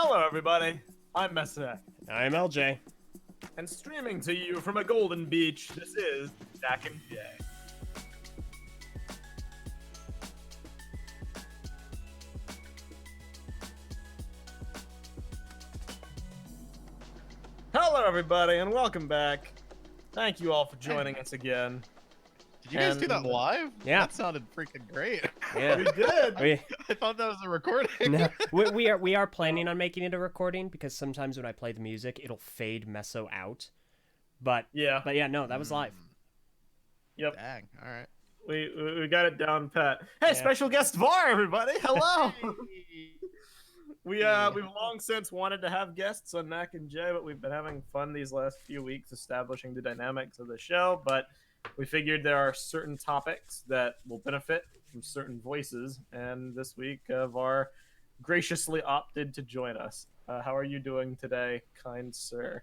Hello, everybody. I'm Meso. I'm Eljay. And streaming to you from a golden beach, this is Zach and Jay. Hello, everybody, and welcome back. Thank you all for joining us again. Did you guys do that live? Yeah. That sounded freaking great. Yeah. We did. I thought that was a recording. No, we are planning on making it a recording because sometimes when I play the music, it'll fade Meso out. But yeah, no, that was live. Yep. Dang. All right. We got it down pat. Hey, Yeah. Special guest Var, everybody. Hello. We've long since wanted to have guests on Mac and Jay, but we've been having fun these last few weeks establishing the dynamics of the show. But we figured there are certain topics that will benefit from certain voices, and this week Var graciously opted to join us. How are you doing today, kind sir?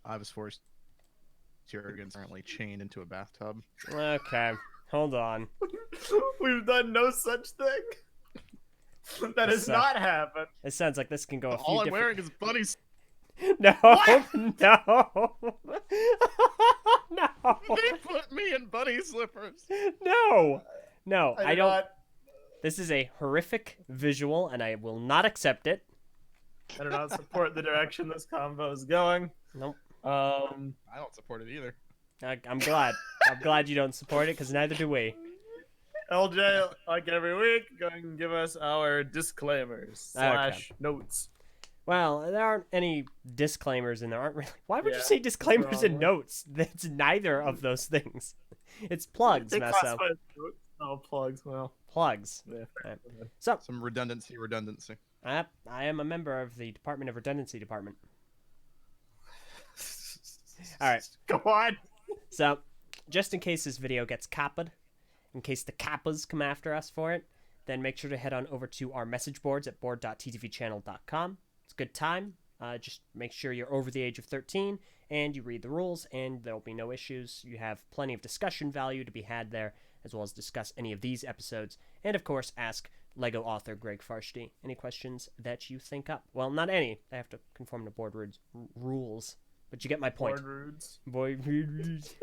I was forced to currently chained into a bathtub. Okay, hold on. We've done no such thing. That has not happened. It sounds like this can go a few All I'm different... wearing is bunnies. No, What? no, no, They put me in bunny slippers. no, I don't. Not, This is a horrific visual, and I will not accept it. I do not support the direction this combo is going. Nope. I don't support it either. I'm glad. I'm glad you don't support it, because neither do we. LJ, like every week, going to give us our disclaimers / notes. Well, there aren't any disclaimers, and there aren't really. Why would you Yeah, say disclaimers and wrong. notes? That's neither of those things. It's plugs, They Meso. classify as notes. Oh, plugs. Well, Plugs. yeah. Right. So, Some redundancy. I am a member of the Department of Redundancy Department. All right. Go on. So, just in case this video gets kappaed, in case the kappas come after us for it, then make sure to head on over to our message boards at board.ttvchannel.com. It's a good time. Just make sure you're over the age of 13 and you read the rules, and there'll be no issues. You have plenty of discussion value to be had there, as well as discuss any of these episodes, and of course ask LEGO author Greg Farshty any questions that you think up. Well, not any. I have to conform to board rules, but you get my point. Board rudes.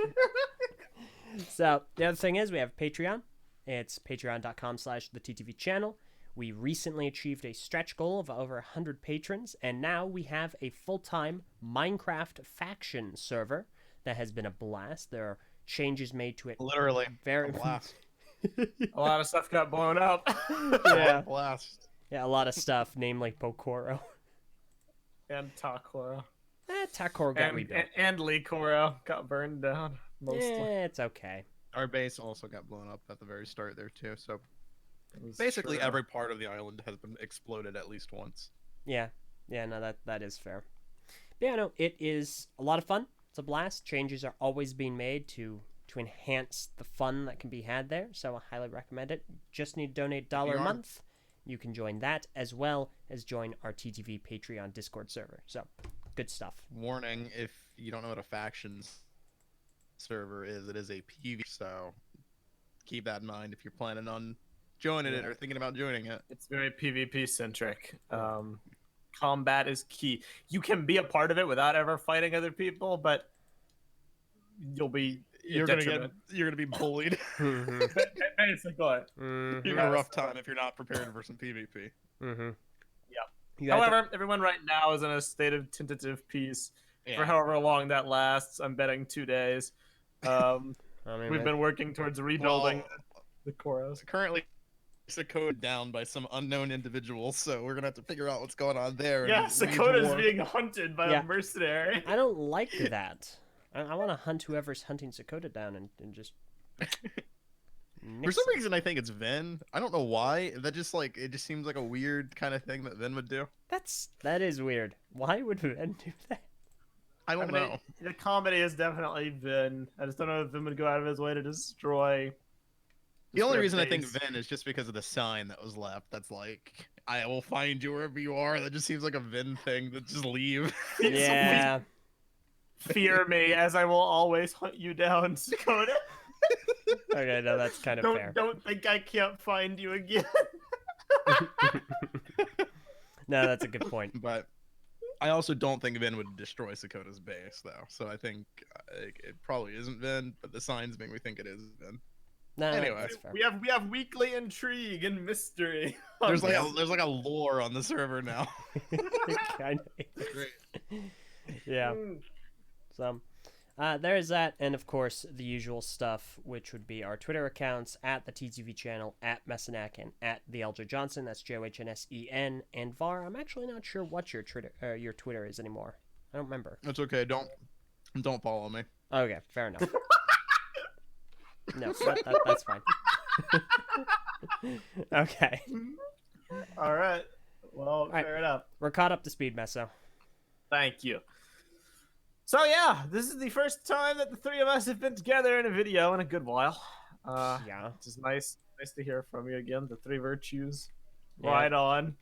So, the other thing is we have Patreon. It's patreon.com/the channel. We recently achieved a stretch goal of over 100 patrons, and now we have a full-time Minecraft faction server that has been a blast. There are changes made to it. Literally. Very A blast. A lot of stuff got blown up. Yeah. Blast. Yeah, a lot of stuff, namely Bokoro. And Takoro. Takoro got rebuilt. And Lee Koro got burned down. Mostly. Yeah, it's okay. Our base also got blown up at the very start there too. So It's basically true. every part of the island has been exploded at least once. Yeah, no, that is fair. But yeah, no, it is a lot of fun. It's a blast. Changes are always being made to enhance the fun that can be had there, so I highly recommend it. Just need to donate $1 a month. You can join that, as well as join our TTV Patreon Discord server. So, good stuff. Warning, if you don't know what a factions server is, it is a PV, so keep that in mind if you're planning on joining it or thinking about joining it. It's very PvP centric. Combat is key. You can be a part of it without ever fighting other people, but you're gonna be bullied. basically. You have a rough time if you're not prepared for some PvP. However, everyone right now is in a state of tentative peace for however long that lasts. I'm betting 2 days. We've been working towards rebuilding the Koros. Currently, Sakoda down by some unknown individuals, so we're gonna have to figure out what's going on there. Yeah, and Sakoda's war. being hunted by a mercenary. I don't like that. I want to hunt whoever's hunting Sakota down and just... For some reason, I think it's Ven. I don't know why. That just it just seems like a weird kind of thing that Ven would do. That is weird. Why would Ven do that? I don't know. The comedy has definitely been. I just don't know if Vin would go out of his way to destroy. The only reason I think Ven is just because of the sign that was left. That's like, I will find you wherever you are. That just seems like a Ven thing. That just leave. Yeah. Fear me, as I will always hunt you down, Sakoda. Okay, no, that's kind of fair. Don't think I can't find you again. No, that's a good point. But I also don't think Vin would destroy Sakota's base, though. So I think it probably isn't Vin, but the signs make me think it is Vin. No, Anyway, that's fair. We have weekly intrigue and mystery. there's like a lore on the server now. Kind of. Great. Yeah. So, there's that, and of course the usual stuff, which would be our Twitter accounts at the TTV channel, at Messinac, and at the Eljay Johnson. That's JOHNSEN. And Var, I'm actually not sure what your Twitter is anymore. I don't remember. That's okay. Don't follow me. Okay, fair enough. No, that's fine. Okay. All right. Well, right. fair enough. We're caught up to speed, Meso. Thank you. So yeah, this is the first time that the three of us have been together in a video in a good while. Yeah. It's just nice to hear from you again. The three virtues. Yeah. Right on.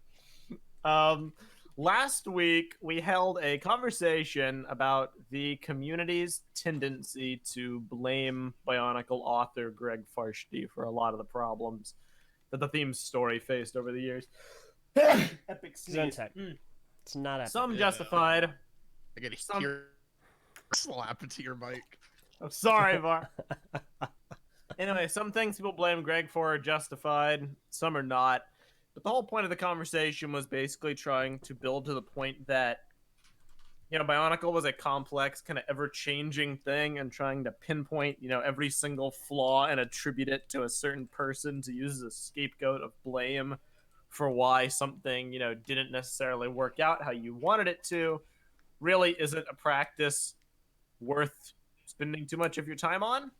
Last week we held a conversation about the community's tendency to blame Bionicle author Greg Farshty for a lot of the problems that the theme story faced over the years. Epic sneeze. It's not epic. Some justified. I get a tear slap into your mic. I'm sorry, Var. Anyway, some things people blame Greg for are justified, some are not. But the whole point of the conversation was basically trying to build to the point that, you know, Bionicle was a complex, kind of ever-changing thing, and trying to pinpoint, you know, every single flaw and attribute it to a certain person to use as a scapegoat of blame for why something, you know, didn't necessarily work out how you wanted it to, really isn't a practice worth spending too much of your time on.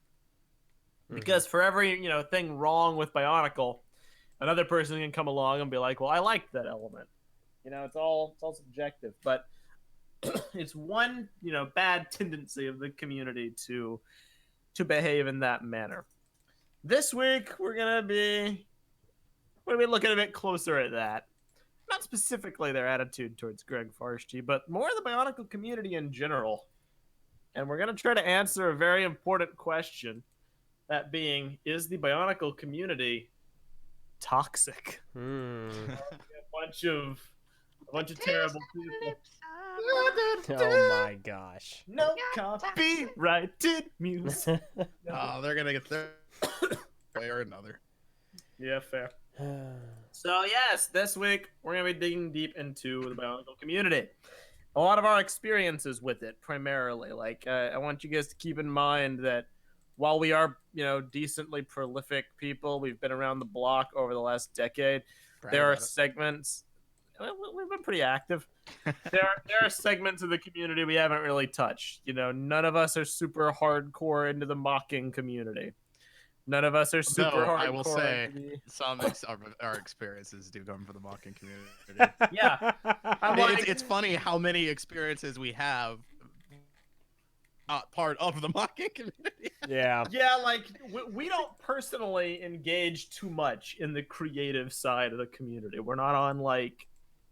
Because for every, you know, thing wrong with Bionicle, another person can come along and be like, well, I like that element. You know, it's all subjective. But it's one, you know, bad tendency of the community to behave in that manner. This week, we're going to be looking a bit closer at that. Not specifically their attitude towards Greg Farshty, but more the Bionicle community in general. And we're going to try to answer a very important question. That being, is the Bionicle community toxic? Hmm. A bunch of terrible people. Oh my gosh. No copyrighted music. Oh, they're gonna get their way or another. Yeah, fair. So yes, this week we're gonna be digging deep into the Bionicle community. A lot of our experiences with it, primarily. Like, I want you guys to keep in mind that while we are, you know, decently prolific people, we've been around the block over the last decade. There are segments. We've been pretty active. There are segments of the community we haven't really touched. You know, none of us are super hardcore into the mocking community. None of us are super hardcore. I will say some our experiences do come from the mocking community. Yeah, it's funny how many experiences we have. Part of the mocking community. Yeah. Yeah, like we don't personally engage too much in the creative side of the community. We're not on like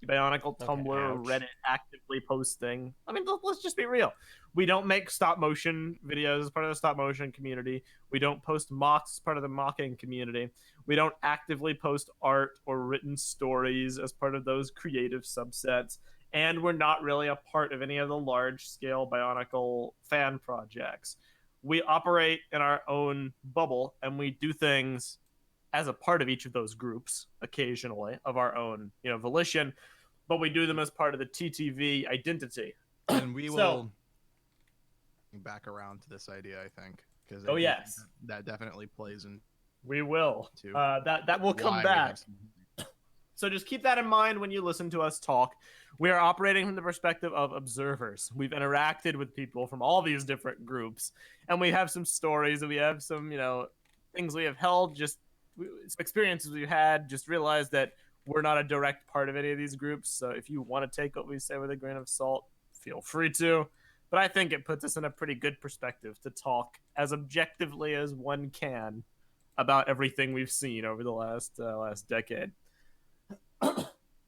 Bionicle, Tumblr, or Reddit actively posting. I mean, let's just be real. We don't make stop motion videos as part of the stop motion community. We don't post mocks as part of the mocking community. We don't actively post art or written stories as part of those creative subsets. And we're not really a part of any of the large-scale Bionicle fan projects. We operate in our own bubble, and we do things as a part of each of those groups, occasionally, of our own, you know, volition, but we do them as part of the TTV identity. And we will back around to this idea, I think. Yes. That definitely plays in. We will. That will come back. So just keep that in mind when you listen to us talk. We are operating from the perspective of observers. We've interacted with people from all these different groups, and we have some stories, and we have some, you know, things we have held, just some experiences we've had. Just realize that we're not a direct part of any of these groups. So if you want to take what we say with a grain of salt, feel free to. But I think it puts us in a pretty good perspective to talk as objectively as one can about everything we've seen over the last decade.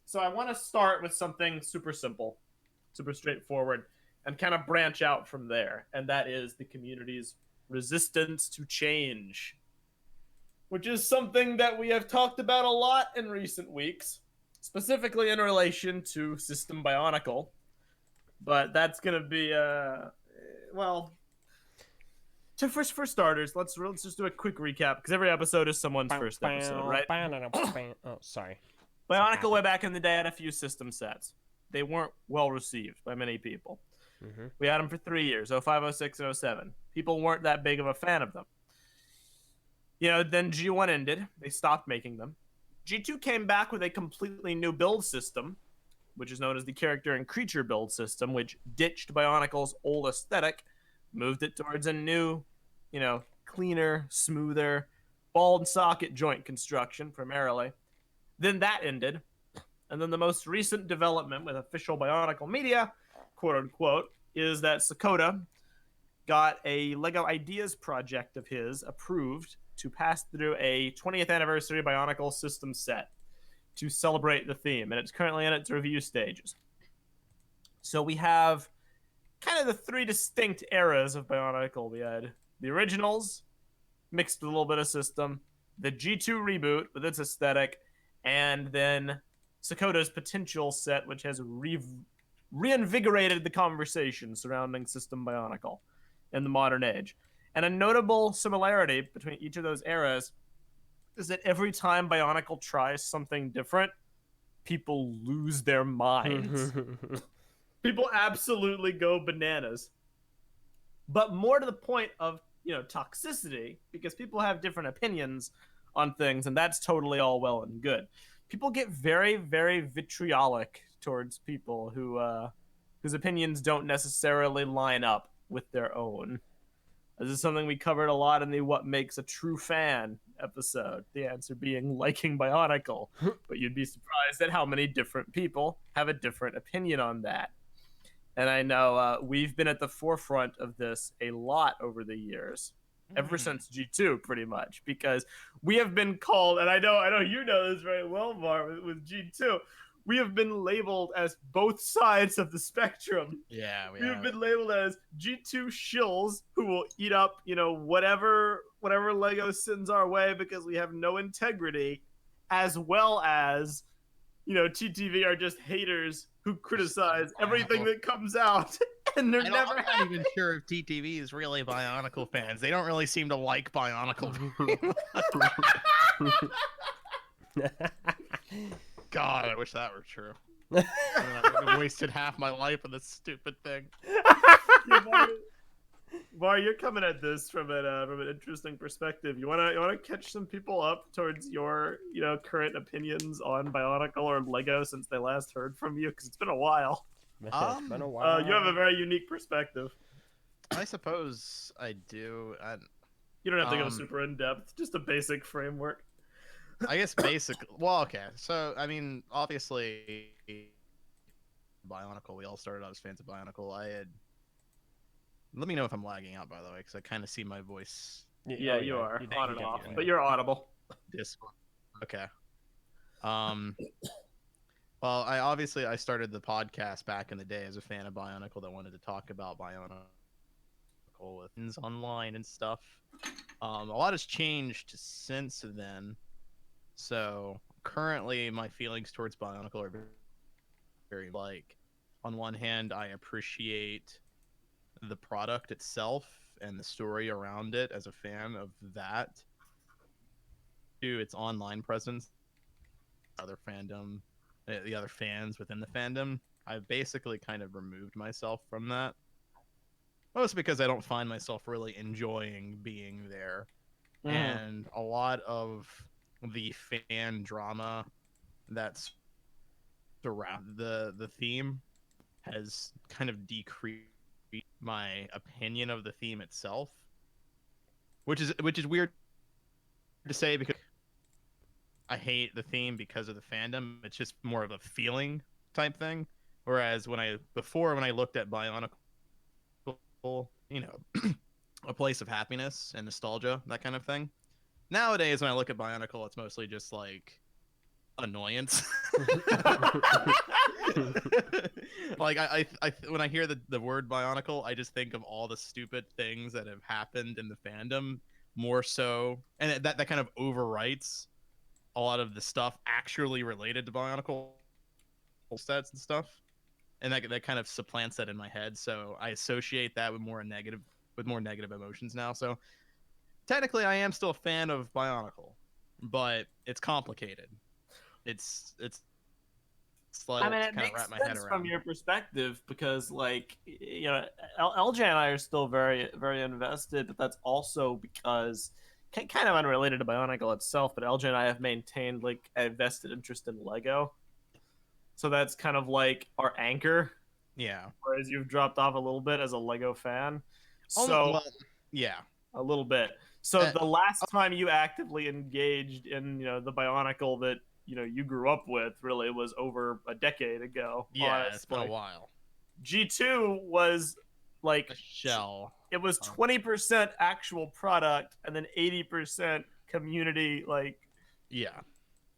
So I want to start with something super simple, super straightforward, and kind of branch out from there. And that is the community's resistance to change, which is something that we have talked about a lot in recent weeks, specifically in relation to System Bionicle, But that's gonna be well. For starters, let's just do a quick recap because every episode is someone's first episode, right? Oh, sorry. Bionicle way back in the day had a few system sets. They weren't well received by many people. Mm-hmm. We had them for 3 years, 05, 06, and 07. People weren't that big of a fan of them. Then G1 ended. They stopped making them. G2 came back with a completely new build system, which is known as the character and creature build system, which ditched Bionicle's old aesthetic, moved it towards a new, cleaner, smoother, ball and socket joint construction primarily. Then that ended. And then the most recent development with official Bionicle media, quote unquote, is that Sakota got a Lego Ideas project of his approved to pass through a 20th anniversary Bionicle system set to celebrate the theme. And it's currently in its review stages. So we have kind of the three distinct eras of Bionicle. We had the originals, mixed with a little bit of system, the G2 reboot with its aesthetic, and then Sakota's potential set, which has reinvigorated the conversation surrounding System Bionicle in the modern age. And a notable similarity between each of those eras is that every time Bionicle tries something different, people lose their minds. People absolutely go bananas. But more to the point of, toxicity, because people have different opinions on things, and that's totally all well and good. People get very, very vitriolic towards people whose opinions don't necessarily line up with their own. This is something we covered a lot in the What Makes a True Fan episode. The answer being liking Bionicle. But you'd be surprised at how many different people have a different opinion on that. And I know we've been at the forefront of this a lot over the years. Ever since G2, pretty much, because we have been called, and I know you know this very well, Var, with G2, we have been labeled as both sides of the spectrum. Yeah, we have been labeled as G2 shills who will eat up, whatever Lego sends our way because we have no integrity, as well as, TTV are just haters who criticize everything that comes out. And they're never I'm not even sure if TTV is really Bionicle fans. They don't really seem to like Bionicle. God, I wish that were true. I've wasted half my life on this stupid thing. Var, you're coming at this from an interesting perspective. You wanna catch some people up towards your current opinions on Bionicle or Lego since they last heard from you, because it's been a while. It's been a while. You have a very unique perspective. I suppose I do. You don't have to go super in depth. Just a basic framework. I guess basic. Well, okay. So I mean, obviously, Bionicle. We all started out as fans of Bionicle. Let me know if I'm lagging out, by the way, because I kind of see my voice. Yeah, you are on and off, but you're audible. This one. Okay. Well, I started the podcast back in the day as a fan of Bionicle that wanted to talk about Bionicle with things online and stuff. A lot has changed since then. So currently, my feelings towards Bionicle are very like, on one hand, I appreciate the product itself and the story around it as a fan of that. To its online presence, other fandom, the other fans within the fandom, I've basically kind of removed myself from that. Mostly because I don't find myself really enjoying being there. And a lot of the fan drama that's around the theme has kind of decreased my opinion of the theme itself, which is weird to say because I hate the theme because of the fandom. It's just more of a feeling type thing. Whereas when I looked at Bionicle, a place of happiness and nostalgia, that kind of thing. Nowadays, when I look at Bionicle, it's mostly just like annoyance. Like I when I hear the word Bionicle, I just think of all the stupid things that have happened in the fandom more so, and that kind of overwrites a lot of the stuff actually related to Bionicle sets and stuff. and that kind of supplants that in my head. So I associate that with more negative emotions now. So technically, I am still a fan of Bionicle, but it's complicated. It's like I mean, to it kind of makes wrap my head sense from around. your perspective because, like, LJ and I are still very, very invested, but that's also because kind of unrelated to Bionicle itself. But LJ and I have maintained like a vested interest in Lego, so that's kind of like our anchor. Yeah. Whereas you've dropped off a little bit as a Lego fan, so Well, yeah. a little bit. So Uh, the last time you actively engaged in the Bionicle that you grew up with really was over a decade ago. yeah, it's been a Honestly, while. G2 was like A shell. it was 20% actual product and then 80% community like Yeah.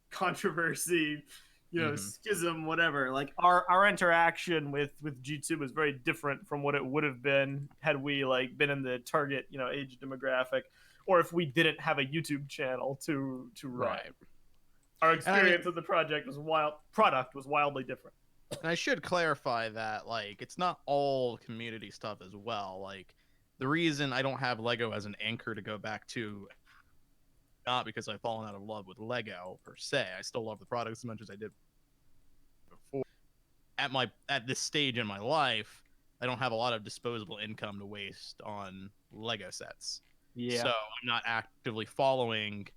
controversy, Mhm. schism, whatever. Like our interaction with G2 was very different from what it would have been had we like been in the target, age demographic, or if we didn't have a YouTube channel to run. Right. Our And I mean, experience of the product was wildly different. and I should clarify that, like, it's not all community stuff as well. Like, the reason I don't have Lego as an anchor to go back to, not because I've fallen out of love with Lego per se. I still love the product as much as I did before. At this stage in my life, I don't have a lot of disposable income to waste on Lego sets. Yeah. So I'm not actively following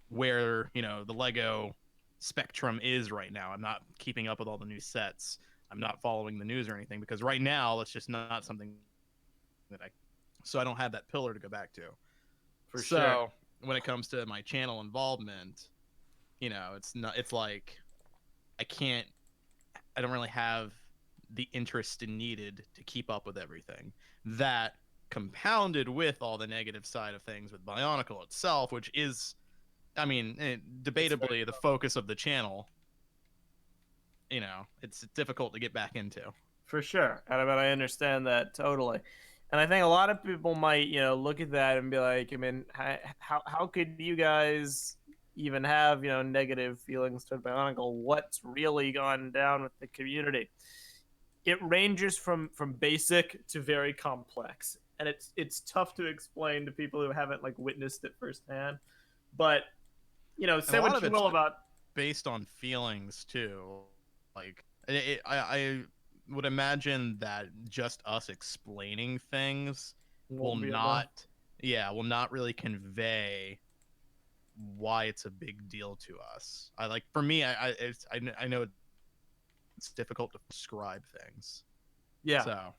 where, the Lego spectrum is right now. I'm not keeping up with all the new sets. I'm not following the news or anything because right now it's just not something that so I don't have that pillar to go back to. For so sure. when it comes to my channel involvement, it's like I don't really have the interest needed to keep up with everything. That compounded with all the negative side of things with Bionicle itself, which is, I mean, debatably the focus of the channel. It's difficult to get back into. For sure. And I mean, I understand that totally. And I think a lot of people might, look at that and be like, I mean, how could you guys even have, negative feelings toward Bionicle? What's really gone down with the community? It ranges from basic to very complex. And it's tough to explain to people who haven't like witnessed it firsthand. But, say what you will about based on feelings too. Like I would imagine that just us explaining things will not really convey why it's a big deal to us. For me, I know it's difficult to describe things. Yeah. So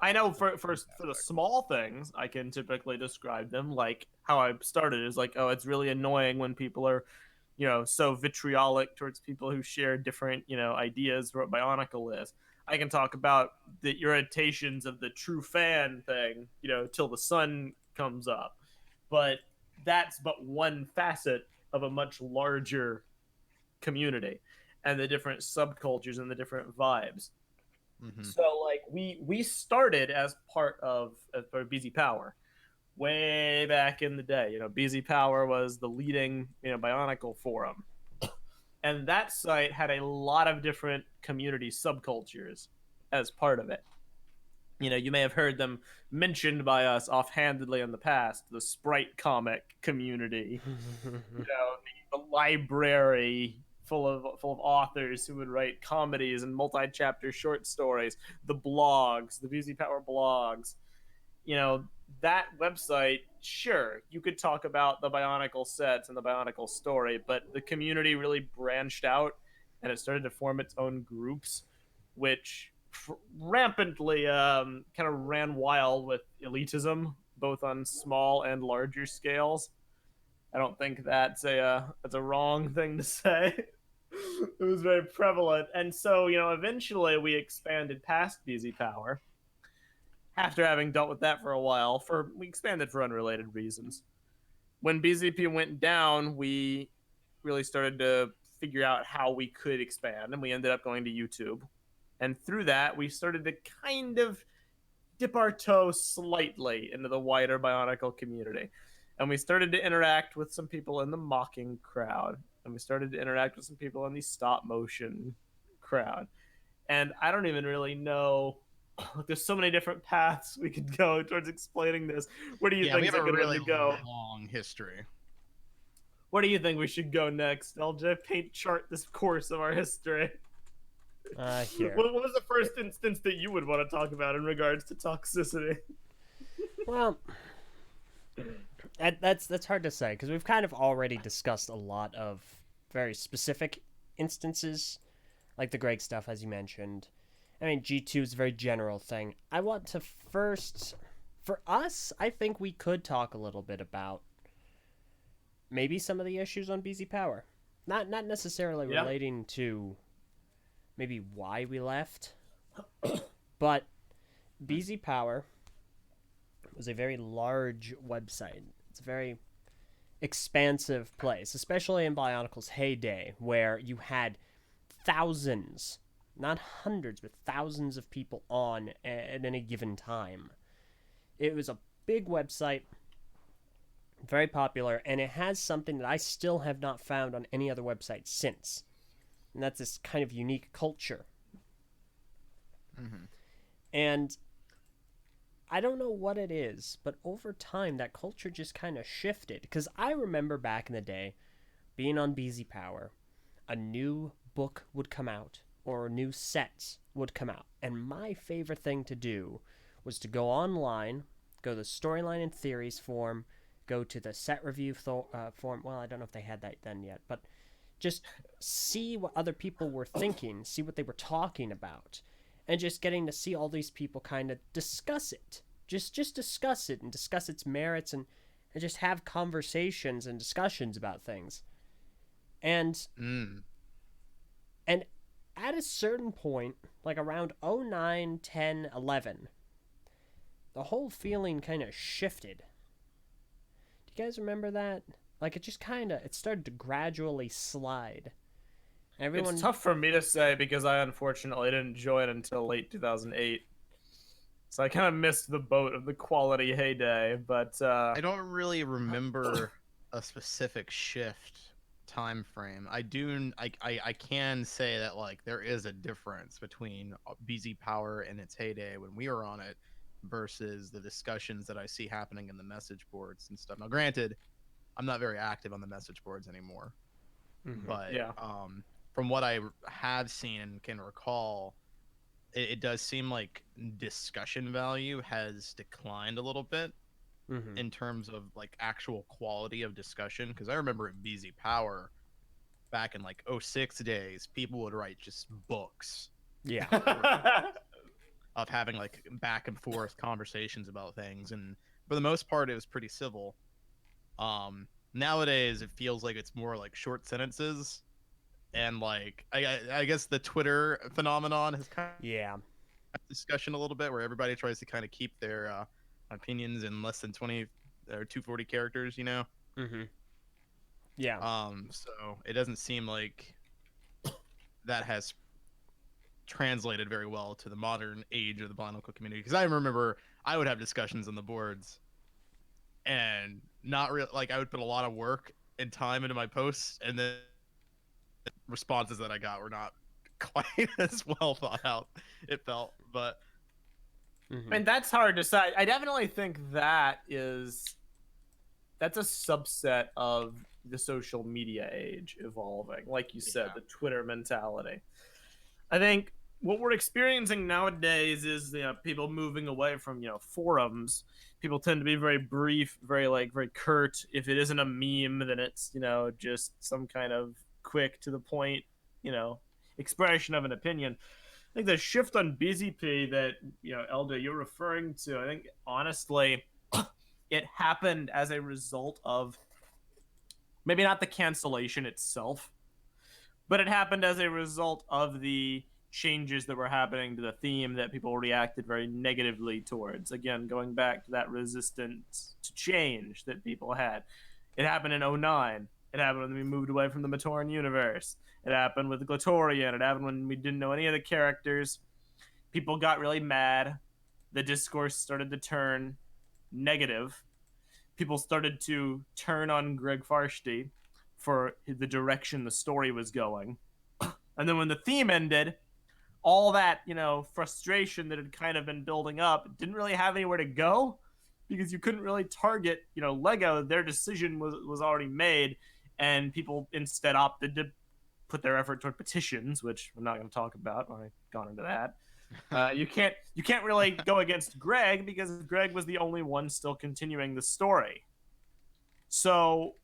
I know for the small things, I can typically describe them like how I started is like, oh, it's really annoying when people are, so vitriolic towards people who share different, ideas for what Bionicle is. I can talk about the irritations of the true fan thing, till the sun comes up. But that's but one facet of a much larger community and the different subcultures and the different vibes. mm-hmm. So like we started as part of BZ Power way back in the day. BZ Power was the leading Bionicle forum, and that site had a lot of different community subcultures as part of it. You may have heard them mentioned by us offhandedly in the past. The Sprite comic community, the library full of authors who would write comedies and multi-chapter short stories, the blogs, the BZ Power blogs. That website, sure, you could talk about the Bionicle sets and the Bionicle story, but the community really branched out and it started to form its own groups, which rampantly kind of ran wild with elitism, both on small and larger scales. I don't think that's a wrong thing to say. It was very prevalent, and so eventually we expanded past BZ Power. After having dealt with that for a while, we expanded for unrelated reasons. When BZP went down, we really started to figure out how we could expand, and we ended up going to YouTube. And through that, we started to kind of dip our toe slightly into the wider Bionicle community. And we started to interact with some people in the mocking crowd. And we started to interact with some people in the stop motion crowd. and I don't even really know. There's so many different paths we could go towards explaining this. Where do you think we is have a a good really one to go? long history. Where do you think we should go next? Eljay, paint chart this course of our history. Here. What was the first instance that you would want to talk about in regards to toxicity? Well, that's hard to say because we've kind of already discussed a lot of very specific instances, like the Greg stuff, as you mentioned. I mean, G2 is a very general thing. I want to first, for us, I think we could talk a little bit about maybe some of the issues on BZ Power. Not necessarily relating to maybe why we left, but BZ Power was a very large website. It's a very expansive place, especially in Bionicle's heyday, where you had thousands, not hundreds, but thousands of people on at any given time. It was a big website, very popular, and it has something that I still have not found on any other website since. And that's this kind of unique culture. Mm-hmm. And I don't know what it is, but over time that culture just kind of shifted. Because I remember back in the day, being on BZ Power, a new book would come out, or new sets would come out. And my favorite thing to do was to go online, go to the Storyline and Theories forum, go to the set review forum. Well, I don't know if they had that then yet, but just see what other people were thinking, see what they were talking about, and just getting to see all these people kind of discuss it. Just discuss it and discuss its merits and just have conversations and discussions about things. And and at a certain point, like around 09, 10, 11, the whole feeling kind of shifted. Do you guys remember that? Like it just it started to gradually slide. It's tough for me to say because I unfortunately didn't join until late 2008. So I kind of missed the boat of the quality heyday, but I don't really remember a specific shift time frame. I can say that like there is a difference between BZ Power in its heyday when we were on it versus the discussions that I see happening in the message boards and stuff. Now, granted, I'm not very active on the message boards anymore, but from what I have seen and can recall, it does seem like discussion value has declined a little bit in terms of like actual quality of discussion. Because I remember at BZ Power back in like 06 days, people would write just books. Yeah. Of having like back and forth conversations about things, and for the most part, it was pretty civil. Nowadays, it feels like it's more like short sentences, and like I guess the Twitter phenomenon has kind of discussion a little bit, where everybody tries to kind of keep their opinions in less than 20 or 240 characters, you know. So it doesn't seem like that has translated very well to the modern age of the Bionicle community. Because I remember I would have discussions on the boards, and not real like I would put a lot of work and time into my posts, and then the responses that I got were not quite as well thought out. It felt, but and that's hard to say. I definitely think that's a subset of the social media age evolving, like you said, the Twitter mentality. I think what we're experiencing nowadays is people moving away from forums. People tend to be very brief, very curt. If it isn't a meme, then it's just some kind of quick to the point expression of an opinion. I think the shift on BZP that Eljay you're referring to, I think honestly it happened as a result of maybe not the cancellation itself, but it happened as a result of the changes that were happening to the theme that people reacted very negatively towards. Again, going back to that resistance to change that people had. It happened in 09. It happened when we moved away from the Matoran universe. It happened with Glatorian. It happened when we didn't know any of the characters. People got really mad. The discourse started to turn negative. People started to turn on Greg Farshty for the direction the story was going. And then when the theme ended, all that, frustration that had kind of been building up didn't really have anywhere to go because you couldn't really target, Lego. Their decision was already made, and people instead opted to put their effort toward petitions, which I'm not going to talk about. I've gone into that. You can't really go against Greg because Greg was the only one still continuing the story. So,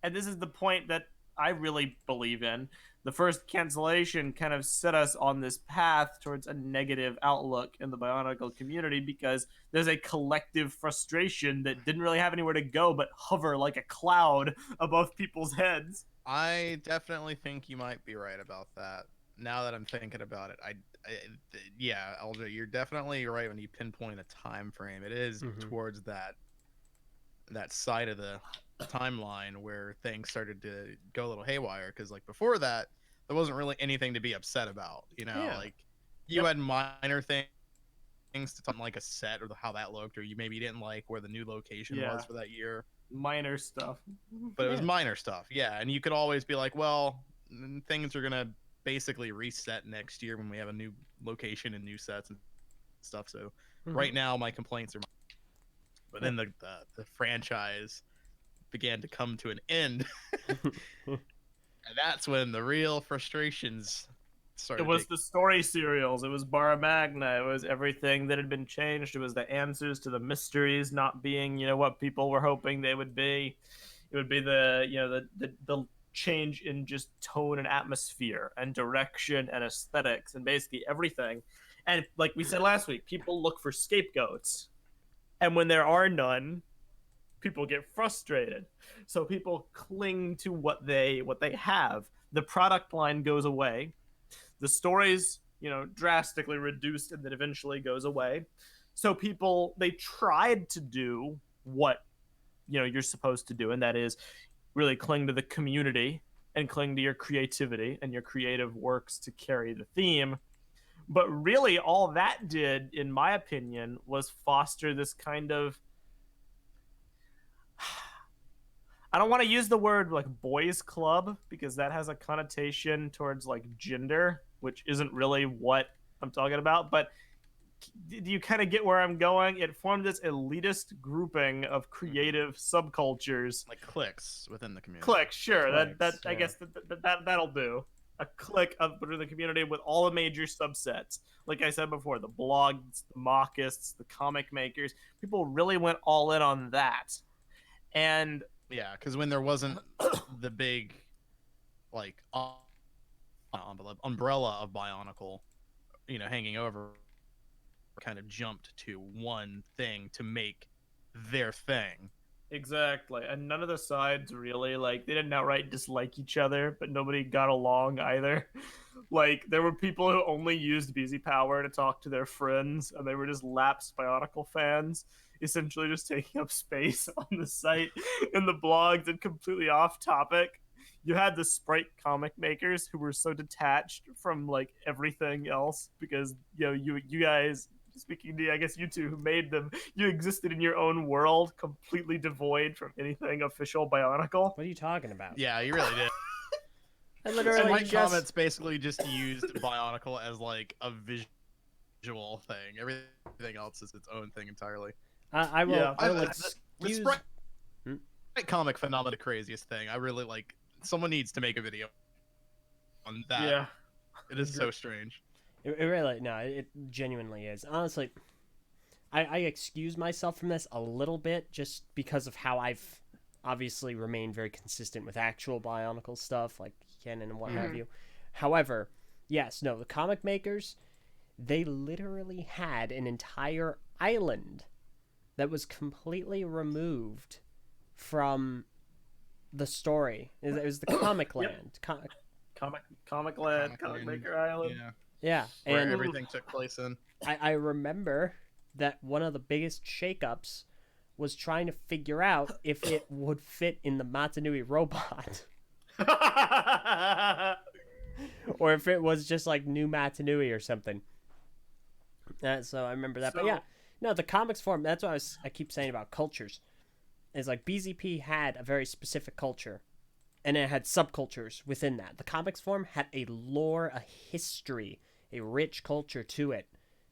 and this is the point that I really believe in. The first cancellation kind of set us on this path towards a negative outlook in the Bionicle community because there's a collective frustration that didn't really have anywhere to go but hover like a cloud above people's heads. I definitely think you might be right about that. Now that I'm thinking about it, yeah, Eljay, you're definitely right when you pinpoint a time frame. It is towards that side of the timeline where things started to go a little haywire, because like before that there wasn't really anything to be upset about, like you had minor things to talk, like a set or how that looked, or you maybe didn't like where the new location was for that year. Minor stuff, but it was minor stuff, and you could always be like, well, things are gonna basically reset next year when we have a new location and new sets and stuff. So right now my complaints are but then the franchise began to come to an end. And that's when the real frustrations started. It was the story serials. It was Bara Magna. It was everything that had been changed. It was the answers to the mysteries not being, what people were hoping they would be. It would be the change in just tone and atmosphere and direction and aesthetics and basically everything. And like we said last week, people look for scapegoats. And when there are none, people get frustrated. So people cling to what they have. The product line goes away. The stories, drastically reduced and then eventually goes away. So people, they tried to do what, you're supposed to do, and that is really cling to the community and cling to your creativity and your creative works to carry the theme. But really all that did, in my opinion, was foster this kind of, I don't want to use the word like boys club because that has a connotation towards like gender, which isn't really what I'm talking about. But do you kind of get where I'm going? It formed this elitist grouping of creative subcultures, like cliques within the community. Cliques, sure. I guess that'll do. A clique within the community with all the major subsets. Like I said before, the blogs, the mockists, the comic makers. People really went all in on that. And yeah, because when there wasn't the big, like, umbrella of Bionicle, hanging over, kind of jumped to one thing to make their thing. Exactly. And none of the sides really, like, they didn't outright dislike each other, but nobody got along either. Like, there were people who only used BZ Power to talk to their friends, and they were just lapsed Bionicle fans, essentially just taking up space on the site and the blogs and completely off topic. You had the Sprite comic makers who were so detached from, like, everything else because, you guys... Speaking to, I guess, you two who made them, you existed in your own world, completely devoid from anything official Bionicle. What are you talking about? Yeah, you really did. I literally my comments basically just used Bionicle as like a visual thing. Everything else is its own thing entirely. I will. Yeah, excuse... the Sprite comic phenomenon, the craziest thing. I really like. Someone needs to make a video on that. Yeah, it is so strange. It really, no, it genuinely is. Honestly, I excuse myself from this a little bit just because of how I've obviously remained very consistent with actual Bionicle stuff, like canon and what have you. However, yes, no, the comic makers, they literally had an entire island that was completely removed from the story. It was the Comic Land. Comic Land, Comic Maker Island. Yeah, where everything took place in. I remember that one of the biggest shakeups was trying to figure out if it would fit in the Matanui robot. Or if it was just like new Matanui or something. So I remember that. But yeah, no, the comics form, that's what I keep saying about cultures. Is like BZP had a very specific culture. And it had subcultures within that. The comics form had a lore, a history, a rich culture to it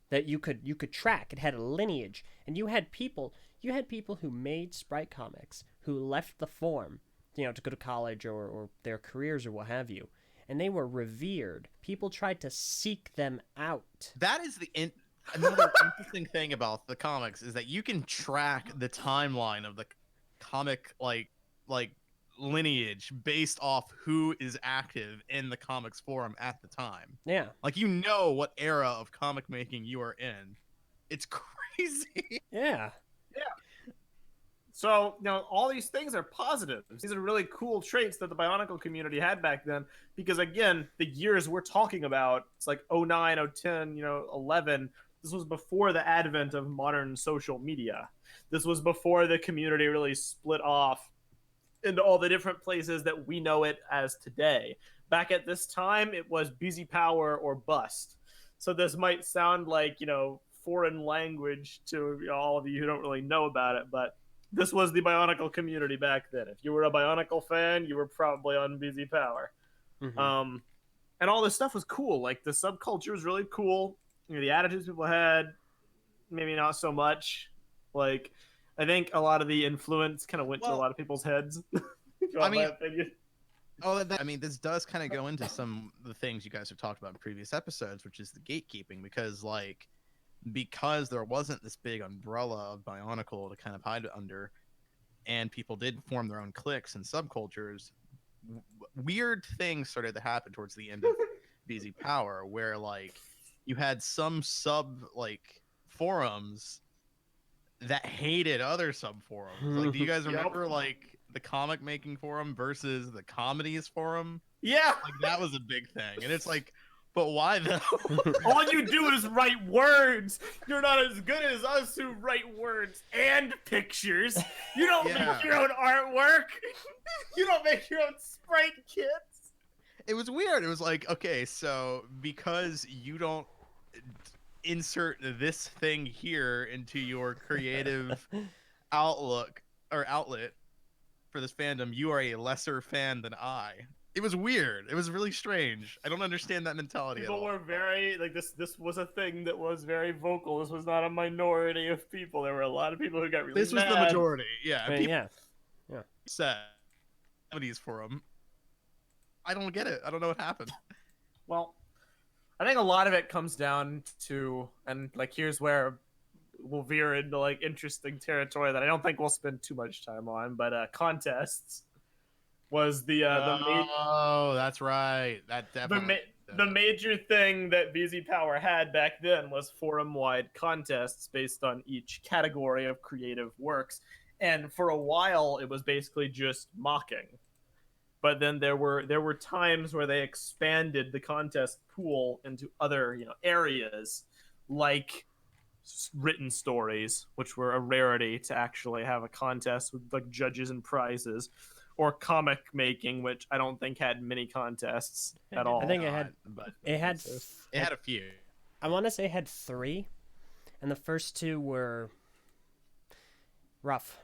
that you could track. It had a lineage, and you had people who made sprite comics who left the form, to go to college or their careers or what have you, and they were revered. People tried to seek them out. That is another interesting thing about the comics is that you can track the timeline of the comic like lineage based off who is active in the comics forum at the time. Yeah. Like what era of comic making you are in. It's crazy. Yeah. So, all these things are positives. These are really cool traits that the Bionicle community had back then. Because, again, the years we're talking about, it's like 09, 010, 11. This was before the advent of modern social media. This was before the community really split off into all the different places that we know it as today. Back at this time, it was busy power or bust. So this might sound like, foreign language to all of you who don't really know about it, but this was the Bionicle community back then. If you were a Bionicle fan, you were probably on busy power. Mm-hmm. And all this stuff was cool. Like, the subculture was really cool. The attitudes people had, maybe not so much. Like, I think a lot of the influence kind of went to a lot of people's heads. This does kind of go into some of the things you guys have talked about in previous episodes, which is the gatekeeping, because there wasn't this big umbrella of Bionicle to kind of hide under, and people did form their own cliques and subcultures, weird things started to happen towards the end of BZ Power, where you had some forums that hated other sub forums. Do you guys remember the comic making forum versus the comedies forum? Yeah, that was a big thing, and it's but why though? All you do is write words. You're not as good as us who write words and pictures. You don't make your own artwork. You don't make your own sprite kits. It was weird. It was okay, so because you don't insert this thing here into your creative outlet for this fandom, you are a lesser fan than I. It was weird. It was really strange. I don't understand that mentality People at all. were very this was a thing that was very vocal. This was not a minority of people. There were a lot of people who got really This was mad. the majority. Yeah. Right, yeah. Said comedies forum. I don't get it. I don't know what happened. Well, I think a lot of it comes down to, and here's where we'll veer into interesting territory that I don't think we'll spend too much time on, but contests was the that's right. That definitely the major thing that BZ Power had back then was forum-wide contests based on each category of creative works, and for a while it was basically just mocking. But then there were times where they expanded the contest pool into other areas, like written stories, which were a rarity to actually have a contest with judges and prizes, or comic making, which I don't think had many contests at all. I think it had a few. I want to say it had 3, and the first 2 were rough.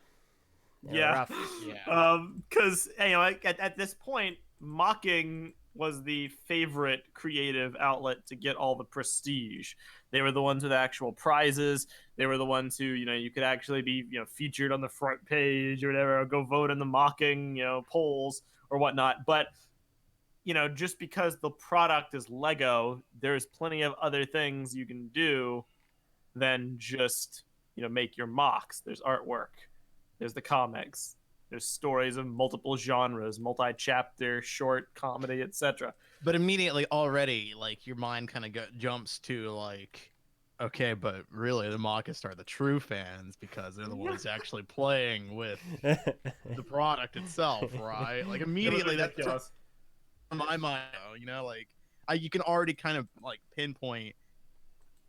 Yeah. Rough. Yeah. Because at this point, mocking was the favorite creative outlet to get all the prestige. They were the ones with actual prizes. They were the ones who you could actually be featured on the front page or whatever, or go vote in the mocking polls or whatnot. But just because the product is Lego, there's plenty of other things you can do than just make your mocks. There's artwork. There's the comics. There's stories of multiple genres, multi-chapter, short, comedy, etc. But immediately already, your mind kind of jumps to okay, but really the mockists are the true fans because they're the ones actually playing with the product itself, right? Immediately that's in my mind, you can already kind of pinpoint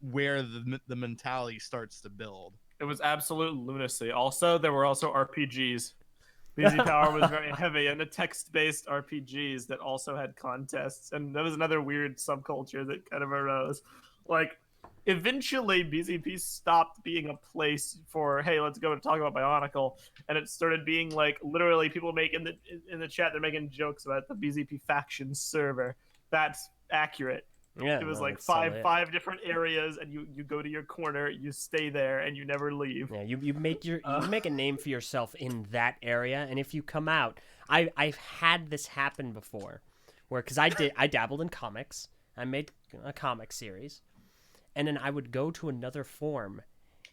where the mentality starts to build. It was absolute lunacy. Also, there were also RPGs. BZ Power was very heavy into text-based RPGs that also had contests, and that was another weird subculture that kind of arose. Eventually, BZP stopped being a place for, hey, let's go and talk about Bionicle, and it started being literally people making in the chat, they're making jokes about the BZP faction server. That's accurate. Yeah, It was no, like that's totally it. five different areas, and you go to your corner, you stay there, and you never leave. Yeah, you make you make a name for yourself in that area, and if you come out, I've had this happen before, where because I dabbled in comics, I made a comic series, and then I would go to another form,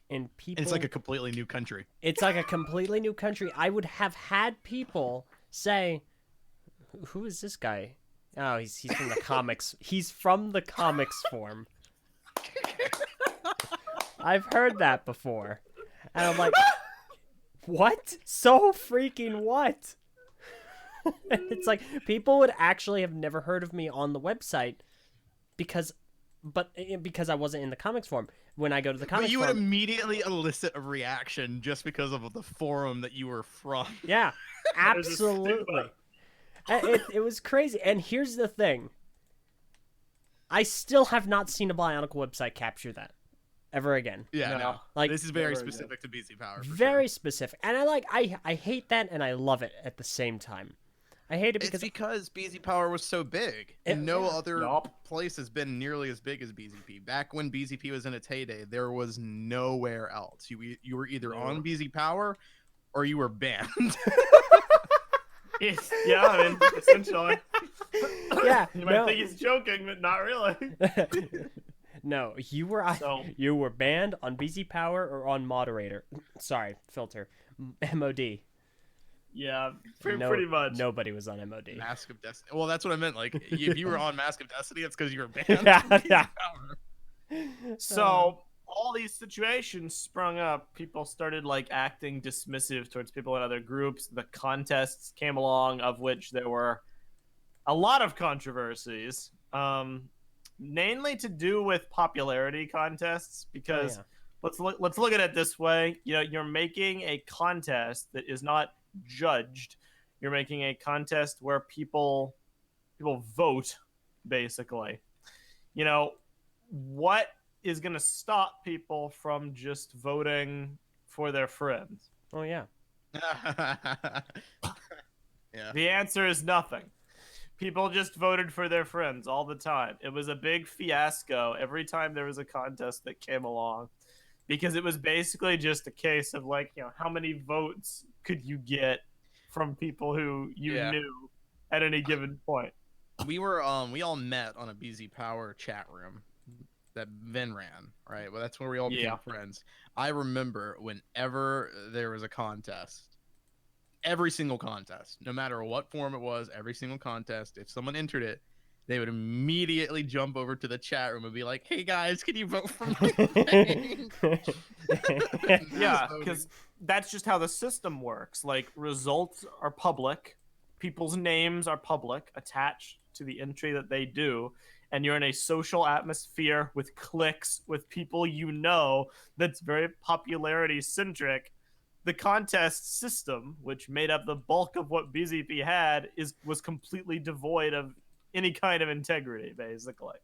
and people. It's like a completely new country. It's like a completely new country. I would have had people say, "Who is this guy?" Oh, he's from the comics. He's from the comics form. I've heard that before. And I'm like, what? So freaking what? It's like people would actually have never heard of me on the website because I wasn't in the comics form. When I go to the comics But you form, would immediately elicit a reaction just because of the forum that you were from. yeah, There's a absolutely. stigma. It was crazy. And here's the thing. I still have not seen a Bionicle website capture that ever again. Yeah, No. no. Like, This is very never again. specific to BC Power. For very sure. specific. And I hate that and I love it at the same time. I hate it It's because because BZ Power was so big, It- and no other Yup. place has been nearly as big as BZP. Back when BZP was in its heyday, there was nowhere else. You were either on BZ Power or you were banned. Yeah, I mean, essentially. yeah, You might think he's joking, but not really. no, you were So- you were banned on BZ Power or on moderator. Sorry, filter. MOD. Yeah, No- pretty much. Nobody was on MOD. Mask of Destiny. Well, that's what I meant. Like, if you were on Mask of Destiny, it's because you were banned. Yeah, from BZ yeah. Power. So all these situations sprung up. People started like acting dismissive towards people in other groups. The contests came along, of which there were a lot of controversies, mainly to do with popularity contests. Because yeah. let's look at it this way. You know, you're making a contest that is not judged. You're making a contest where people vote, basically. You know, what is going to stop people from just voting for their friends? Oh yeah. Yeah. The answer is nothing. People just voted for their friends all the time. It was a big fiasco every time there was a contest that came along, because it was basically just a case of like, you know, how many votes could you get from people who you Yeah. knew at any given point. We all met on a BZ Power chat room that Vin ran, right? Well, that's where we all became Yeah. friends. I remember whenever there was a contest, every single contest, no matter what form it was, every single contest, if someone entered it, they would immediately jump over to the chat room and be like, "Hey guys, can you vote for my thing?" Yeah, voting. because that's just how the system works. Like, results are public, people's names are public, attached to the entry that they do, and you're in a social atmosphere with cliques, with people you know, that's very popularity centric. The contest system, which made up the bulk of what BZP had, was completely devoid of any kind of integrity, basically.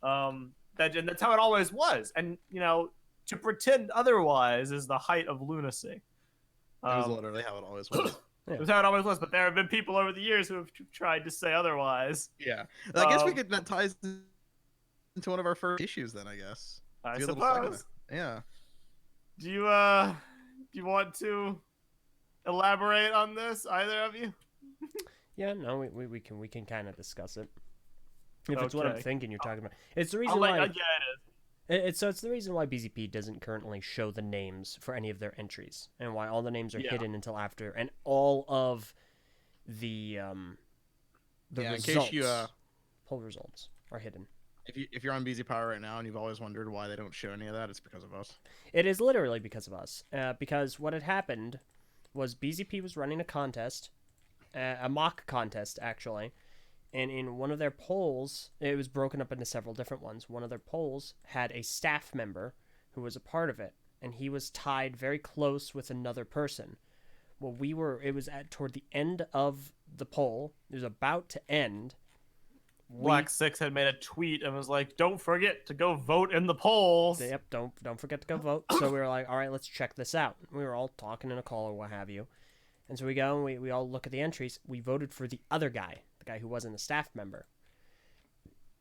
And that's how it always was. And, you know, to pretend otherwise is the height of lunacy. That was literally how it always was. It was how it always was, but there have been people over the years who have tried to say otherwise. Yeah, I guess we Um, could that ties into one of our first issues then. I guess. I Do a little segment. suppose. Yeah. Do you want to elaborate on this, either of you? Yeah, no, we can kind of discuss it. If it's what I'm Okay. thinking you're talking about. It's the I'll reason let, why yeah, it is. it's the reason why BZP doesn't currently show the names for any of their entries, and why all the names are Yeah. hidden until after, and all of the Yeah, in results, case you poll results are hidden. if you're on BZ Power right now and you've always wondered why they don't show any of that, it's because of us. It is literally because of us. Because what had happened was BZP was running a contest, a mock contest actually, and in one of their polls, it was broken up into several different ones. One of their polls had a staff member who was a part of it, and he was tied very close with another person. Well, it was toward the end of the poll. It was about to end. Black Six had made a tweet and was like, "Don't forget to go vote in the polls." Yep, don't forget to go vote. So we were like, all right, let's check this out. We were all talking in a call or what have you. And so we go and we all look at the entries. We voted for the other guy, the guy who wasn't a staff member.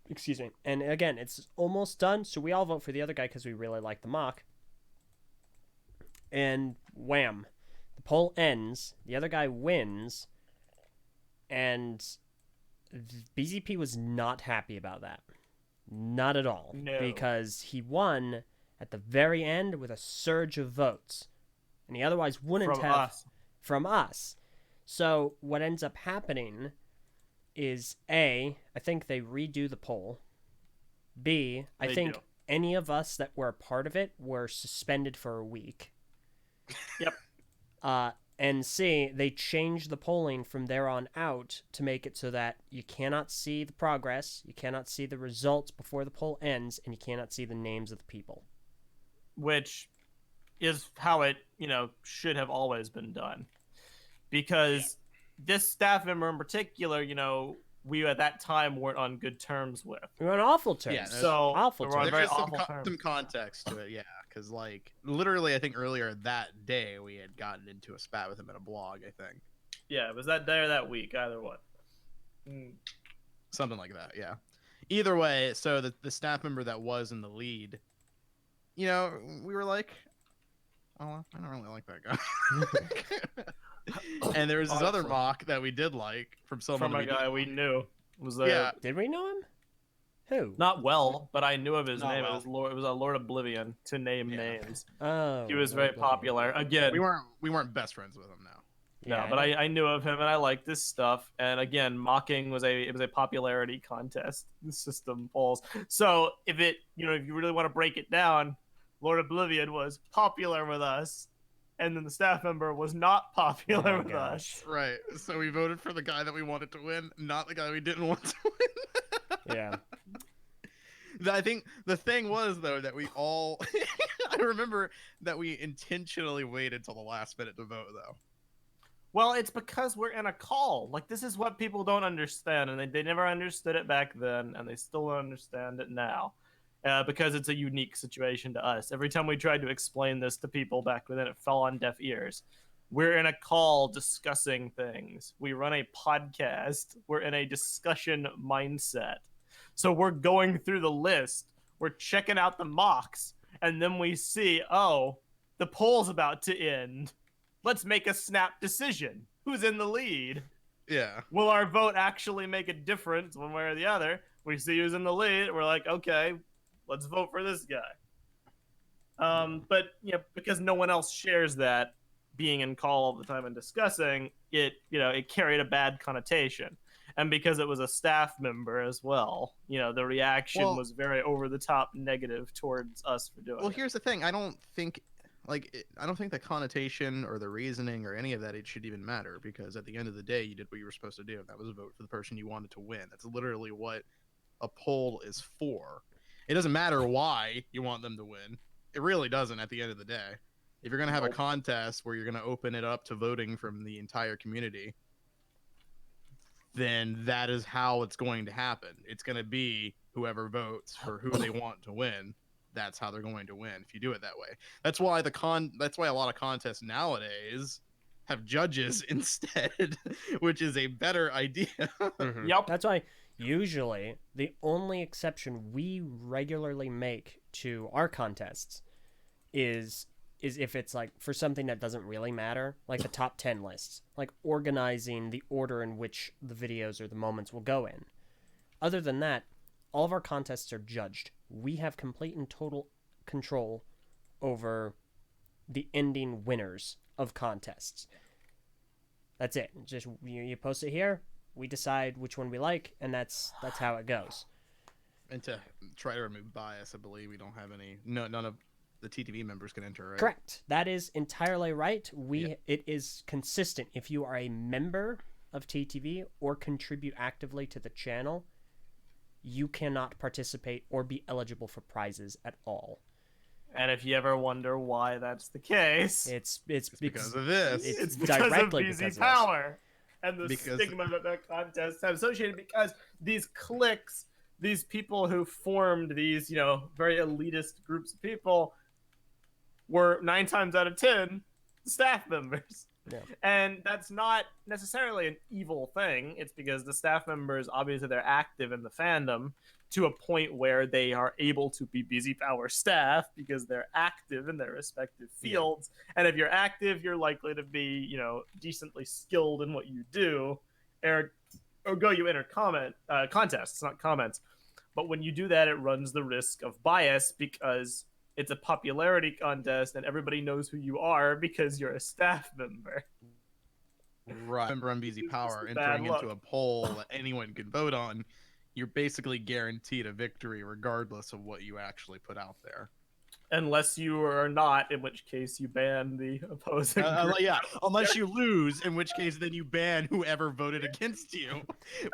Excuse me. And again, it's almost done, so we all vote for the other guy because we really like the mock. And wham. The poll ends, the other guy wins, and BZP was not happy about that. Not at all. No. Because he won at the very end with a surge of votes. And he otherwise wouldn't From have us. from us. So what ends up happening is A, I think they redo the poll. B, I They think do. any of us that were a part of it were suspended for a week. Yep. And C, they changed the polling from there on out to make it so that you cannot see the progress, you cannot see the results before the poll ends, and you cannot see the names of the people. Which is how it, should have always been done. Because this staff member in particular, we at that time weren't on good terms with. We were on awful terms. Yeah, So awful we're on terms. very There's just awful terms. some context to it, yeah. Because, literally, I think earlier that day we had gotten into a spat with him in a blog, I think. Yeah, it was that day or that week, either one. Something like that, yeah. Either way, so the staff member that was in the lead, we were like, oh, I don't really like that guy. And there was this other Honestly. mock that we did like from someone From a we guy didn't we like. knew. Was there Yeah. Did we know him? Who? Not well, but I knew of his Not name. well. It was a Lord Oblivion, to name Yeah. names. Oh. He was very okay. popular. Again, We weren't best friends with him now. no, Yeah, but I knew of him and I liked this stuff. And again, mocking was a popularity contest system polls. So if if you really want to break it down, Lord Oblivion was popular with us, and then the staff member was not popular Oh my with gosh. us. Right. So we voted for the guy that we wanted to win, not the guy we didn't want to win. Yeah. I think the thing was though that we all I remember that we intentionally waited till the last minute to vote though. Well, it's because we're in a call. Like, this is what people don't understand, and they never understood it back then, and they still don't understand it now. Because it's a unique situation to us. Every time we tried to explain this to people back then, it fell on deaf ears. We're in a call discussing things. We run a podcast. We're in a discussion mindset. So we're going through the list. We're checking out the mocks, and then we see, oh, the poll's about to end. Let's make a snap decision. Who's in the lead? Yeah. Will our vote actually make a difference one way or the other? We see who's in the lead. We're like, okay, let's vote for this guy. But because no one else shares that, being in call all the time and discussing it, it carried a bad connotation. And because it was a staff member as well, the reaction was very over the top negative towards us for doing it. Well, here's the thing. I don't think the connotation or the reasoning or any of that, it should even matter, because at the end of the day, you did what you were supposed to do. And that was vote for the person you wanted to win. That's literally what a poll is for. It doesn't matter why you want them to win. It really doesn't at the end of the day. If you're going to have a contest where you're going to open it up to voting from the entire community, then that is how it's going to happen. It's going to be whoever votes for who they want to win. That's how they're going to win if you do it that way. That's why that's why a lot of contests nowadays have judges instead, which is a better idea. Mhm. Yep. That's why usually the only exception we regularly make to our contests is if it's like for something that doesn't really matter, like the top 10 lists, like organizing the order in which the videos or the moments will go in. Other than that, all of our contests are judged. We have complete and total control over the ending winners of contests. That's it. Just you post it here, we decide which one we like, and that's how it goes. And to try to remove bias, I believe we don't have any. None of the TTV members can enter, right? Correct. That is entirely right. It is consistent. If you are a member of TTV or contribute actively to the channel, you cannot participate or be eligible for prizes at all. And if you ever wonder why that's the case, It's Because of this. it's because directly of because BZ of this. Power and the Because- stigma that contests have associated, because these cliques, these people who formed these, very elitist groups of people were 9 times out of 10 staff members. Yeah. And that's not necessarily an evil thing. It's because the staff members, obviously, they're active in the fandom to a point where they are able to be busy power staff because they're active in their respective fields. Yeah. And if you're active, you're likely to be, decently skilled in what you do. Ergo, you enter contests, not comments. But when you do that, it runs the risk of bias because it's a popularity contest and everybody knows who you are because you're a staff member. Right. Remember on BZ Power, entering into a poll that anyone could vote on, you're basically guaranteed a victory regardless of what you actually put out there. Unless you are not, in which case you ban the opposing group. Yeah, unless you lose, in which case then you ban whoever voted against you,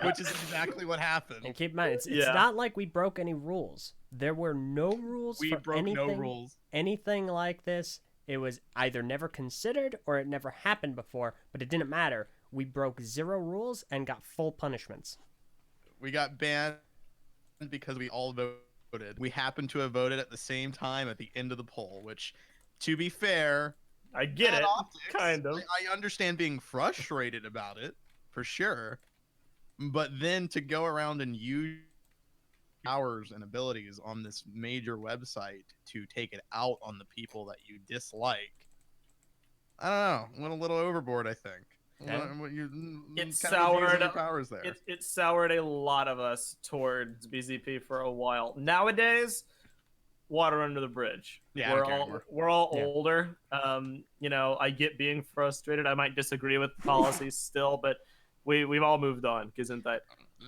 which is exactly what happened. And keep in mind, it's not like we broke any rules. There were no rules for anything. No rules. Anything like this. It was either never considered or it never happened before, but it didn't matter. We broke 0 rules and got full punishments. We got banned because we all voted. We happened to have voted at the same time at the end of the poll, which, to be fair, I get it, optics, kind of. I understand being frustrated about it, for sure. But then to go around and use powers and abilities on this major website to take it out on the people that you dislike, I don't know, went a little overboard, I think. Yeah. It soured a lot of us towards BZP for a while. Nowadays, water under the bridge. Yeah, we're all older. I get being frustrated. I might disagree with the policies still, but we've all moved on, Gesundheit.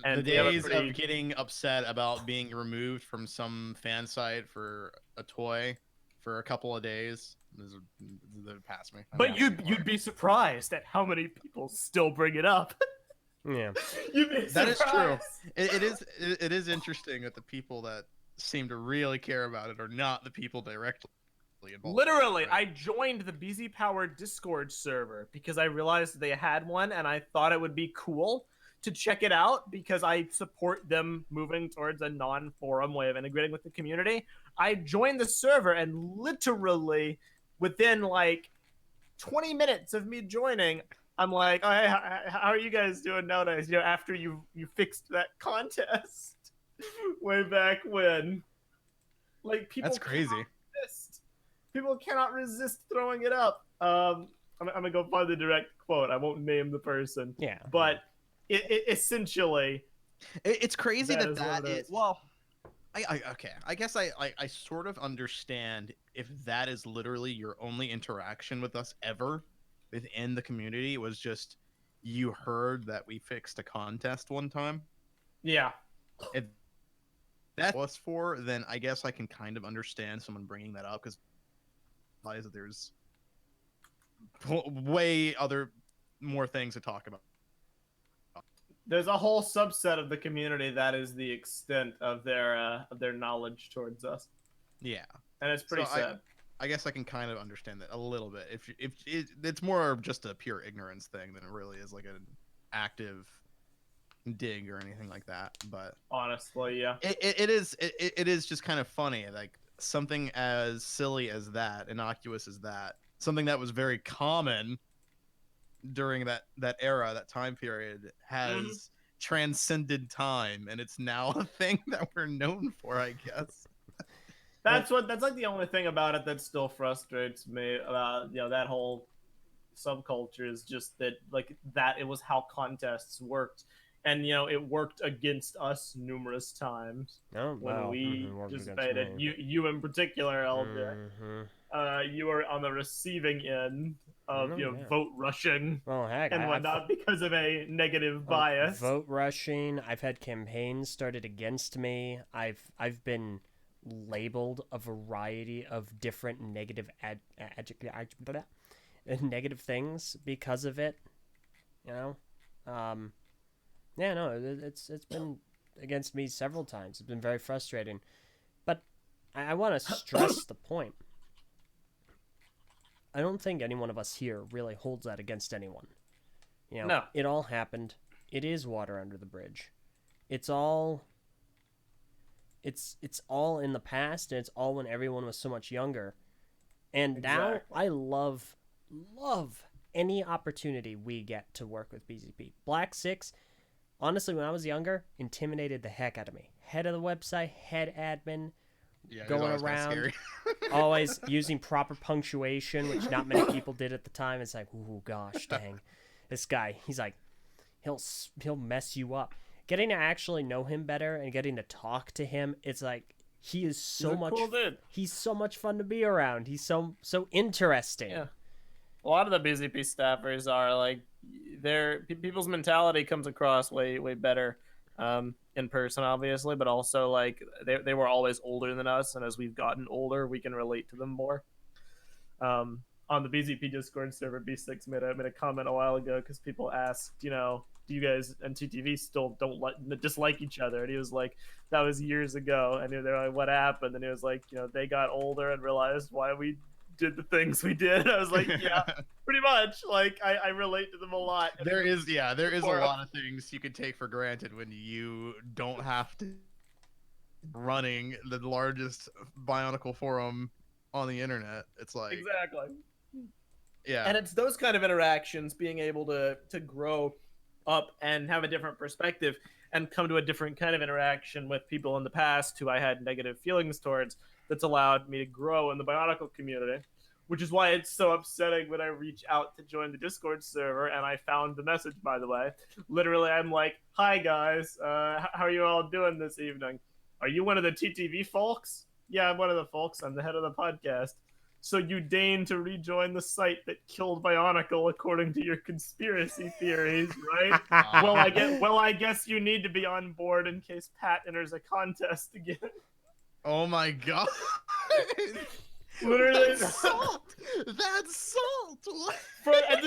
And the days of getting upset about being removed from some fan site for a toy for a couple of days, they're past me. But you'd be surprised at how many people still bring it up. Yeah, that is true. It is interesting that the people that seem to really care about it are not the people directly involved. Literally, I joined the BZ Power Discord server because I realized they had one and I thought it would be cool to check it out because I support them moving towards a non-forum way of integrating with the community. I joined the server and literally within like 20 minutes of me joining, I'm like, oh, hey, how are you guys doing nowadays? After you fixed that contest way back when. Like, people That's crazy. People cannot resist throwing it up. I'm gonna go find the direct quote. I won't name the person. Yeah. But it essentially, it's crazy that is. Well, I guess I sort of understand if that is literally your only interaction with us ever within the community. It was just you heard that we fixed a contest one time. Yeah. If that's what it's for, then I guess I can kind of understand someone bringing that up because there's way more things to talk about. There's a whole subset of the community that is the extent of their knowledge towards us. Yeah, and it's pretty sad. I guess I can kind of understand that a little bit. If it's more of just a pure ignorance thing than it really is like an active dig or anything like that. But honestly, yeah, it is just kind of funny, like something as silly as that, innocuous as that, something that was very common during that era, that time period, has transcended time, and it's now a thing that we're known for, I guess. That's like the only thing about it that still frustrates me about that whole subculture is just that it was how contests worked, and it worked against us numerous times when we participated. You in particular, Eljay. You were on the receiving end of vote rushing and whatnot because of a negative bias. Vote rushing. I've had campaigns started against me. I've been labeled a variety of different negative negative things because of it. It's been against me several times. It's been very frustrating. But I want to stress the point. I don't think any one of us here really holds that against anyone. No. It all happened. It is water under the bridge. It's all in the past, and it's all when everyone was so much younger. And now I love any opportunity we get to work with BZP. Black 6, honestly, when I was younger, intimidated the heck out of me. Head of the website, head admin, Yeah, going always kinda around, scary. always using proper punctuation, which not many people did at the time. It's like, ooh, gosh, dang. This guy, he's like, he'll mess you up. Getting to actually know him better and getting to talk to him, it's like, he is so much cool dude. He's so much fun to be around. He's so interesting. Yeah. A lot of the BZP staffers are like, people's mentality comes across way better in person, obviously, but also like they were always older than us, and as we've gotten older, we can relate to them more. On the BZP Discord server, B6 made a comment a while ago because people asked, do you guys and TTV still dislike each other? And he was like, that was years ago. And they're like, what happened? And he was like, they got older and realized why we did the things we did. I was like, yeah, pretty much. Like, I relate to them a lot. There is a lot of things you could take for granted when you don't have to running the largest Bionicle forum on the internet. It's like, exactly. Yeah. And it's those kind of interactions, being able to grow up and have a different perspective and come to a different kind of interaction with people in the past who I had negative feelings towards, that's allowed me to grow in the Bionicle community, which is why it's so upsetting when I reach out to join the Discord server and I found the message, by the way. Literally, I'm like, hi guys, how are you all doing this evening? Are you one of the TTV folks? Yeah, I'm one of the folks. I'm the head of the podcast. So you deign to rejoin the site that killed Bionicle according to your conspiracy theories, right? Well, I guess you need to be on board in case Pat enters a contest again. Oh my god. Literally, that's salt. That's salt. And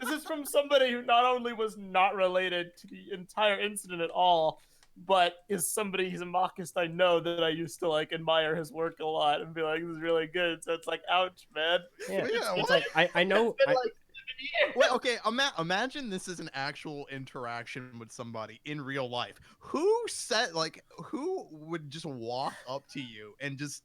this is from somebody who not only was not related to the entire incident at all, but is somebody, he's a mockist I know that I used to like admire his work a lot and be like, this is really good. So it's like, ouch, man. Yeah, it's like I know. Wait, okay. Imagine this is an actual interaction with somebody in real life. Who would just walk up to you and just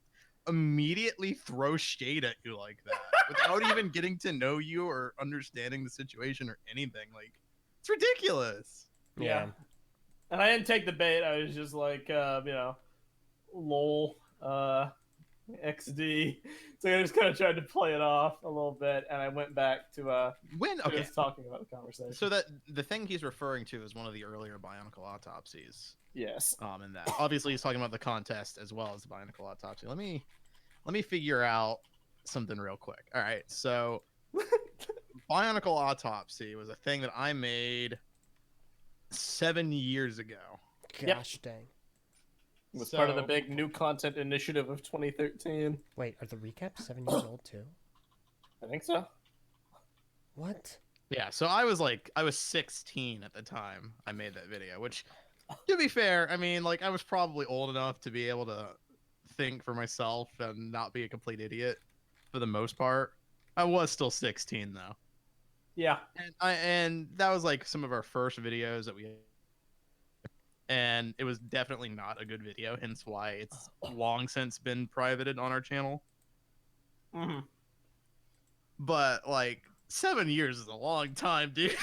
immediately throw shade at you like that without even getting to know you or understanding the situation or anything? Like, it's ridiculous. Yeah. And I didn't take the bait. I was just like, lol, XD. So I just kind of tried to play it off a little bit, and I went back to just talking about the conversation. So that the thing he's referring to is one of the earlier Bionicle autopsies. Yes. And that obviously he's talking about the contest as well as the Bionicle autopsy. Let me figure out something real quick. All right, so Bionicle autopsy was a thing that I made 7 years ago. Gosh dang. It was part of the big new content initiative of 2013. Wait, are the recaps 7 years old too? I think so. What? Yeah, so I was 16 at the time I made that video, which, to be fair, I mean, like, I was probably old enough to be able to think for myself and not be a complete idiot for the most part. I was still 16 though. Yeah. And that was like some of our first videos that we had. And it was definitely not a good video, hence why it's long since been privated on our channel. Mm-hmm. But like 7 years is a long time, dude.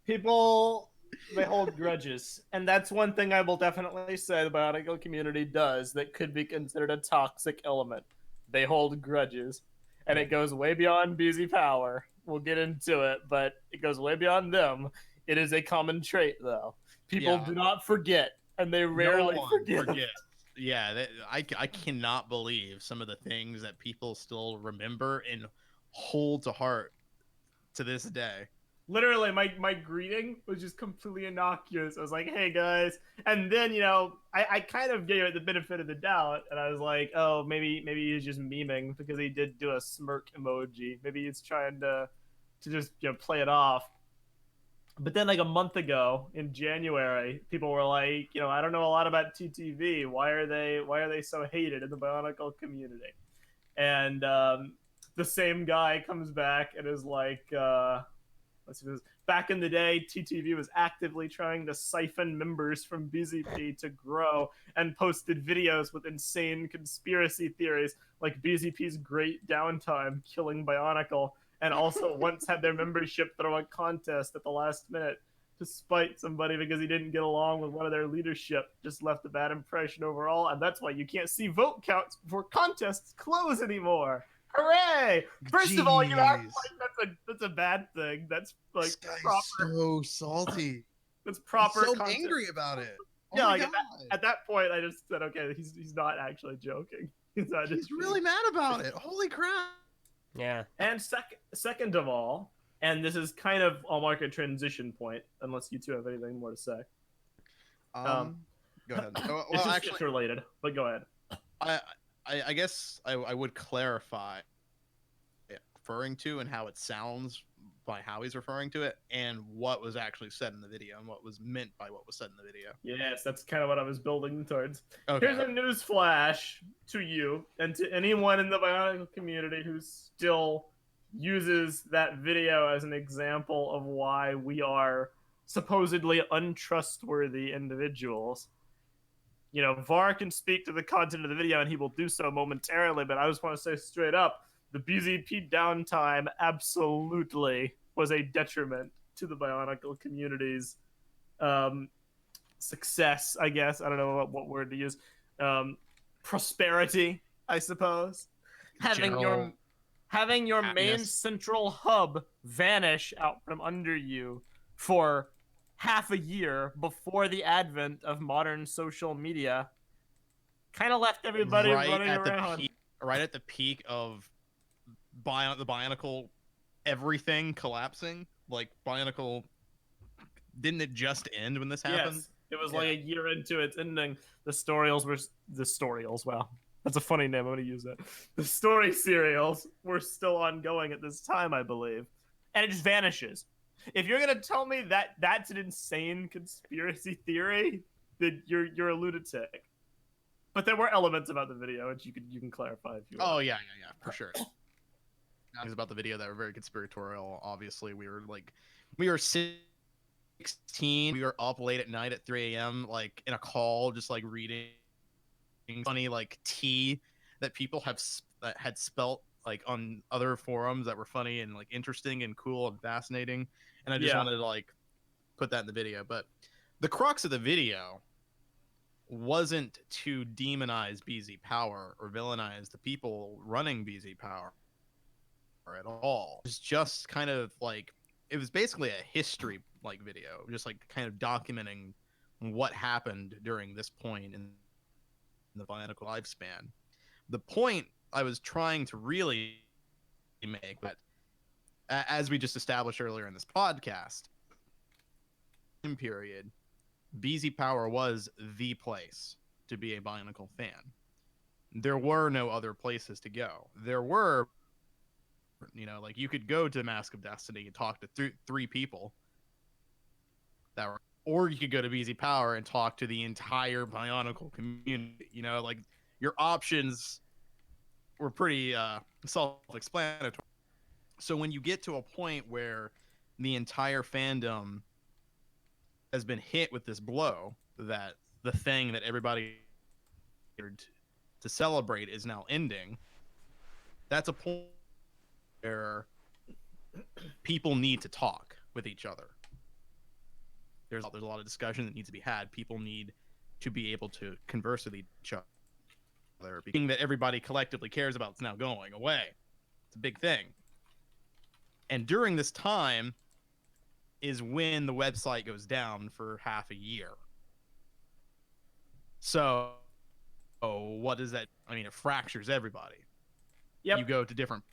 People, they hold grudges, and that's one thing I will definitely say the Bionicle community does that could be considered a toxic element. They hold grudges, and it goes way beyond BZ Power. We'll get into it, but it goes way beyond them. It is a common trait, though. People do not forget, and they rarely forget. Yeah, I cannot believe some of the things that people still remember and hold to heart to this day. Literally, my greeting was just completely innocuous. I was like, hey, guys. And then, I kind of gave it the benefit of the doubt, and I was like, oh, maybe he's just memeing because he did do a smirk emoji. Maybe he's trying to just play it off. But then, like a month ago in January, people were like, I don't know a lot about TTV. Why are they so hated in the Bionicle community? And the same guy comes back and is like, back in the day, TTV was actively trying to siphon members from BZP to grow and posted videos with insane conspiracy theories like BZP's great downtime killing Bionicle and also once had their membership throw a contest at the last minute to spite somebody because he didn't get along with one of their leadership. Just left a bad impression overall, and that's why you can't see vote counts before contests close anymore. Hooray! First of all, you act like that's a bad thing. That's like This guy's proper. so salty. That's proper. He's so content. angry about it. Oh Yeah, my like God. at that point, I just said, okay, he's not actually joking. He's really mad about it. Holy crap! Yeah. And second of all, and this is kind of I'll mark a transition point, unless you two have anything more to say. Go ahead. Well, it's just actually, related, but go ahead. I guess I would clarify referring to and how it sounds by how he's referring to it and what was actually said in the video and what was meant by what was said in the video. Yes, that's kind of what I was building towards. Okay. Here's a news flash to you and to anyone in the Bionicle community who still uses that video as an example of why we are supposedly untrustworthy individuals. You know, Var can speak to the content of the video and he will do so momentarily, but I just want to say straight up, the BZP downtime absolutely was a detriment to the Bionicle community's success, I guess. I don't know what word to use. Prosperity, I suppose. Having your main central hub vanish out from under you for half a year before the advent of modern social media kind of left everybody running around. Right at the peak of the Bionicle, everything collapsing. Like, Bionicle, didn't it just end when this happened? Yes, it was like a year into its ending. The Storials, wow. That's a funny name, I'm going to use that. The story serials were still ongoing at this time, I believe. And it just vanishes. If you're going to tell me that that's an insane conspiracy theory, then you're a lunatic. But there were elements about the video, which you can clarify if you want. Oh, yeah, for sure. Things about the video that were very conspiratorial. Obviously, we were 16. We were up late at night at 3 a.m., like, in a call, just, like, reading funny, like, tea that people that had spelt, like, on other forums that were funny and, like, interesting and cool and fascinating. And I just wanted to, like, put that in the video. But the crux of the video wasn't to demonize BZ Power or villainize the people running BZ Power at all. It was just kind of like, it was basically a history like video, just like kind of documenting what happened during this point in the Bionicle lifespan. The point I was trying to really make, but as we just established earlier in this podcast, period, BZ Power was the place to be a Bionicle fan. There were no other places to go. There were, like, you could go to Mask of Destiny and talk to three people that were, or you could go to BZ Power and talk to the entire Bionicle community. Like, your options were pretty self-explanatory. So when you get to a point where the entire fandom has been hit with this blow, that the thing that everybody to celebrate is now ending, that's a point where people need to talk with each other. There's a lot of discussion that needs to be had. People need to be able to converse with each other. Being that everybody collectively cares about is now going away. It's a big thing. And during this time is when the website goes down for half a year. So, what does that? I mean, it fractures everybody. Yep. You go to different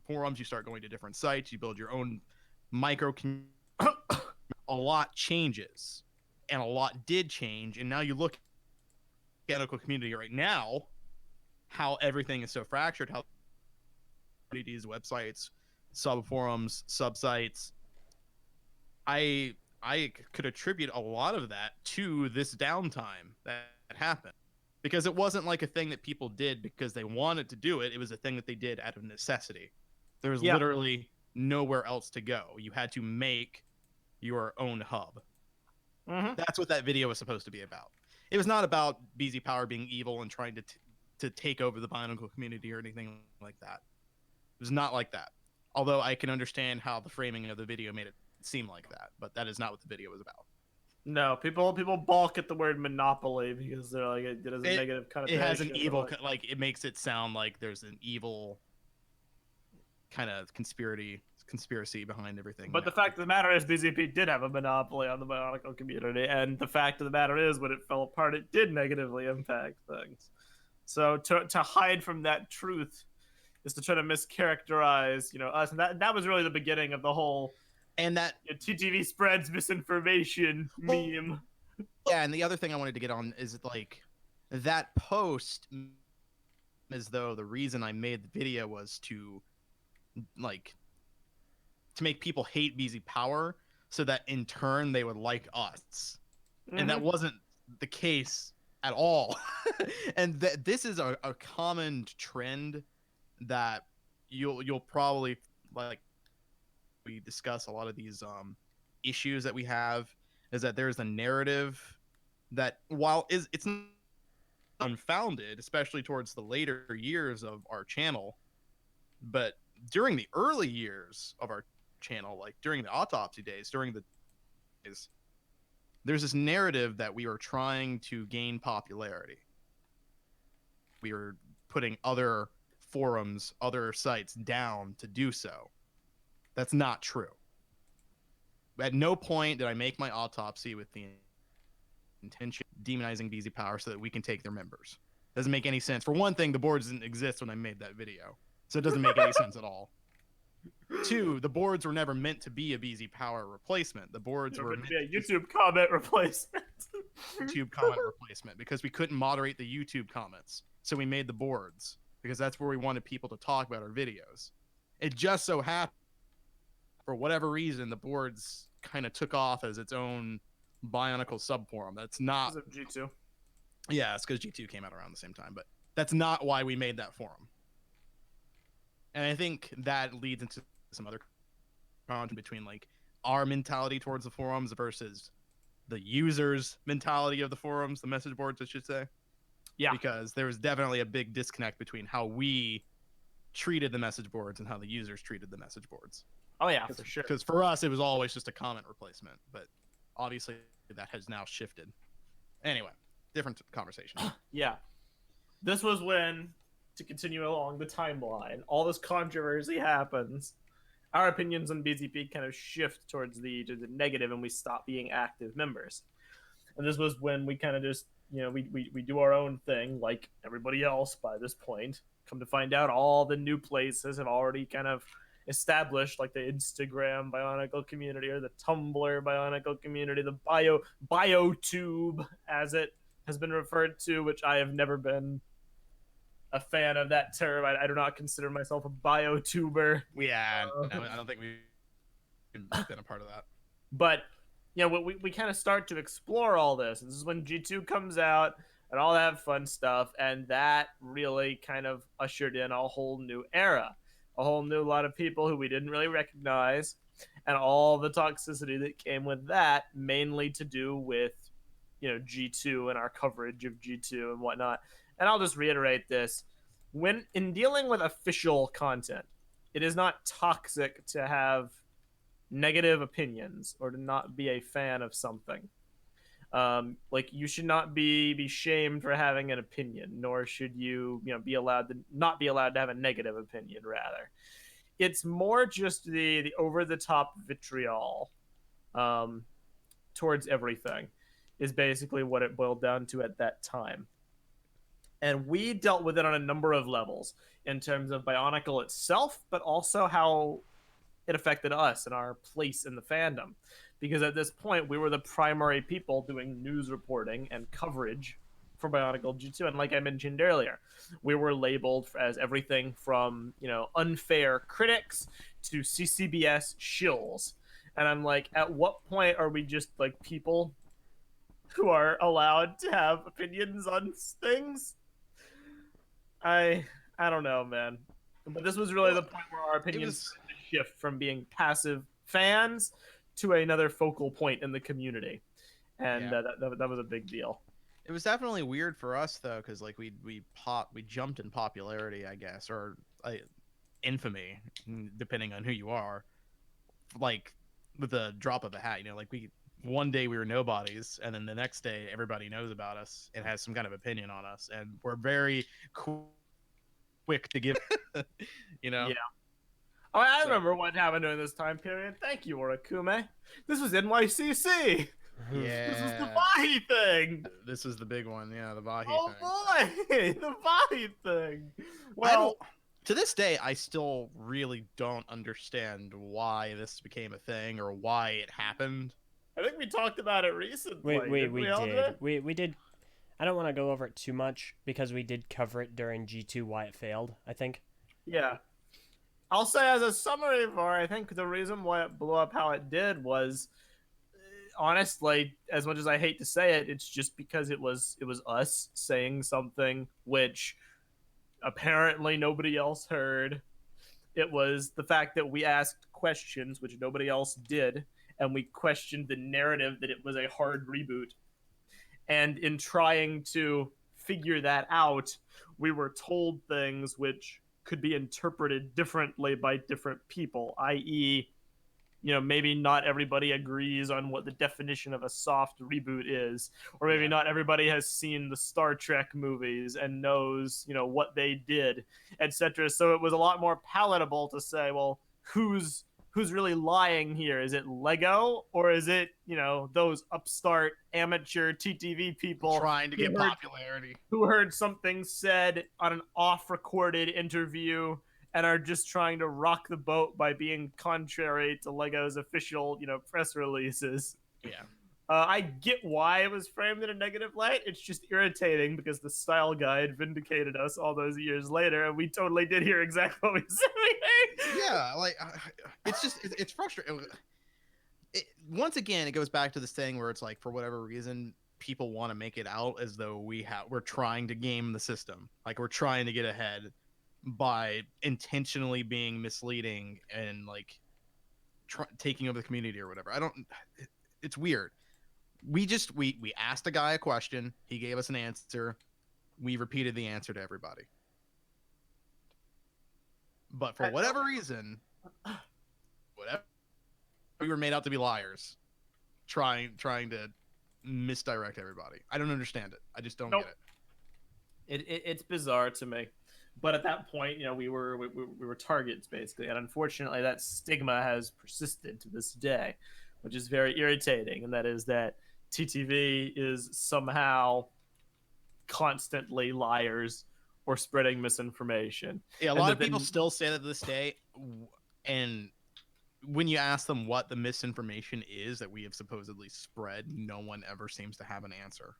forums. You start going to different sites. You build your own micro community. A lot changes, and a lot did change. And now you look at the Bionicle community right now, how everything is so fractured. How communities, websites, sub forums, subsites. I could attribute a lot of that to this downtime that happened, because it wasn't like a thing that people did because they wanted to do it. It was a thing that they did out of necessity. There was literally nowhere else to go. You had to make your own hub. Mm-hmm. That's what that video was supposed to be about. It was not about BZ Power being evil and trying to take over the Bionicle community or anything like that. was not like that. Although I can understand how the framing of the video made it seem like that, but that is not what the video was about. No, people balk at the word monopoly because they're like it has a negative connotation. It has an evil, like it makes it sound like there's an evil kind of conspiracy behind everything. But the fact of the matter is, BZP did have a monopoly on the Bionicle community, and the fact of the matter is, when it fell apart, it did negatively impact things. So to hide from that truth is to try to mischaracterize, us, and that was really the beginning of the whole. And that TTV spreads misinformation meme. Yeah, and the other thing I wanted to get on is like that post, as though the reason I made the video was to make people hate BZ Power, so that in turn they would like us, and that wasn't the case at all. And this is a common trend that you'll probably like. We discuss a lot of these issues that we have, is that there's a narrative that, while it's unfounded, especially towards the later years of our channel, but during the early years of our channel, like during the autopsy days, there's this narrative that we were trying to gain popularity. We were putting other forums, other sites down to do so. That's not true. At no point did I make my autopsy with the intention of demonizing BZ Power so that we can take their members. Doesn't make any sense. For one thing, the boards didn't exist when I made that video, so it doesn't make any sense at all. Two, the boards were never meant to be a BZ Power replacement. The boards were meant to be a YouTube comment replacement. YouTube comment replacement, because we couldn't moderate the YouTube comments, so we made the boards because that's where we wanted people to talk about our videos. It just so happened, for whatever reason, the boards kind of took off as its own Bionicle subforum. That's not because of G2. Yeah, it's because G2 came out around the same time, but that's not why we made that forum. And I think that leads into some other content between like our mentality towards the forums versus the users' mentality of the forums, the message boards, I should say. Yeah. Because there was definitely a big disconnect between how we treated the message boards and how the users treated the message boards. Oh yeah, for sure. Because for us, it was always just a comment replacement, but obviously that has now shifted. Anyway, different conversation. Yeah. This was when, to continue along the timeline, all this controversy happens. Our opinions on BZP kind of shift towards the negative, and we stop being active members. And this was when we kind of just, we do our own thing like everybody else by this point. Come to find out, all the new places have already kind of established, like the Instagram Bionicle community or the Tumblr Bionicle community, the BioTube, as it has been referred to, which I have never been a fan of that term. I do not consider myself a BioTuber. Yeah, no, I don't think we've been a part of that. But we kind of start to explore all this. This is when G2 comes out and all that fun stuff, and that really kind of ushered in a whole new era. A whole new lot of people who we didn't really recognize, and all the toxicity that came with that, mainly to do with, G2 and our coverage of G2 and whatnot. And I'll just reiterate this. When in dealing with official content, it is not toxic to have negative opinions or to not be a fan of something. Like, you should not be shamed for having an opinion, nor should you be allowed to have a negative opinion. Rather, it's more just the over the top vitriol towards everything is basically what it boiled down to at that time. And we dealt with it on a number of levels in terms of Bionicle itself, but also how it affected us and our place in the fandom. Because at this point, we were the primary people doing news reporting and coverage for Bionicle G2. And like I mentioned earlier, we were labeled as everything from, unfair critics to CCBS shills. And I'm like, at what point are we just like people who are allowed to have opinions on things? I don't know, man. But this was really the point where our opinions shift from being passive fans to another focal point in the community, and that was a big deal. It was definitely weird for us though, because like we jumped in popularity, I guess, or infamy, depending on who you are, like with a drop of a hat. You know, like one day we were nobodies, and then the next day everybody knows about us and has some kind of opinion on us, and we're very quick to give. You know. Yeah. Oh, I remember what happened during this time period. Thank you, Orakume. This was NYCC. Yeah. This was the Vahi thing. This is the big one. Yeah, the Vahi Oh thing. boy, the Vahi thing. Well, to this day, I still really don't understand why this became a thing or why it happened. I think we talked about it recently. We did. I don't want to go over it too much because we did cover it during G2 why it failed, I think. Yeah. I'll say as a summary for I think the reason why it blew up how it did was honestly, as much as I hate to say it, it's just because it was us saying something which apparently nobody else heard. It was the fact that we asked questions which nobody else did, and we questioned the narrative that it was a hard reboot. And in trying to figure that out, we were told things which could be interpreted differently by different people, i.e., you know, maybe not everybody agrees on what the definition of a soft reboot is, or maybe not everybody has seen the Star Trek movies and knows, you know, what they did, etc. So it was a lot more palatable to say, well, who's really lying here? Is it Lego, or is it, you know, those upstart amateur TTV people trying to get popularity, who heard something said on an off-recorded interview and are just trying to rock the boat by being contrary to Lego's official, you know, press releases. Yeah. I get why it was framed in a negative light. It's just irritating because the style guide vindicated us all those years later, and we totally did hear exactly what we said. Yeah, like it's just it's frustrating. Once again, it goes back to this thing where it's like, for whatever reason, people want to make it out as though we're trying to game the system, like we're trying to get ahead by intentionally being misleading and like taking over the community or whatever. It's weird. We asked a guy a question, he gave us an answer, we repeated the answer to everybody, but for whatever reason, we were made out to be liars, trying to misdirect everybody. I don't understand it. I just don't get it. It's bizarre to me. But at that point, you know, we were targets basically, and unfortunately, that stigma has persisted to this day, which is very irritating. And that is that TTV is somehow constantly liars or spreading misinformation. Yeah, a lot of people still say that to this day, and when you ask them what the misinformation is that we have supposedly spread, no one ever seems to have an answer.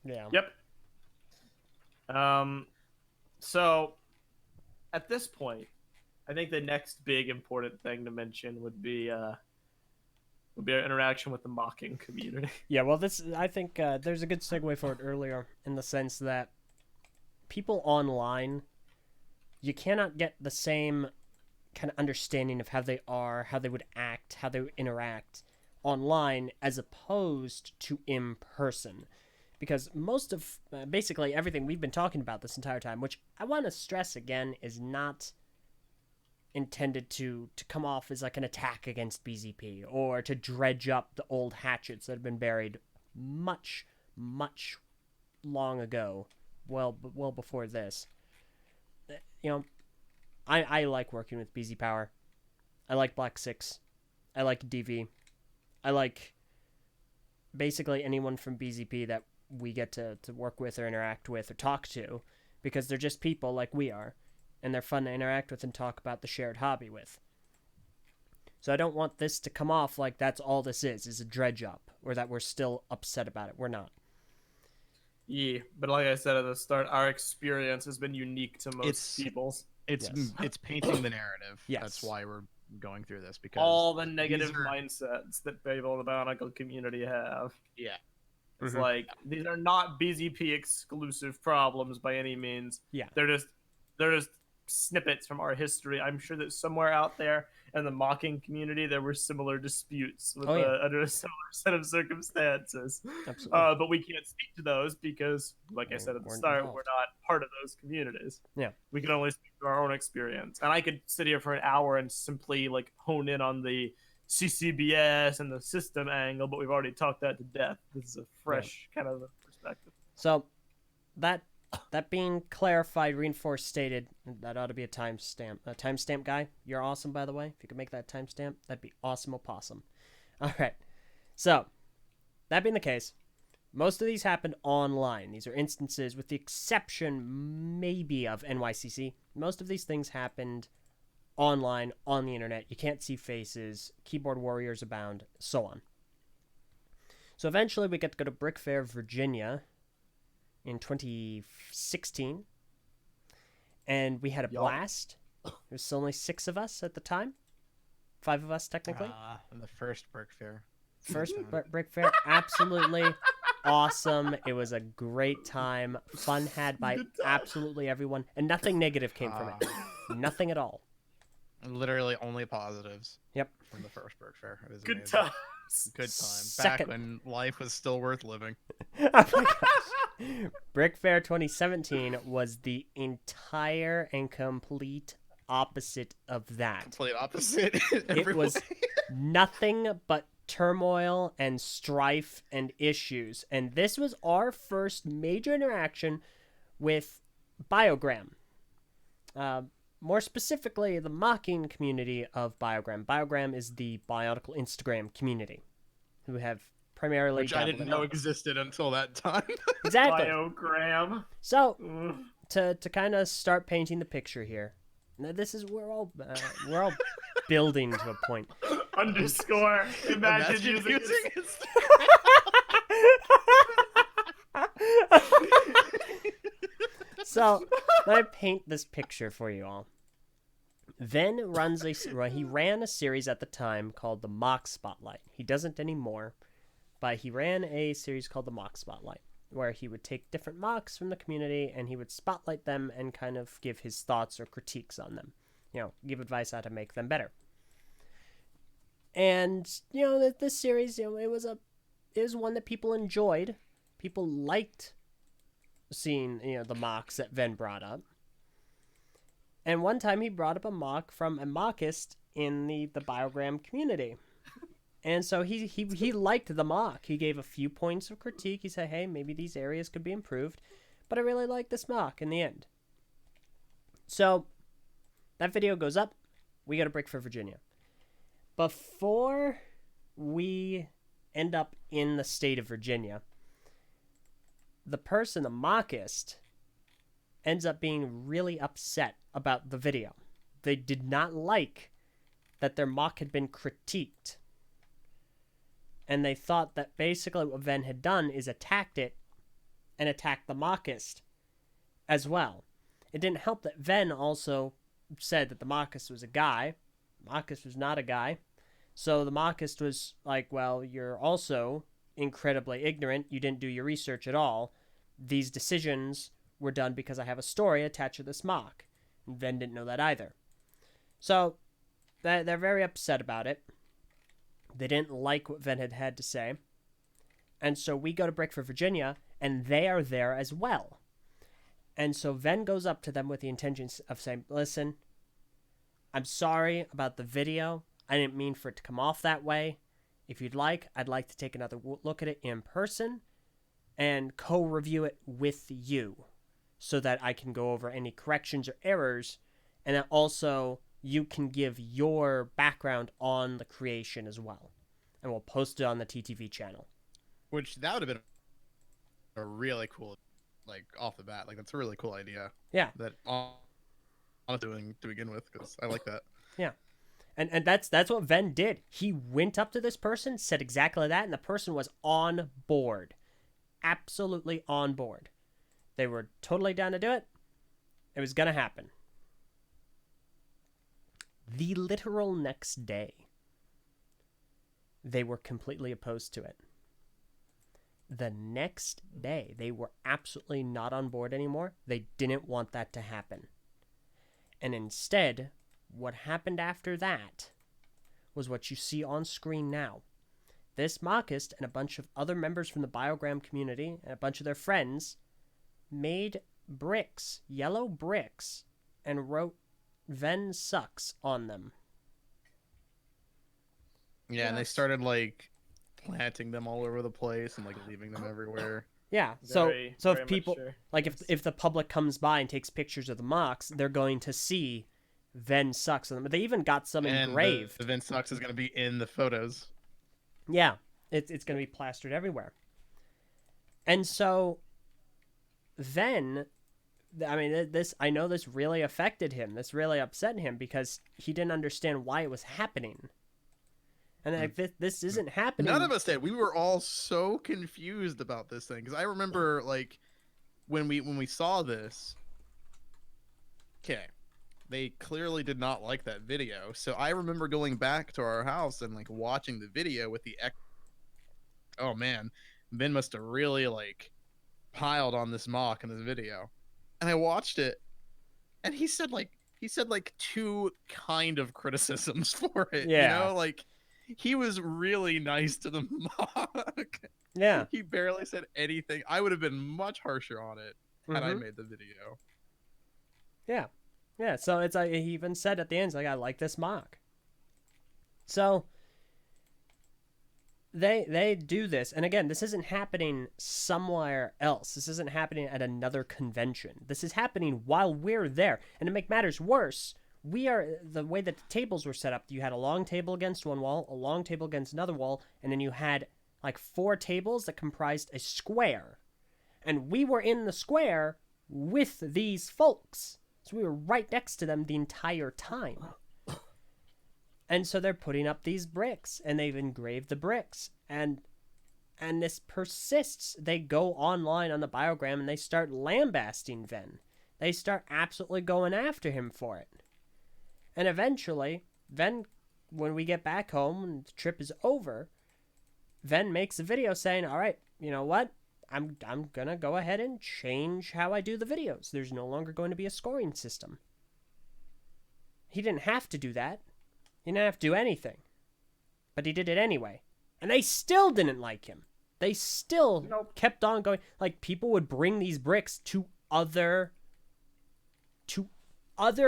Yeah. Yep. So at this point, I think the next big important thing to mention would be our interaction with the mocking community. Yeah, well, I think there's a good segue for it earlier in the sense that people online, you cannot get the same kind of understanding of how they are, how they would act, how they would interact online as opposed to in person. Because most of basically everything we've been talking about this entire time, which I want to stress again, is not intended to come off as like an attack against BZP or to dredge up the old hatchets that have been buried much, much long ago, well before this. You know, I like working with BZ Power. I like Black 6. I like DV. I like basically anyone from BZP that we get to work with or interact with or talk to, because they're just people like we are, and they're fun to interact with and talk about the shared hobby with. So I don't want this to come off like that's all this is a dredge up, or that we're still upset about it. We're not. Yeah, but like I said at the start, our experience has been unique to most people's. It's painting the narrative. Yes. That's why we're going through this, because all the negative mindsets that people in the Bionicle community have. Yeah. It's like, these are not BZP exclusive problems by any means. Yeah. They're just snippets from our history. I'm sure that somewhere out there in the mocking community there were similar disputes with under a similar set of circumstances. Absolutely. But we can't speak to those because, like I said at the start, involved. we're not part of those communities. Yeah. We can only speak to our own experience. And I could sit here for an hour and simply like hone in on the CCBS and the system angle, but we've already talked that to death. This is a fresh kind of perspective. So that being clarified, reinforced, stated, that ought to be a timestamp. A timestamp guy, you're awesome, by the way. If you could make that timestamp, that'd be awesome opossum. All right. So that being the case, most of these happened online. These are instances, with the exception maybe of NYCC. Most of these things happened online, on the internet. You can't see faces, keyboard warriors abound, so on. So eventually we get to go to Brick Fair, Virginia in 2016, and we had a blast. There was only 6 of us at the time. 5 of us, technically. The first Brick Fair. First Brick Fair, absolutely awesome. It was a great time. Fun had by absolutely everyone, and nothing negative came from it. Nothing at all. Literally only positives. Yep. From the first Brick Fair. It was Good amazing. times. Good time. Second. Back when life was still worth living. Oh my gosh. Brick Fair 2017 was the entire and complete opposite of that. Complete opposite. It was nothing but turmoil and strife and issues. And this was our first major interaction with Biogram. More specifically, the mocking community of Biogram. Biogram is the Bionicle Instagram community, who have primarily... Which I didn't know existed until that time. Exactly. Biogram. So, to kind of start painting the picture here, now this is we're all building to a point. Underscore. Imagine using it. So, let me paint this picture for you all. Ven he ran a series at the time called the Mock Spotlight. He doesn't anymore, but he ran a series called the Mock Spotlight, where he would take different mocks from the community and he would spotlight them and kind of give his thoughts or critiques on them. Give advice how to make them better. And, this series, it was one that people enjoyed. People liked seeing, the mocks that Ven brought up. And one time he brought up a mock from a mockist in the Biogram community. And so he liked the mock. He gave a few points of critique. He said, hey, maybe these areas could be improved. But I really like this mock in the end. So that video goes up. We got a Brick for Virginia. Before we end up in the state of Virginia, the mockist, ends up being really upset about the video. They did not like that their mock had been critiqued. And they thought that basically what Ven had done is attacked it and attacked the mockist as well. It didn't help that Ven also said that the mockist was a guy. Mockist was not a guy. So the mockist was like, well, you're also incredibly ignorant. You didn't do your research at all. These decisions were done because I have a story attached to this mock. And Ven didn't know that either. So they're very upset about it. They didn't like what Ven had to say. And so we go to Brick for Virginia, and they are there as well. And so Ven goes up to them with the intentions of saying, listen, I'm sorry about the video. I didn't mean for it to come off that way. If you'd like, I'd like to take another look at it in person and co-review it with you so that I can go over any corrections or errors, and that also you can give your background on the creation as well. And we'll post it on the TTV channel. Which, that would have been a really cool, off the bat. That's a really cool idea. Yeah. That I'm doing to begin with, because I like that. Yeah. And that's what Ven did. He went up to this person, said exactly that, and the person was on board. Absolutely on board. They were totally down to do it. It was going to happen. The literal next day, they were completely opposed to it. The next day, they were absolutely not on board anymore. They didn't want that to happen. And instead, what happened after that was what you see on screen now. This Marxist and a bunch of other members from the Biogram community and a bunch of their friends made bricks, yellow bricks, and wrote Ven sucks on them. Yeah, and they started like planting them all over the place and like leaving them everywhere. Yeah, so if people like if the public comes by and takes pictures of the mocks, they're going to see Ven sucks on them. But they even got some engraved. The Ven sucks is going to be in the photos. Yeah, it's going to be plastered everywhere. And so then, I mean, I know this really affected him. This really upset him because he didn't understand why it was happening. And like, this isn't happening. None of us did. We were all so confused about this thing because I remember like when we saw this. Okay, they clearly did not like that video. So I remember going back to our house and like watching the video with the oh man, Ben must have really like piled on this mock in this video. And I watched it and he said like two kind of criticisms for it. Yeah. You know, like he was really nice to the mock. Yeah. He barely said anything. I would have been much harsher on it had I made the video. Yeah. Yeah, so it's like he even said at the end, like, I like this mock. So they do this, and again, this isn't happening somewhere else. This isn't happening at another convention. This is happening while we're there. And to make matters worse, the way that the tables were set up, you had a long table against one wall, a long table against another wall, and then you had like 4 tables that comprised a square. And we were in the square with these folks. So we were right next to them the entire time. And so they're putting up these bricks, and they've engraved the bricks. And this persists. They go online on the Biogram, and they start lambasting Ven. They start absolutely going after him for it. And eventually, Ven, when we get back home and the trip is over, Ven makes a video saying, all right, you know what? I'm going to go ahead and change how I do the videos. There's no longer going to be a scoring system. He didn't have to do that. He didn't have to do anything. But he did it anyway. And they still didn't like him. They still kept on going. Like, people would bring these bricks to other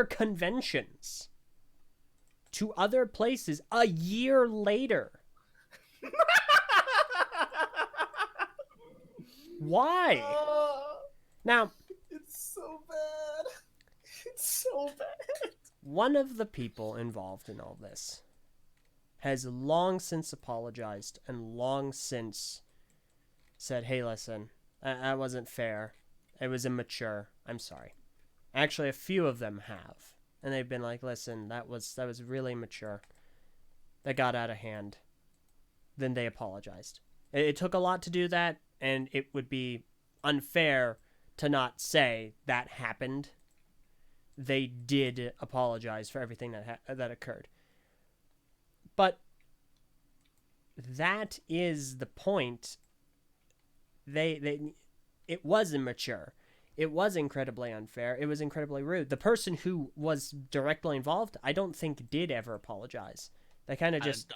conventions. To other places a year later. Why? Now, it's so bad. It's so bad. One of the people involved in all this has long since apologized and long since said, hey, listen, that wasn't fair. It was immature. I'm sorry. Actually, a few of them have. And they've been like, listen, that was really immature. That got out of hand. Then they apologized. It took a lot to do that, and it would be unfair to not say that happened. They did apologize for everything that occurred. But that is the point. It was immature. It was incredibly unfair. It was incredibly rude. The person who was directly involved, I don't think did ever apologize. They kind of just...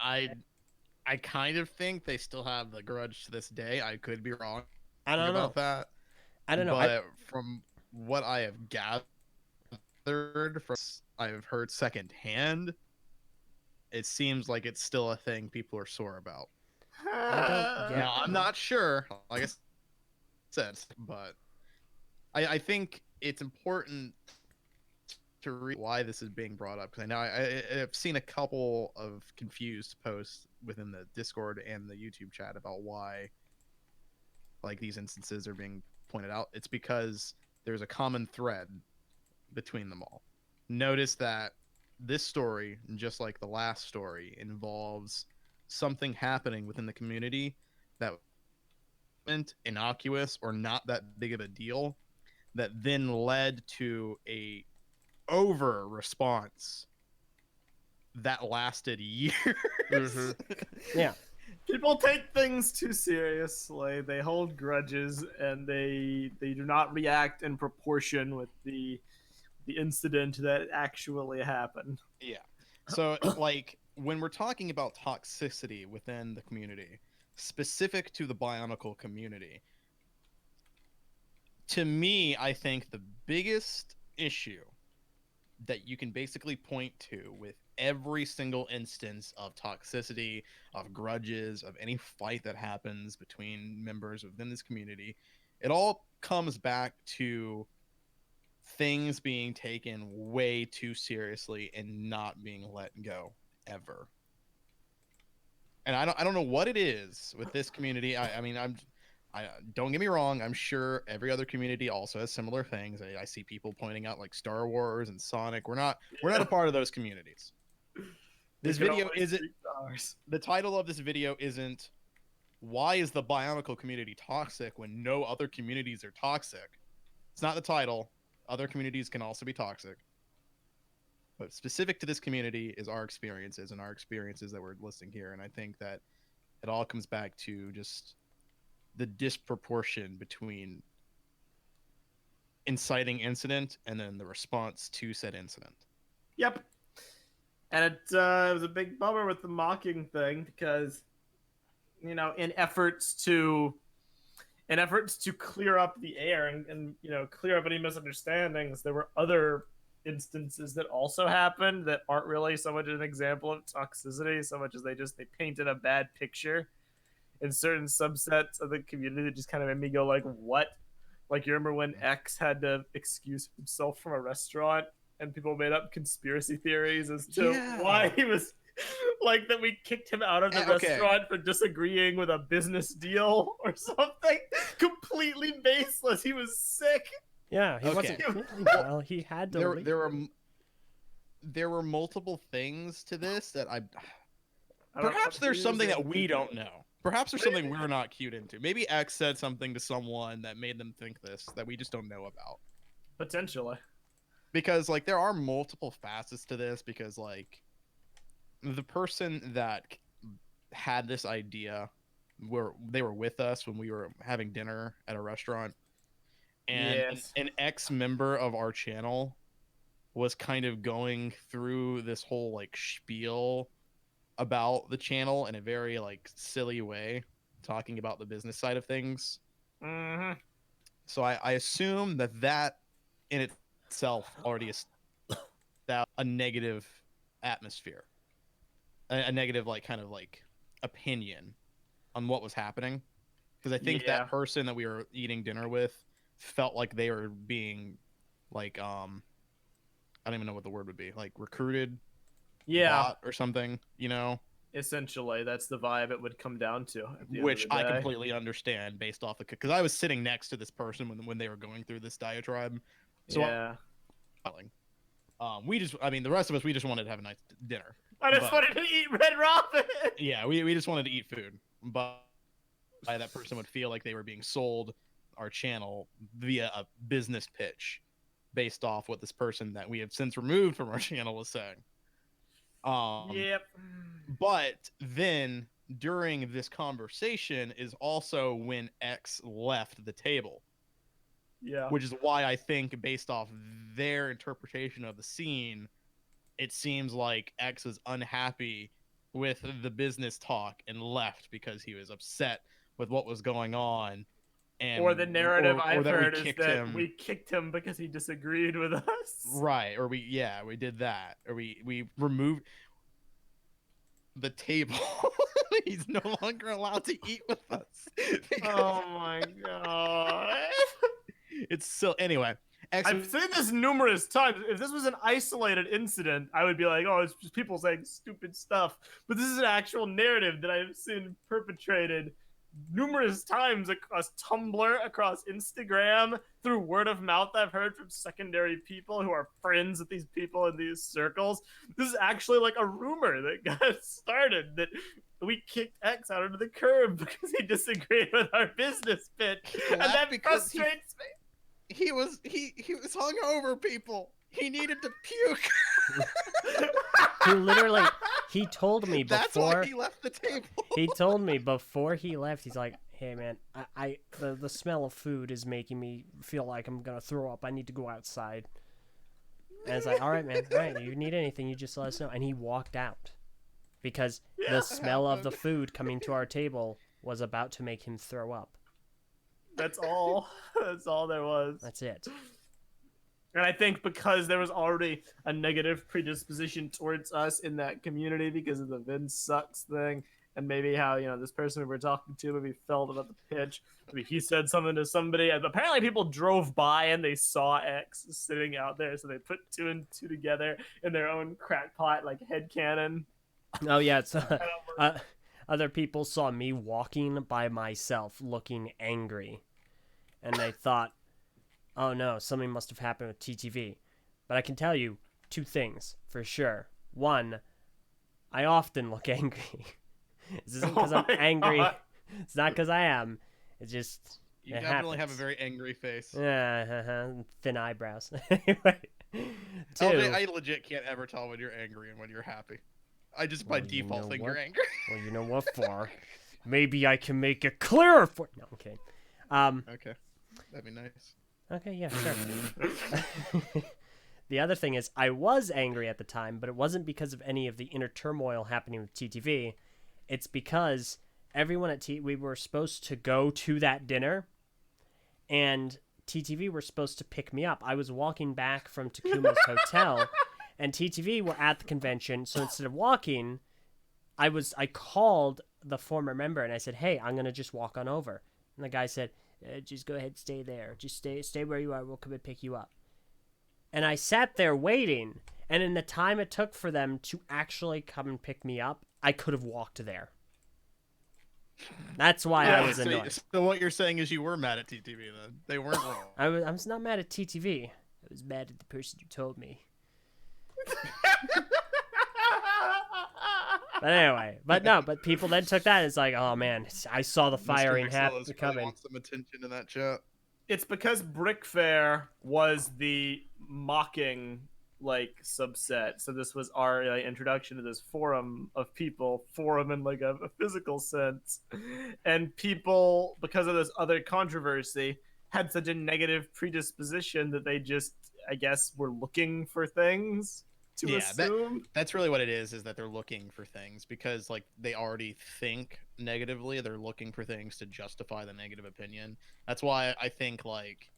I kind of think they still have the grudge to this day. I could be wrong about that. I don't know. But from what I have gathered, I've heard secondhand, it seems like it's still a thing people are sore about. Now, I'm not sure, like I said, but I think it's important to read why this is being brought up, because I know I've seen a couple of confused posts within the Discord and the YouTube chat about why like these instances are being pointed out. It's because there's a common thread between them all. Notice that this story, just like the last story, involves something happening within the community that wasn't innocuous or not that big of a deal, that then led to a over response that lasted years. Mm-hmm. Yeah. People take things too seriously. They hold grudges, and they do not react in proportion with the the incident that actually happened. Yeah. So, like, when we're talking about toxicity within the community, specific to the Bionicle community, to me, I think the biggest issue that you can basically point to with every single instance of toxicity, of grudges, of any fight that happens between members within this community, it all comes back to things being taken way too seriously and not being let go ever. And I don't know what it is with this community. I mean, I don't get me wrong. I'm sure every other community also has similar things. I see people pointing out like Star Wars and Sonic. We're not a part of those communities. This video isn't. The title of this video isn't "Why is the Bionicle community toxic when no other communities are toxic?" It's not the title. Other communities can also be toxic. But specific to this community is our experiences and our experiences that we're listing here. And I think that it all comes back to just the disproportion between inciting incident and then the response to said incident. Yep. And it was a big bummer with the mocking thing because, you know, in efforts to clear up the air and you know, clear up any misunderstandings, there were other instances that also happened that aren't really so much an example of toxicity so much as they painted a bad picture in certain subsets of the community that just kind of made me go like, what? Like, you remember when X had to excuse himself from a restaurant and people made up conspiracy theories as to why he was like, that we kicked him out of the restaurant for disagreeing with a business deal or something completely baseless. He was sick. Yeah, he wasn't feeling well. He had to leave. There were multiple things to this that perhaps there's something that we don't know. Perhaps there's something we're not cued into. Maybe X said something to someone that made them think this that we just don't know about. Potentially. Because like there are multiple facets to this because like the person that had this idea they were with us when we were having dinner at a restaurant. And an ex-member of our channel was kind of going through this whole like spiel about the channel in a very like silly way, talking about the business side of things. Mm-hmm. So I assume that in itself already established a negative atmosphere, a negative like kind of like opinion on what was happening. Because I think that person that we were eating dinner with felt like they were being like I don't even know what the word would be, like recruited, bought or something, you know. Essentially that's the vibe it would come down to, which I completely understand based off because I was sitting next to this person when they were going through this diatribe. So the rest of us, we just wanted to have a nice dinner. I just wanted to eat Red Robin. Yeah, we just wanted to eat food, but that person would feel like they were being sold our channel via a business pitch based off what this person that we have since removed from our channel was saying. But then during this conversation is also when X left the table. Yeah. Which is why I think based off their interpretation of the scene, it seems like X was unhappy with the business talk and left because he was upset with what was going on. Or the narrative I've heard is that we kicked him because he disagreed with us. Right. Or we did that. Or we removed the table. He's no longer allowed to eat with us. Oh my god. It's so anyway. I've said this numerous times. If this was an isolated incident, I would be like, oh, it's just people saying stupid stuff. But this is an actual narrative that I've seen perpetrated numerous times across Tumblr, across Instagram, through word of mouth I've heard from secondary people who are friends with these people in these circles. This is actually like a rumor that got started that we kicked X out onto the curb because he disagreed with our business pitch. And that frustrates me. He was hungover, people. He needed to puke. He told me before. That's why he left the table. He told me before he left. He's like, "Hey man, the smell of food is making me feel like I'm gonna throw up. I need to go outside." And it's like, all right, man, all right, if you need anything, you just let us know. And he walked out because the smell of the food coming to our table was about to make him throw up. That's all. That's all there was. That's it. And I think because there was already a negative predisposition towards us in that community because of the Vin sucks thing, and maybe how, you know, this person we were talking to maybe felt about the pitch. Maybe he said something to somebody, and apparently people drove by and they saw X sitting out there, so they put 2 and 2 together in their own crackpot like headcanon. Oh yeah, it's other people saw me walking by myself looking angry, and they thought, oh no, something must have happened with TTV. But I can tell you 2 things for sure. One, I often look angry. This isn't because I'm angry. God. It's not because I am. It's just You it definitely happens. have a very angry face. Thin eyebrows. Anyway, 2. LJ, I legit can't ever tell when you're angry and when you're happy. I just by Well, you default know think what? you're angry. Well, you know what for? Maybe I can make it clearer for. No, I'm kidding. Okay, that'd be nice. Okay, yeah, sure. The other thing is, I was angry at the time, but it wasn't because of any of the inner turmoil happening with TTV. It's because everyone at we were supposed to go to that dinner, and TTV were supposed to pick me up. I was walking back from Takuma's hotel, and TTV were at the convention. So instead of walking, I called the former member and I said, "Hey, I'm gonna just walk on over." And the guy said, "Just go ahead, stay there. Just stay where you are. We'll come and pick you up." And I sat there waiting, and in the time it took for them to actually come and pick me up, I could have walked there. That's why I was annoyed. So what you're saying is you were mad at TTV then? They weren't wrong. I was not mad at TTV. I was mad at the person who told me. But anyway, but people then took that as like, oh man, I saw the firing happen coming. Want some attention in that chat. It's because Brick Fair was the mocking like subset, so this was our introduction to this forum of people, forum in like a physical sense, and people, because of this other controversy, had such a negative predisposition that they just, I guess, were looking for things to assume. That's really what it is that they're looking for things because like they already think negatively. They're looking for things to justify the negative opinion. That's why I think like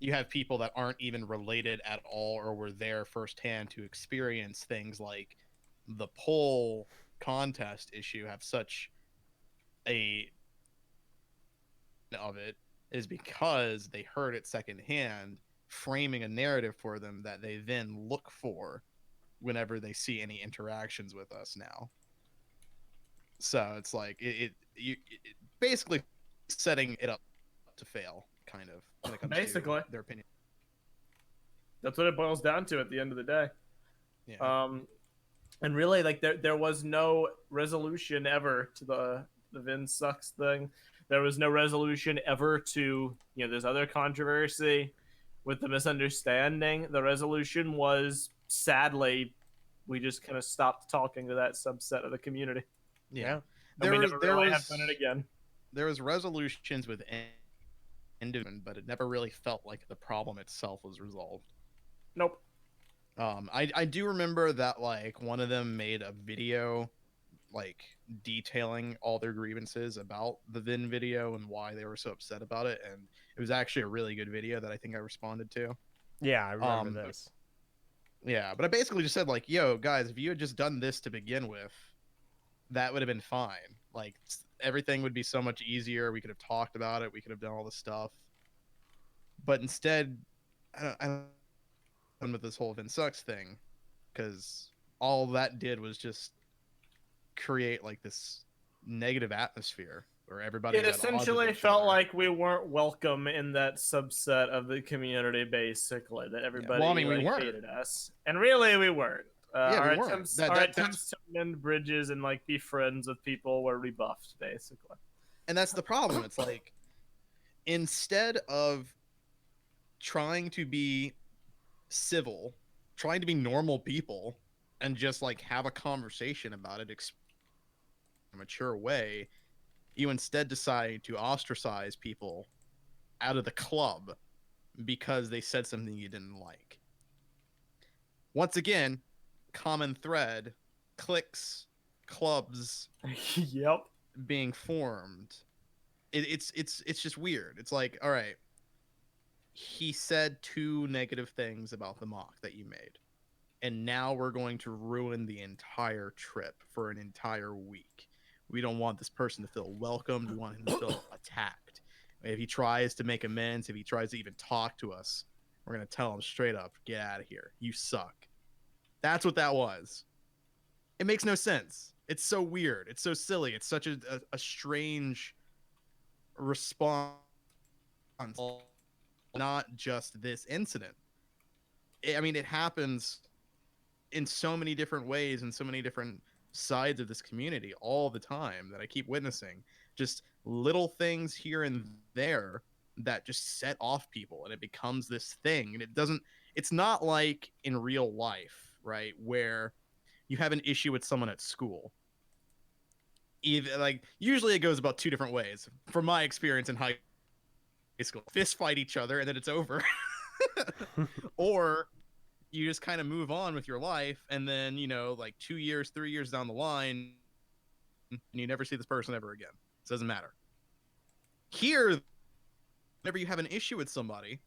you have people that aren't even related at all or were there firsthand to experience things like the poll contest issue have such a of it is because they heard it secondhand, framing a narrative for them that they then look for whenever they see any interactions with us now. So it's like it basically setting it up to fail, kind of, when it comes Basically. to their opinion. That's what it boils down to at the end of the day. Yeah. And really, like there was no resolution ever to the Vin sucks thing. There was no resolution ever to, you know, this other controversy with the misunderstanding. The resolution was, sadly, we just kind of stopped talking to that subset of the community. Yeah. And we never really have done it again. There was resolutions with individuals, but it never really felt like the problem itself was resolved. Nope. I do remember that like one of them made a video like detailing all their grievances about the Vin video and why they were so upset about it, and it was actually a really good video that I think I responded to. Yeah, I remember this. Yeah, but I basically just said like, yo guys, if you had just done this to begin with, that would have been fine. Like everything would be so much easier. We could have talked about it. We could have done all this stuff. But instead, I don't with this whole Vin sucks thing, because all that did was just create like this negative atmosphere where everybody. It essentially felt like we weren't welcome in that subset of the community, basically. That everybody we weren't. hated us, and really we weren't. Our we weren't. attempts to mend bridges and like be friends with people were rebuffed, basically. And that's the problem. It's like instead of trying to be civil, trying to be normal people, and just like have a conversation about it in a mature way, you instead decide to ostracize people out of the club because they said something you didn't like. Once again, common thread, cliques, clubs Yep. being formed. It's just weird. It's like, all right, he said 2 negative things about the mock that you made, and now we're going to ruin the entire trip for an entire week. We don't want this person to feel welcomed. We want him to feel attacked. If he tries to make amends, if he tries to even talk to us, we're going to tell him straight up, get out of here. You suck. That's what that was. It makes no sense. It's so weird. It's so silly. It's such a strange response. Not just this incident. I mean, it happens in so many different ways and so many different sides of this community all the time that I keep witnessing. Just little things here and there that just set off people, and it becomes this thing. And it's not like in real life, right, where you have an issue with someone at school. Either, like, usually it goes about 2 different ways. From my experience in high school, fist fight each other and then it's over. Or you just kind of move on with your life, and then, you know, like 2 years, 3 years down the line, and you never see this person ever again. It doesn't matter. Here, whenever you have an issue with somebody,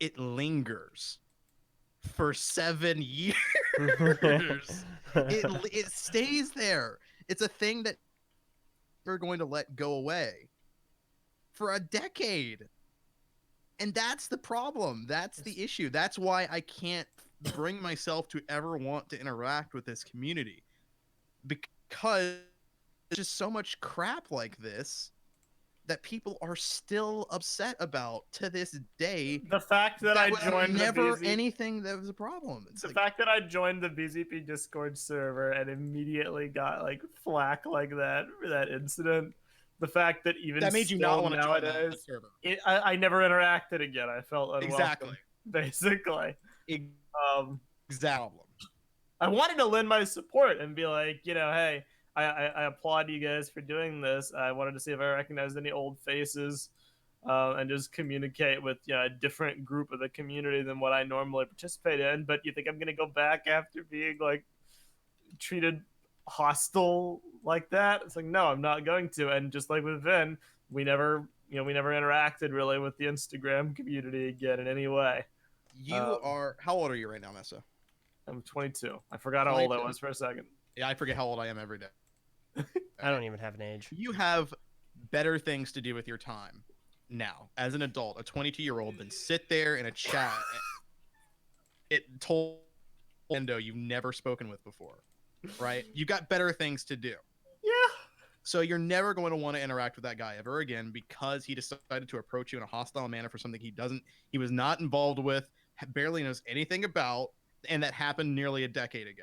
it lingers for 7 years. It stays there. It's a thing that we're going to let go away for a decade. And that's the problem. That's the issue. That's why I can't bring myself to ever want to interact with this community, because there's just so much crap like this that people are still upset about to this day. The fact that I joined never the BZ... anything that was a problem. It's the like... fact that I joined the BZP Discord server and immediately got like flack like that for that incident. The fact that even that made you not want to join that server. I never interacted again. I felt unwelcome. Exactly. Basically. Exactly. I wanted to lend my support and be like, you know, hey, I applaud you guys for doing this. I wanted to see if I recognized any old faces, and just communicate with, you know, a different group of the community than what I normally participate in. But you think I'm gonna go back after being like treated hostile like that? It's like, no, I'm not going to. And just like with Vin, we never interacted really with the Instagram community again in any way. You are... How old are you right now, Mesa? I'm 22. I forgot how old I was for a second. Yeah, I forget how old I am every day. I don't even have an age. You have better things to do with your time now as an adult, a 22-year-old, than sit there in a chat. It told Endo you've never spoken with before, right? You got better things to do. Yeah. So you're never going to want to interact with that guy ever again, because he decided to approach you in a hostile manner for something he was not involved with, barely knows anything about, and that happened nearly a decade ago.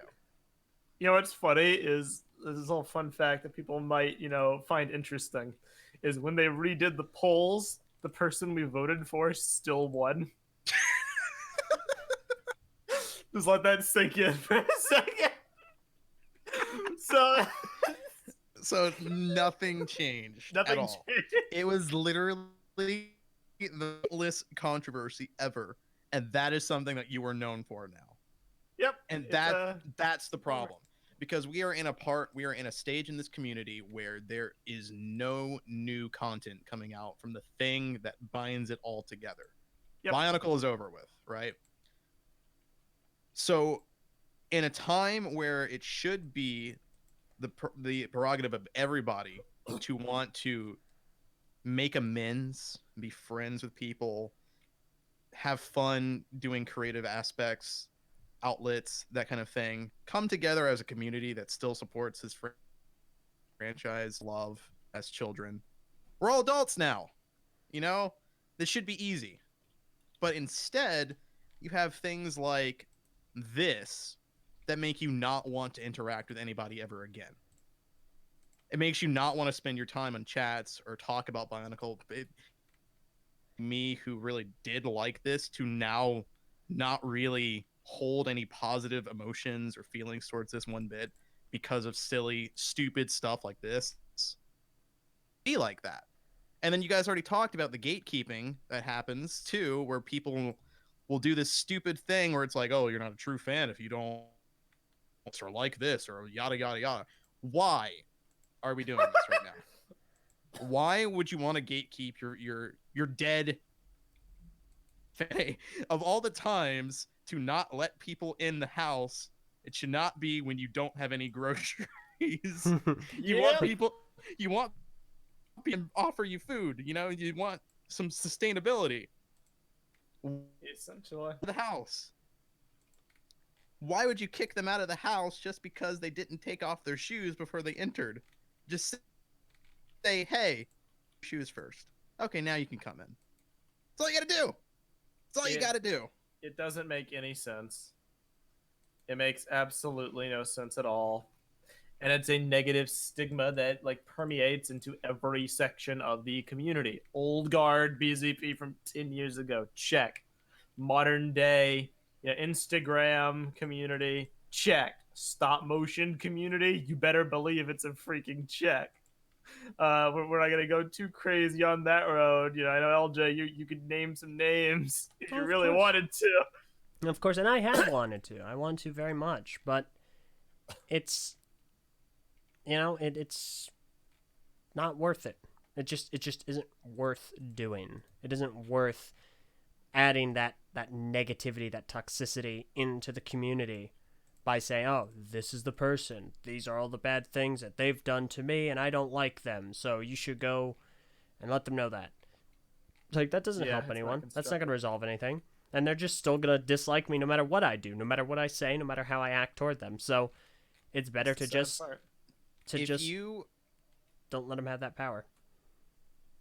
You know what's funny is, this is a little fun fact that people might, you know, find interesting, is when they redid the polls, the person we voted for still won. Just let that sink in for a second. So nothing changed. Nothing at all. changed. It was literally the littlest controversy ever, and that is something that you are known for now. Yep. And that's the problem, because we are in a stage in this community where there is no new content coming out from the thing that binds it all together. Yep. Bionicle is over with, right? So in a time where it should be the prerogative of everybody to want to make amends, be friends with people, have fun doing creative aspects, outlets, that kind of thing, come together as a community that still supports this franchise, love as children. We're all adults now, you know? This should be easy. But instead, you have things like this that make you not want to interact with anybody ever again. It makes you not want to spend your time on chats or talk about Bionicle. Me, who really did like this, to now not really hold any positive emotions or feelings towards this one bit because of silly, stupid stuff like this. Be like that. And then you guys already talked about the gatekeeping that happens too, where people will do this stupid thing where it's like, oh, you're not a true fan if you don't or like this or yada yada yada. Why are we doing this right now? Why would you want to gatekeep your dead fan? Of all the times to not let people in the house, it should not be when you don't have any groceries. You want people to offer you food, you know, you want some sustainability. Essentially. The house. Why would you kick them out of the house just because they didn't take off their shoes before they entered? Just say, hey, shoes first. Okay, now you can come in. That's all you gotta do. That's all you gotta do. It doesn't make any sense. It makes absolutely no sense at all. And it's a negative stigma that like permeates into every section of the community. Old guard BZP from 10 years ago, check. Modern day, Instagram community, check. Stop motion community, you better believe it's a freaking check. We're not gonna go too crazy on that road. I know LJ, you could name some names if you really wanted to. Of course, and I have wanted to. I want to very much, but it's it's not worth it. It just isn't worth doing. It isn't worth adding that negativity, that toxicity into the community by saying, oh, this is the person. These are all the bad things that they've done to me, and I don't like them. So you should go and let them know that. Like, that doesn't help anyone. That's not going to resolve anything. And they're just still going to dislike me no matter what I do, no matter what I say, no matter how I act toward them. So it's better to just don't let them have that power.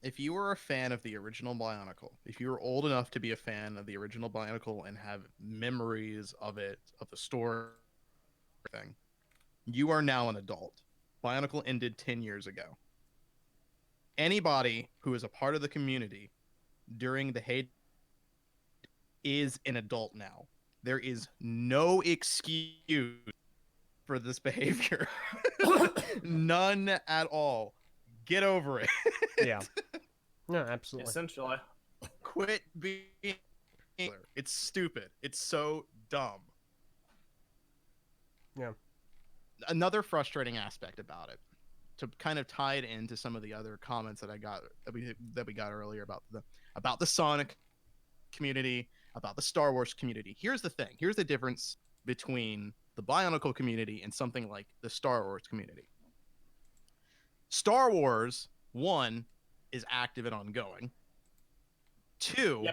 If you were a fan of the original Bionicle, if you were old enough to be a fan of the original Bionicle and have memories of it, of the store thing, you are now an adult. Bionicle ended 10 years ago. Anybody who is a part of the community during the heyday is an adult now. There is no excuse for this behavior. None at all. Get over it. Yeah. No, absolutely. Essentially. Quit being. It's stupid. It's so dumb. Yeah. Another frustrating aspect about it, to kind of tie it into some of the other comments that we got earlier about the Sonic community, about the Star Wars community. Here's the thing. Here's the difference between the Bionicle community and something like the Star Wars community. Star Wars, 1, is active and ongoing. 2,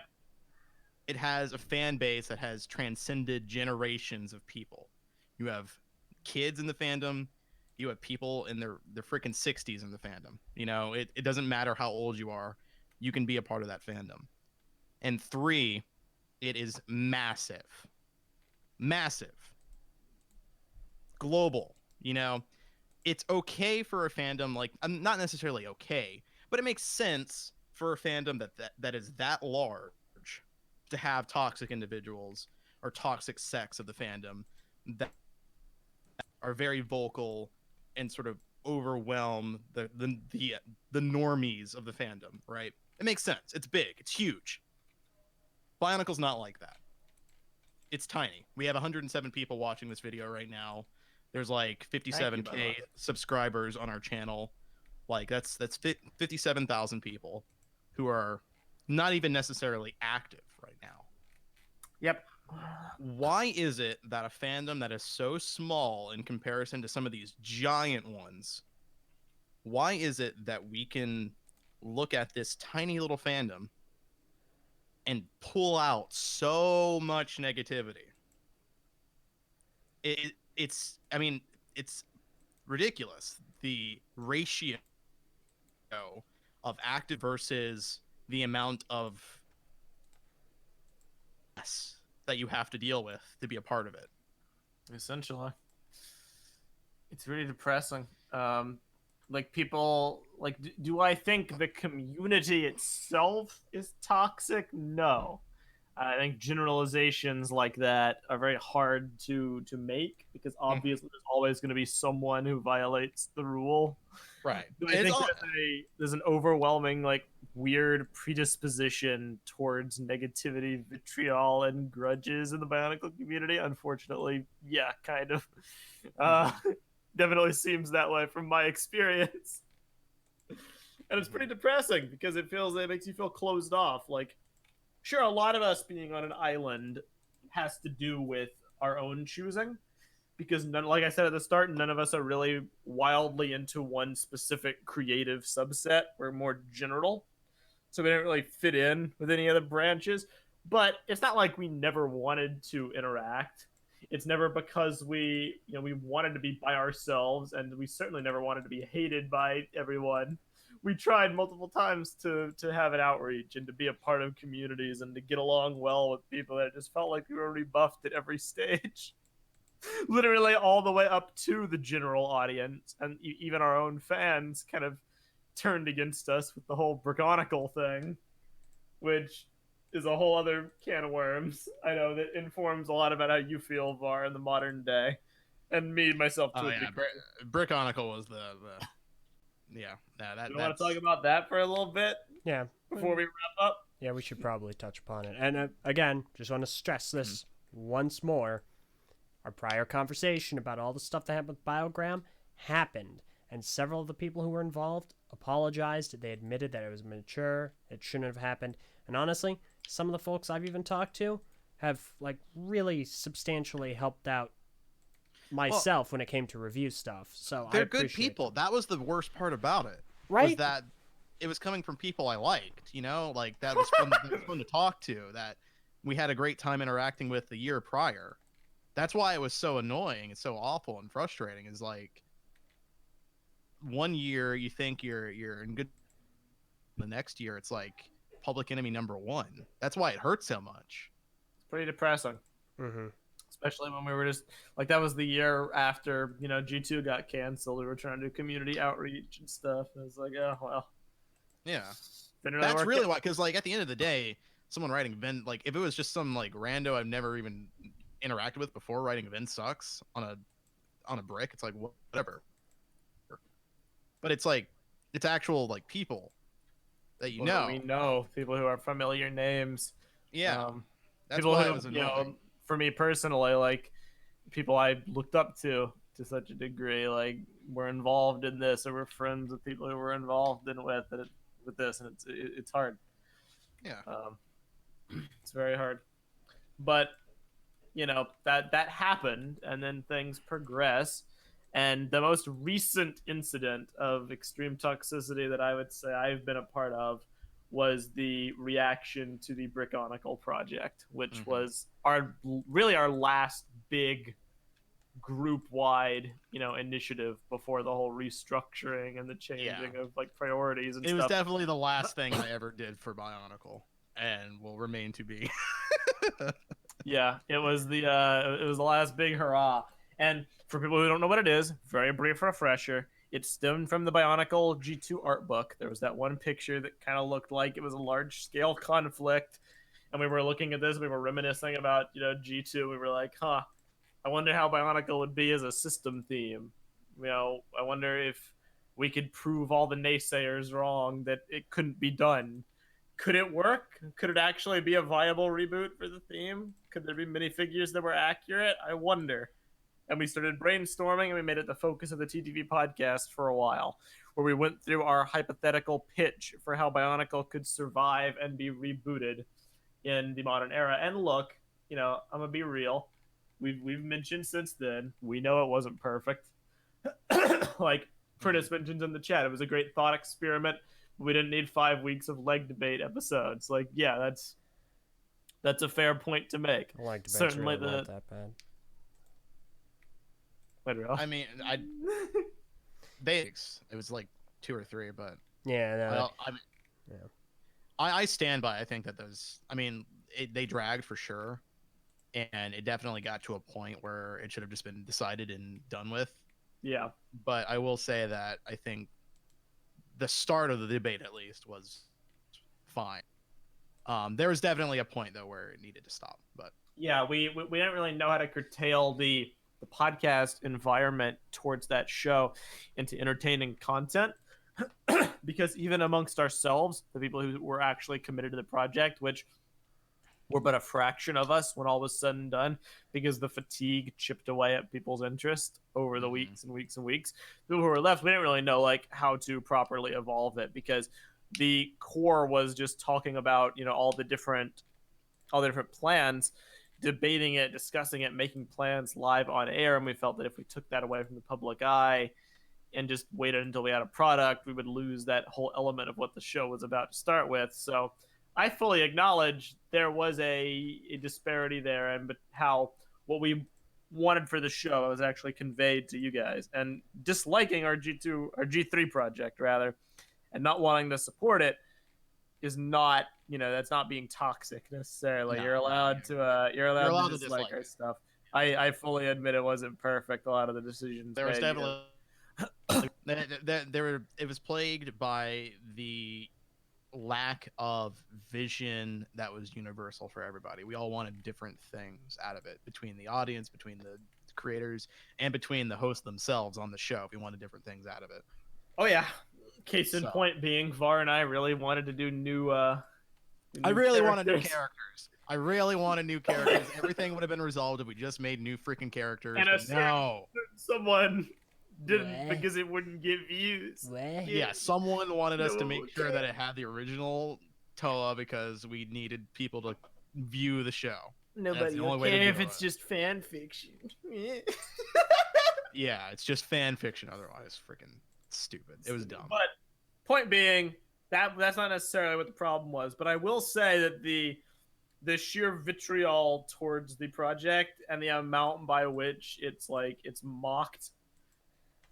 it has a fan base that has transcended generations of people. You have kids in the fandom. You have people in their freaking 60s in the fandom. It doesn't matter how old you are. You can be a part of that fandom. And 3, it is massive. Massive. Global. It's okay for a fandom, like, not necessarily okay, but it makes sense for a fandom that is that large to have toxic individuals or toxic sects of the fandom that are very vocal and sort of overwhelm the normies of the fandom, right? It makes sense. It's big. It's huge. Bionicle's not like that. It's tiny. We have 107 people watching this video right now. There's like 57K subscribers on our channel. Like that's 57,000 people who are not even necessarily active right now. Yep. Why is it that a fandom that is so small in comparison to some of these giant ones, why is it that we can look at this tiny little fandom and pull out so much negativity? It's ridiculous, the ratio of active versus the amount of mess that you have to deal with to be a part of it. Essentially. It's really depressing. Like, people, like, do I think the community itself is toxic? No. I think generalizations like that are very hard to make because obviously there's always going to be someone who violates the rule. Right. But I It's think all, there's an overwhelming like weird predisposition towards negativity, vitriol, and grudges in the Bionicle community. Unfortunately, yeah, kind of. Uh, definitely seems that way from my experience. And it's pretty depressing because it makes you feel closed off. Like, sure, a lot of us being on an island has to do with our own choosing because none, like I said at the start, none of us are really wildly into one specific creative subset. We're more general, so we don't really fit in with any of the branches. But it's not like we never wanted to interact. It's never because we wanted to be by ourselves, and we certainly never wanted to be hated by everyone. We tried multiple times to have an outreach and to be a part of communities and to get along well with people. That just felt like we were rebuffed at every stage. Literally all the way up to the general audience, and even our own fans kind of turned against us with the whole Bionicle thing, which is a whole other can of worms. I know that informs a lot about how you feel, Var, in the modern day, and me myself to oh a yeah, degree. Brickonicle was the yeah. You want to That's talk about that for a little bit Yeah. before we wrap up? Yeah, we should probably touch upon it. And again, just want to stress this once more. Our prior conversation about all the stuff that happened with Biogram happened, and several of the people who were involved apologized. They admitted that it was mature, it shouldn't have happened. And honestly, some of the folks I've even talked to have like really substantially helped out myself when it came to review stuff. So they're I good appreciate people. That was the worst part about it. Was right? that it was coming from people I liked, like that was fun, that was fun to talk to, that we had a great time interacting with the year prior. That's why it was so annoying and so awful and frustrating, is like one year you think you're in good, the next year it's like public enemy number one. That's why it hurts so much. It's pretty depressing. Mm-hmm. Especially when we were just like that was the year after G2 got canceled. We were trying to do community outreach and stuff. And it's like, oh well, Yeah. didn't really That's work really out. why, because like at the end of the day, someone writing Vin, like if it was just some like rando I've never even interacted with before writing Vin sucks on a brick, it's like whatever. But it's like it's actual like people that you People that know. we know, people who are familiar names. Yeah. That's People why who it was annoying. for me personally, like people I looked up to such a degree, like were involved in this or were friends with people who were involved in with this, and it's hard. Yeah. It's very hard, but that happened, and then things progress. And the most recent incident of extreme toxicity that I would say I've been a part of was the reaction to the Brickonicle project, which was our last big group-wide initiative before the whole restructuring and the changing of like priorities and It stuff. was definitely the last thing I ever did for Bionicle, and will remain to be. Yeah, it was the last big hurrah. And for people who don't know what it is, very brief refresher. It stemmed from the Bionicle G2 art book. There was that one picture that kind of looked like it was a large scale conflict, and we were looking at this. We were reminiscing about G2. We were like, huh, I wonder how Bionicle would be as a system theme. I wonder if we could prove all the naysayers wrong that it couldn't be done. Could it work? Could it actually be a viable reboot for the theme? Could there be minifigures that were accurate? I wonder. And we started brainstorming, and we made it the focus of the TTV podcast for a while, where we went through our hypothetical pitch for how Bionicle could survive and be rebooted in the modern era. And look, I'm gonna be real. We've mentioned since then, we know it wasn't perfect. Like Prentice mentions in the chat, it was a great thought experiment. We didn't need 5 weeks of leg debate episodes. Like, yeah, that's a fair point to make. I like debates Certainly really weren't that bad. Wait, really? I mean, it was like 2 or 3, but Yeah, no, I stand by. I think that those. I mean, they dragged for sure, and it definitely got to a point where it should have just been decided and done with. Yeah. But I will say that I think the start of the debate, at least, was fine. There was definitely a point though where it needed to stop, but Yeah, we didn't really know how to curtail the podcast environment towards that show into entertaining content because even amongst ourselves, the people who were actually committed to the project, which were but a fraction of us when all was said and done, because the fatigue chipped away at people's interest over the weeks and weeks and weeks. People who were left, we didn't really know like how to properly evolve it because the core was just talking about all the different plans, debating it, discussing it, making plans live on air, and we felt that if we took that away from the public eye and just waited until we had a product, we would lose that whole element of what the show was about to start with. So I fully acknowledge there was a disparity there, and but how what we wanted for the show was actually conveyed to you guys, and disliking our G3 project rather, and not wanting to support it is not, that's not being toxic necessarily. No, you're allowed to allowed to to dislike dislike our it. stuff. I fully admit it wasn't perfect. A lot of the decisions there was made, definitely it was plagued by the lack of vision that was universal for everybody. We all wanted different things out of it, between the audience, between the creators, and between the hosts themselves on the show. We wanted different things out of it. Oh yeah. Case in So- point being Var and I really wanted to do new I really wanted new characters. characters. I really wanted new characters. Everything would have been resolved if we just made new freaking characters. And a But no. Someone didn't What? because it wouldn't get views. What? Yeah, someone wanted us to make sure Okay. that it had the original Toa because we needed people to view the show. Nobody the will only way to care if do it's it. just fan fiction. Yeah, it's just fan fiction otherwise. Freaking stupid. It was dumb. But point being, that's not necessarily what the problem was. But I will say that the sheer vitriol towards the project and the amount by which it's mocked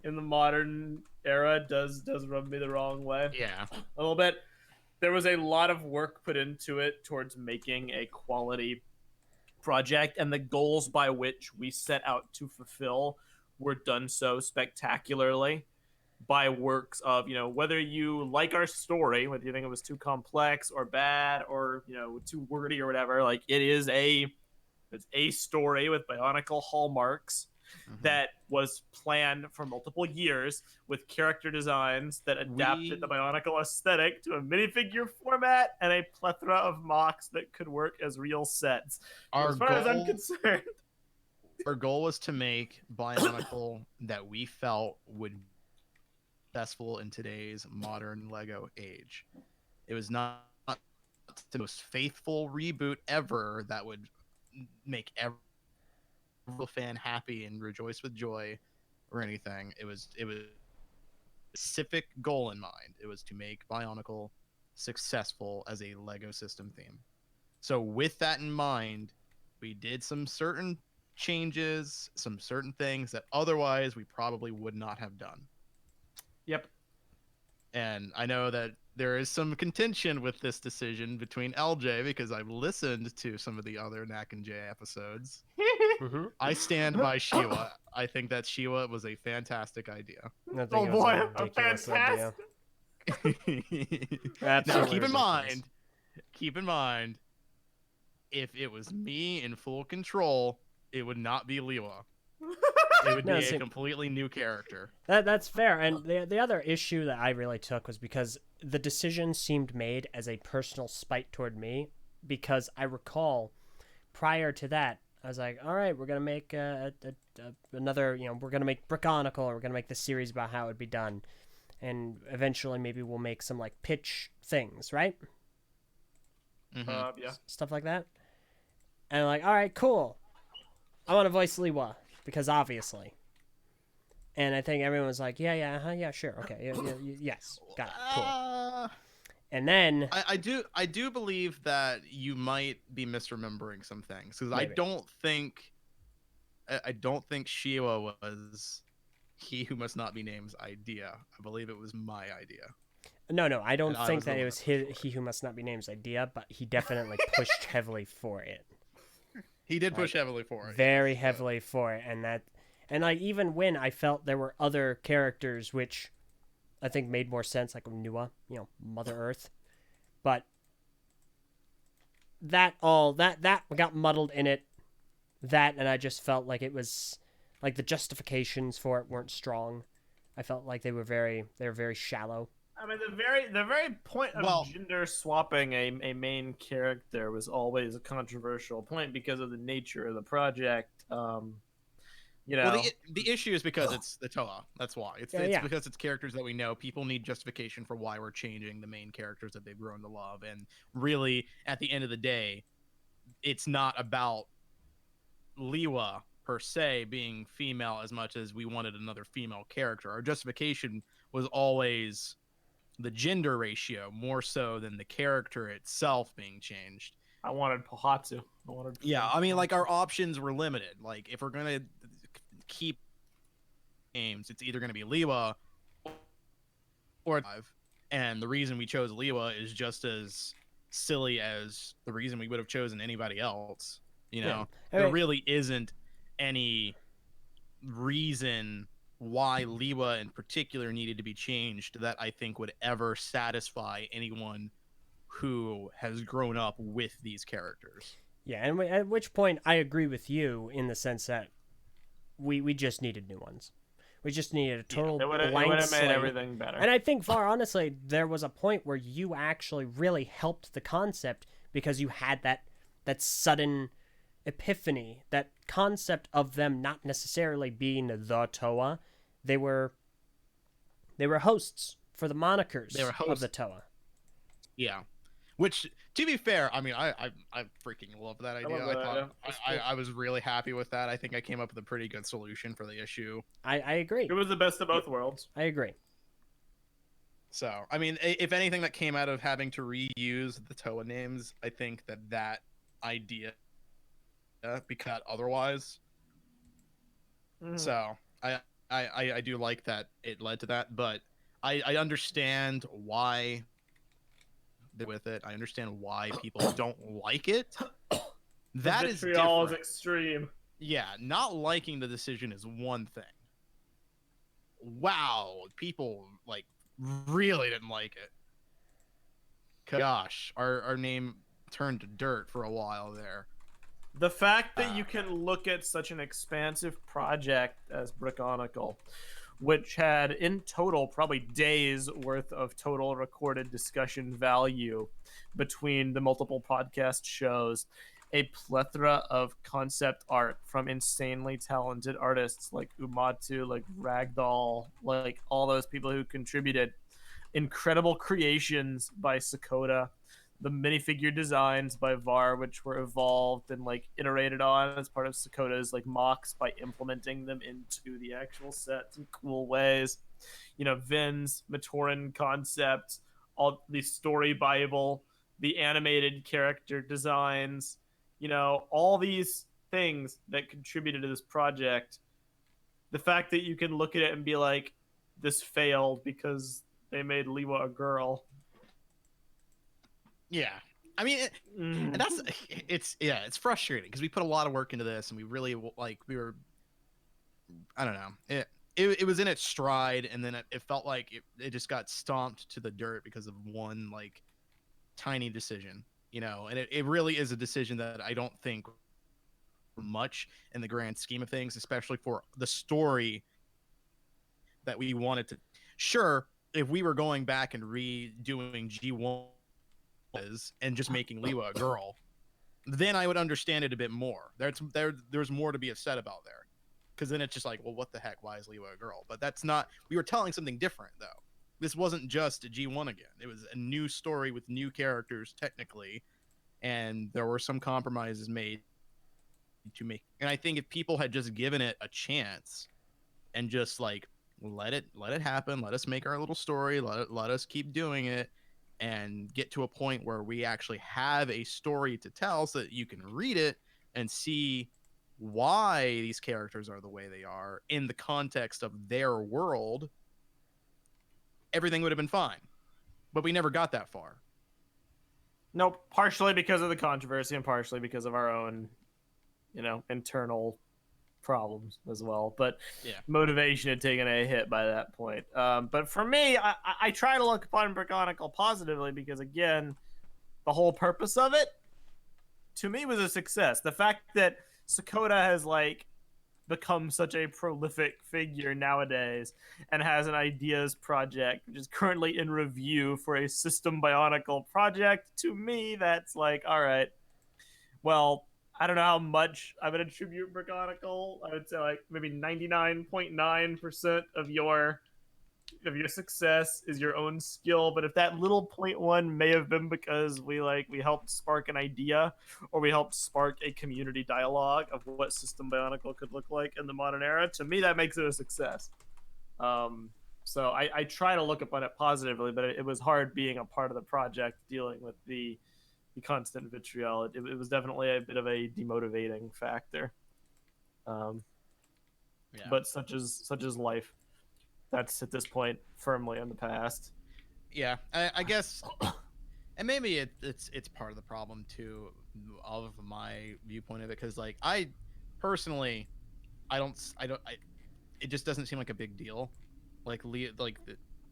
in the modern era does rub me the wrong way Yeah. a little bit. There was a lot of work put into it towards making a quality project, and the goals by which we set out to fulfill were done so spectacularly by works of, whether you like our story, whether you think it was too complex or bad or, too wordy or whatever, like it's a story with Bionicle hallmarks that was planned for multiple years with character designs that adapted the Bionicle aesthetic to a minifigure format and a plethora of mocks that could work as real sets. As far as I'm concerned, Our goal was to make Bionicle that we felt would be successful in today's modern Lego age. It was not the most faithful reboot ever that would make every fan happy and rejoice with joy or anything. It was a specific goal in mind. It was to make Bionicle successful as a Lego system theme. So with that in mind, we did some certain changes, some certain things that otherwise we probably would not have done. yep. And I know that there is some contention with this decision between LJ because I've listened to some of the other Knack and Jay episodes. Mm-hmm. I stand by Shiwa. I think that Shiwa was a fantastic idea. I think Oh it was boy, a a ridiculous idea. fantastic. Now Absolutely keep in ridiculous. mind, if it was me in full control, it would not be Liwa. It would No, be see- a completely new character. That's fair. And the other issue that I really took was because the decision seemed made as a personal spite toward me, because I recall prior to that, I was like, all right, we're going to make another, we're going to make Brickonicle, or we're going to make the series about how it would be done. And eventually maybe we'll make some like pitch things, right? Mhm. Yeah. Stuff like that. And I'm like, all right, cool. I want to voice Liwa, because obviously. And I think everyone was like, yeah, sure, okay, yes, got it, cool. And then I do believe that you might be misremembering some things because I Maybe. don't think Shiwa was He Who Must Not Be Named's idea. I believe it was my idea. no, I don't And I think was the that it one was that pushed for he who must not be named's idea, but he definitely pushed heavily for it, He did push heavily for it. very yes, but- heavily for it, and like even when I felt there were other characters which I think made more sense, like Nua, Mother Earth, but that got muddled in it. That, and I just felt like it was like the justifications for it weren't strong. I felt like they were very shallow. I mean, the very point of gender swapping a main character was always a controversial point because of the nature of the project. You know, well, the issue is because it's the Toa. That's why. It's because it's characters that we know. People need justification for why we're changing the main characters that they've grown to love. And really, at the end of the day, it's not about Liwa per se being female as much as we wanted another female character. Our justification was always the gender ratio more so than the character itself being changed. I wanted Pohatsu. I mean, like, our options were limited. Like, if we're gonna keep games, it's either gonna be Liwa or Dive. And the reason we chose Liwa is just as silly as the reason we would have chosen anybody else. You know, there really isn't any reason why Liwa in particular needed to be changed that I think would ever satisfy anyone who has grown up with these characters. Yeah, and at which point I agree with you in the sense that we just needed new ones. We just needed a total blank slate. It would have made everything better. And I think, far honestly, there was a point where you actually really helped the concept because you had that sudden epiphany, that concept of them not necessarily being the Toa. They were hosts for the monikers of the Toa. Yeah. Which, to be fair, I mean, I freaking love that idea. I was really happy with that. I think I came up with a pretty good solution for the issue. I agree. It was the best of both worlds. I agree. So, I mean, if anything that came out of having to reuse the Toa names, I think that idea be cut otherwise. So, I do like that it led to that, but I understand why with it. I understand why people don't like it. That is different. Extreme. Yeah, not liking the decision is one thing. Wow, people like really didn't like it. Gosh, our name turned to dirt for a while there. The fact that you can look at such an expansive project as Bionicle, which had in total probably days worth of total recorded discussion value between the multiple podcast shows, a plethora of concept art from insanely talented artists like Umatu, like Ragdoll, like all those people who contributed, incredible creations by Sakota, the minifigure designs by VAR, which were evolved and like iterated on as part of Sakota's like mocks by implementing them into the actual sets in cool ways. You know, Vin's Matoran concept, all the story Bible, the animated character designs, you know, all these things that contributed to this project. The fact that you can look at it and be like, this failed because they made Liwa a girl. Yeah, I mean, it's frustrating because we put a lot of work into this, and we really I don't know, it was in its stride, and then it felt like it just got stomped to the dirt because of one like tiny decision, you know, and it really is a decision that I don't think much in the grand scheme of things, especially for the story that we wanted to. Sure, if we were going back and redoing G1 and just making Liwa a girl, then I would understand it a bit more. There's more to be said about there, because then it's just like, well, what the heck? Why is Liwa a girl? But that's not. We were telling something different though. This wasn't just a G1 again. It was a new story with new characters technically, and there were some compromises made to make. And I think if people had just given it a chance and just like let it happen, let us make our little story, let us keep doing it, and get to a point where we actually have a story to tell so that you can read it and see why these characters are the way they are in the context of their world, everything would have been fine. But we never got that far. No, partially because of the controversy and partially because of our own, you know, internal problems as well. But yeah, motivation had taken a hit by that point. But for me, I try to look upon Bionicle positively because, again, the whole purpose of it to me was a success. The fact that Sakota has like become such a prolific figure nowadays and has an ideas project which is currently in review for a System Bionicle project, to me that's like, all right, well, I don't know how much I would attribute Bionicle. I would say like maybe 99.9% of your success is your own skill, but if that little 0.1 may have been because we helped spark an idea, or we helped spark a community dialogue of what System Bionicle could look like in the modern era, to me that makes it a success. So I try to look upon it positively, but it was hard being a part of the project, dealing with the constant vitriol. It was definitely a bit of a demotivating factor. But such is life. That's at this point firmly in the past. Yeah, I guess, and maybe it's part of the problem too, of my viewpoint of it, because like I personally, it just doesn't seem like a big deal,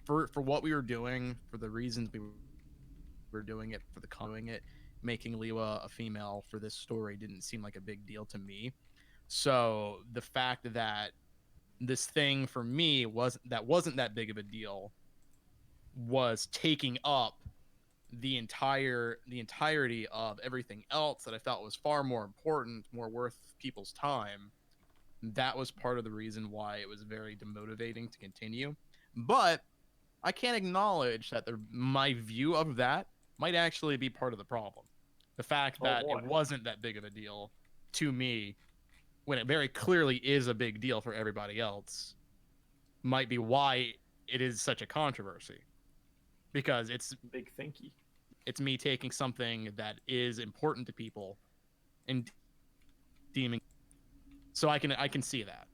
for what we were doing, for the reasons we were doing it, for the doing it, making Liwa a female for this story didn't seem like a big deal to me. So the fact that this thing for me wasn't that big of a deal was taking up the entirety of everything else that I felt was far more important, more worth people's time. That was part of the reason why it was very demotivating to continue. But I can't acknowledge that my view of that might actually be part of the problem. The fact that it wasn't that big of a deal to me, when it very clearly is a big deal for everybody else, might be why it is such a controversy. Because it's big thinky. It's me taking something that is important to people and deeming. So I can see that.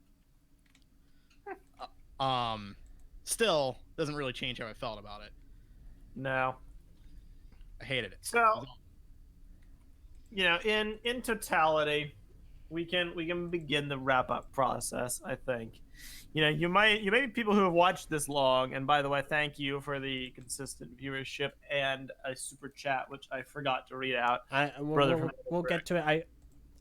Still doesn't really change how I felt about it. No. I hated it. So, in totality, we can begin the wrap up process, I think. You may be people who have watched this long, and by the way, thank you for the consistent viewership and a super chat, which I forgot to read out. We'll get to it.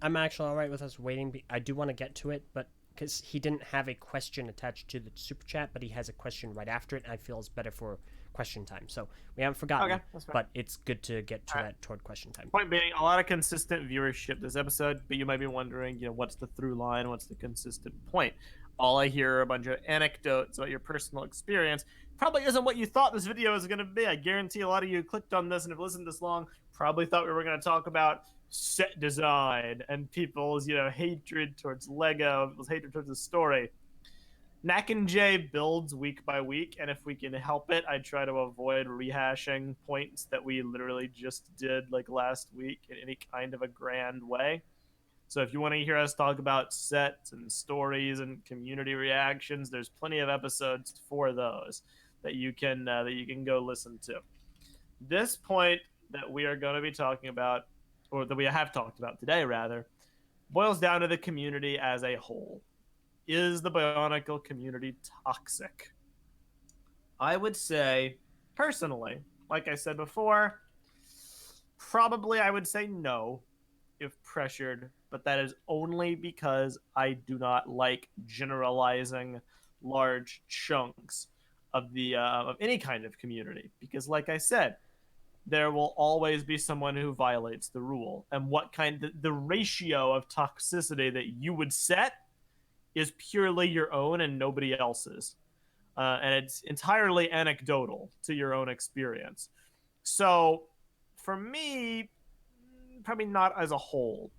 I'm actually all right with us waiting. I do want to get to it, but because he didn't have a question attached to the super chat, but he has a question right after it, I feel it's better for question time. So we haven't forgotten, but it's good to get to that toward question time. Point being, a lot of consistent viewership this episode, but you might be wondering, what's the through line? What's the consistent point? All I hear are a bunch of anecdotes about your personal experience. Probably isn't what you thought this video was going to be. I guarantee a lot of you clicked on this and have listened this long probably thought we were going to talk about set design and people's, hatred towards Lego, people's hatred towards the story. Nak and Jay builds week by week, and if we can help it, I try to avoid rehashing points that we literally just did like last week in any kind of a grand way. So if you want to hear us talk about sets and stories and community reactions, there's plenty of episodes for those that you can go listen to. This point that we are going to be talking about, or that we have talked about today rather, boils down to the community as a whole. Is the Bionicle community toxic? I would say, personally, like I said before, probably I would say no if pressured, but that is only because I do not like generalizing large chunks of the of any kind of community. Because, like I said, there will always be someone who violates the rule, and the ratio of toxicity that you would set is purely your own and nobody else's, and it's entirely anecdotal to your own experience. So, for me, probably not as a whole,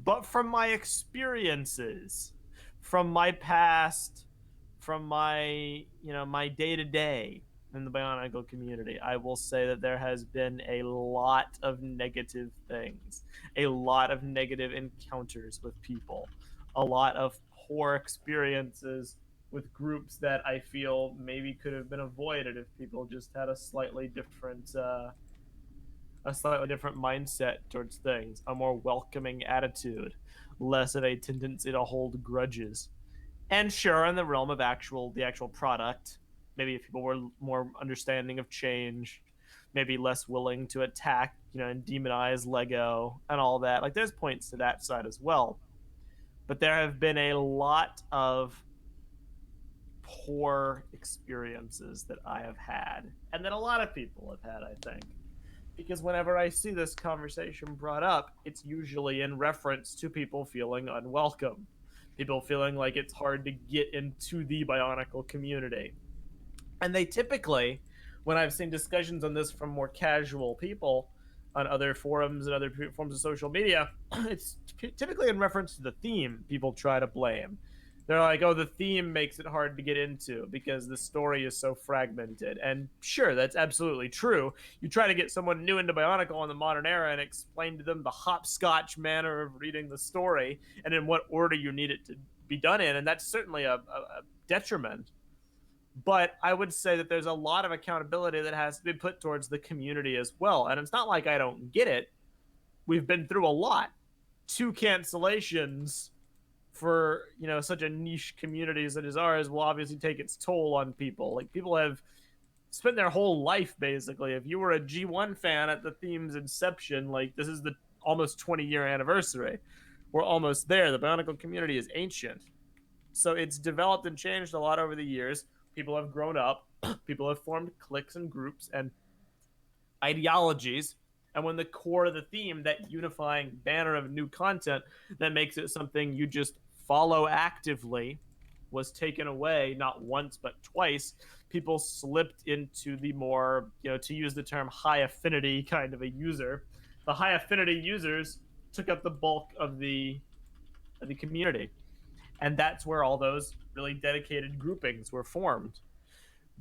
but from my experiences, from my past, from my my day-to-day in the Bionicle community, I will say that there has been a lot of negative things, a lot of negative encounters with people, a lot of poor experiences with groups that I feel maybe could have been avoided if people just had a slightly different mindset towards things, a more welcoming attitude, less of a tendency to hold grudges. And sure, in the realm of the actual product, maybe if people were more understanding of change, maybe less willing to attack, and demonize Lego and all that. Like, there's points to that side as well. But there have been a lot of poor experiences that I have had, and that a lot of people have had, I think. Because whenever I see this conversation brought up, it's usually in reference to people feeling unwelcome, people feeling like it's hard to get into the Bionicle community. And they typically, when I've seen discussions on this from more casual people on other forums and other forms of social media, it's typically in reference to the theme people try to blame. They're like, oh, the theme makes it hard to get into because the story is so fragmented. And sure, that's absolutely true. You try to get someone new into Bionicle in the modern era and explain to them the hopscotch manner of reading the story and in what order you need it to be done in, and that's certainly a detriment. But I would say that there's a lot of accountability that has to be put towards the community as well. And it's not like I don't get it. We've been through a lot. 2 cancellations for, such a niche community as it is ours will obviously take its toll on people. Like, people have spent their whole life, basically. If you were a G1 fan at the theme's inception, like, this is the almost 20-year anniversary. We're almost there. The Bionicle community is ancient. So it's developed and changed a lot over the years. People have grown up. People have formed cliques and groups and ideologies. And when the core of the theme, that unifying banner of new content that makes it something you just follow actively, was taken away not once but twice, people slipped into the more, to use the term, high affinity kind of a user. The high affinity users took up the bulk of the community. And that's where all those really dedicated groupings were formed.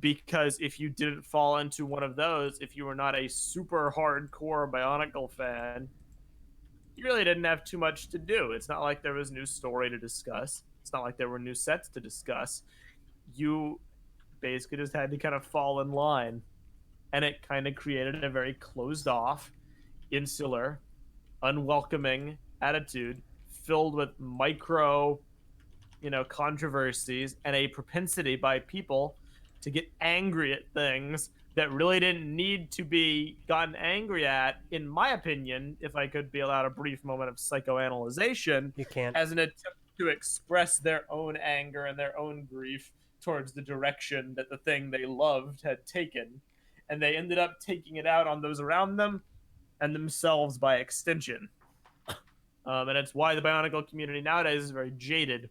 Because if you didn't fall into one of those, if you were not a super hardcore Bionicle fan, you really didn't have too much to do. It's not like there was new story to discuss. It's not like there were new sets to discuss. You basically just had to kind of fall in line. And it kind of created a very closed off, insular, unwelcoming attitude filled with micro, controversies and a propensity by people to get angry at things that really didn't need to be gotten angry at, in my opinion, if I could be allowed a brief moment of psychoanalyzation. You can't. As an attempt to express their own anger and their own grief towards the direction that the thing they loved had taken. And they ended up taking it out on those around them and themselves by extension. And it's why the Bionicle community nowadays is very jaded.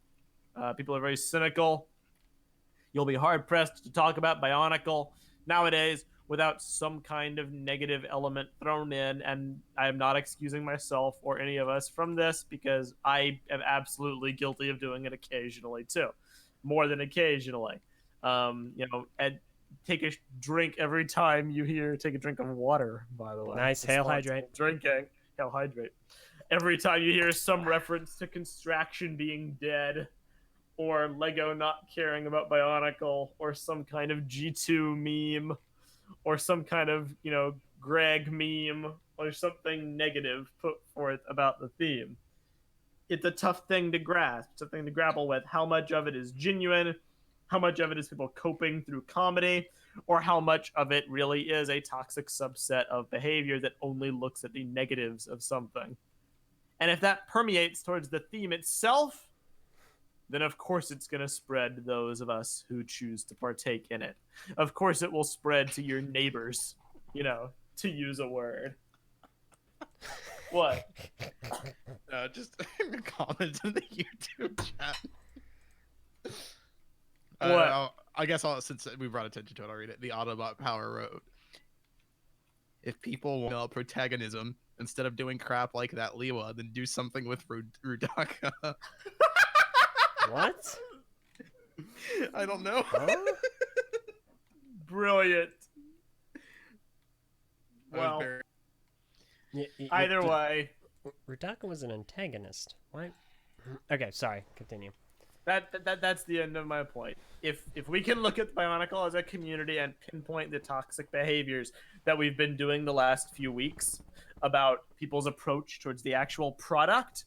People are very cynical. You'll be hard-pressed to talk about Bionicle nowadays without some kind of negative element thrown in, and I am not excusing myself or any of us from this, because I am absolutely guilty of doing it occasionally too, more than occasionally. And take a drink every time you hear, take a drink of water, by the way. Nice, hail hydrate. Drinking, hail hydrate. Every time you hear some reference to Construction being dead, or Lego not caring about Bionicle, or some kind of G2 meme, or some kind of, Greg meme, or something negative put forth about the theme. It's a tough thing to grasp, it's a thing to grapple with. How much of it is genuine? How much of it is people coping through comedy? Or how much of it really is a toxic subset of behavior that only looks at the negatives of something? And if that permeates towards the theme itself, then of course it's going to spread to those of us who choose to partake in it. Of course it will spread to your neighbors, to use a word. What? Just a comment in the YouTube chat. What? I guess since we brought attention to it, I'll read it. The Autobot Power wrote, if people want protagonism, instead of doing crap like that Liwa, then do something with Rudaka. What? I don't know. Huh? Brilliant. Well, either way, Rudaka was an antagonist. What? Okay, sorry. Continue. That's the end of my point. If we can look at Bionicle as a community and pinpoint the toxic behaviors that we've been doing the last few weeks about people's approach towards the actual product,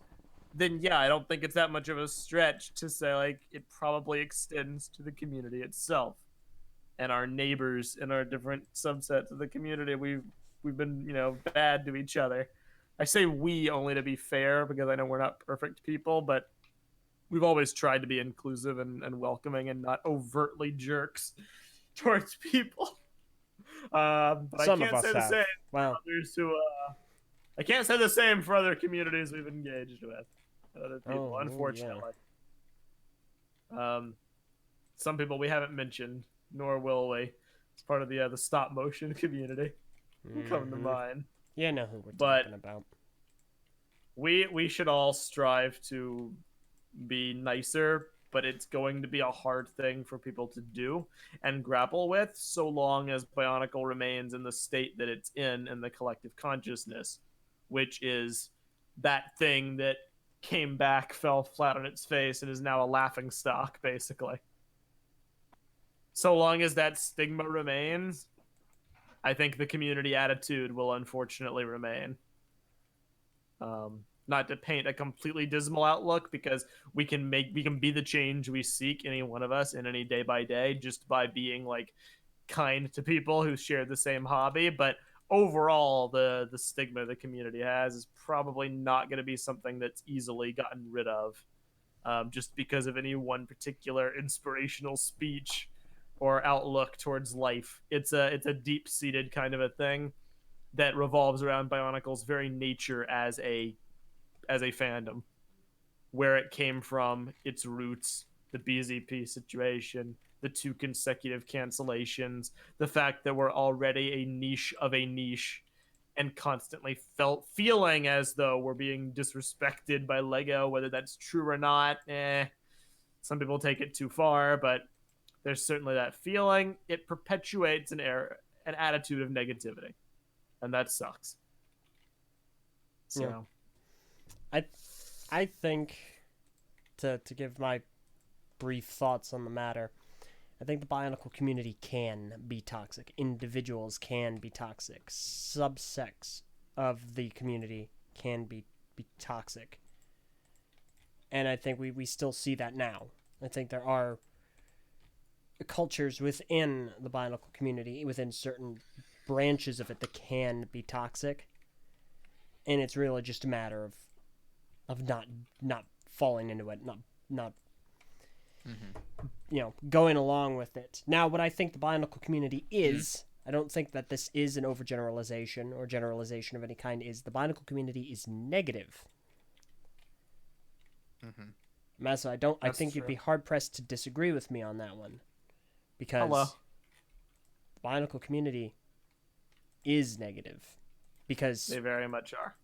then yeah, I don't think it's that much of a stretch to say, like, it probably extends to the community itself. and our neighbors in our different subsets of the community, we've been, bad to each other. I say we only to be fair because I know we're not perfect people, but we've always tried to be inclusive and welcoming and not overtly jerks towards people. But Some I of can't us say the have. same Well, for others who. I can't say the same for other communities we've engaged with, other people, unfortunately. Yeah. Some people we haven't mentioned, nor will we. It's part of the stop motion community. Come to mind. You know who we're But talking about. We should all strive to be nicer, but it's going to be a hard thing for people to do and grapple with so long as Bionicle remains in the state that it's in the collective consciousness, which is that thing that came back, fell flat on its face, and is now a laughing stock, basically. So long as that stigma remains, I think the community attitude will unfortunately remain. Not to paint a completely dismal outlook, because we can be the change we seek, any one of us, in any day by day, just by being like kind to people who share the same hobby. But overall, the stigma the community has is probably not going to be something that's easily gotten rid of, just because of any one particular inspirational speech or outlook towards life. It's a deep-seated kind of a thing that revolves around Bionicle's very nature as a fandom, where it came from, its roots, the BZP situation, the 2 consecutive cancellations, the fact that we're already a niche of a niche and constantly feeling as though we're being disrespected by Lego, whether that's true or not. Some people take it too far, but there's certainly that feeling. It perpetuates an attitude of negativity, and that sucks. So yeah. I think, to give my brief thoughts on the matter, I think the Bionicle community can be toxic. Individuals can be toxic. Subsects of the community can be toxic. And I think we still see that now. I think there are cultures within the Bionicle community, within certain branches of it, that can be toxic. And it's really just a matter of not falling into it, not going along with it. Now, what I think the Bionicle community is, I don't think that this is an overgeneralization or generalization of any kind, is the Bionicle community is negative. Meso, I think you'd be hard pressed to disagree with me on that one, because the Bionicle community is negative, because they very much are.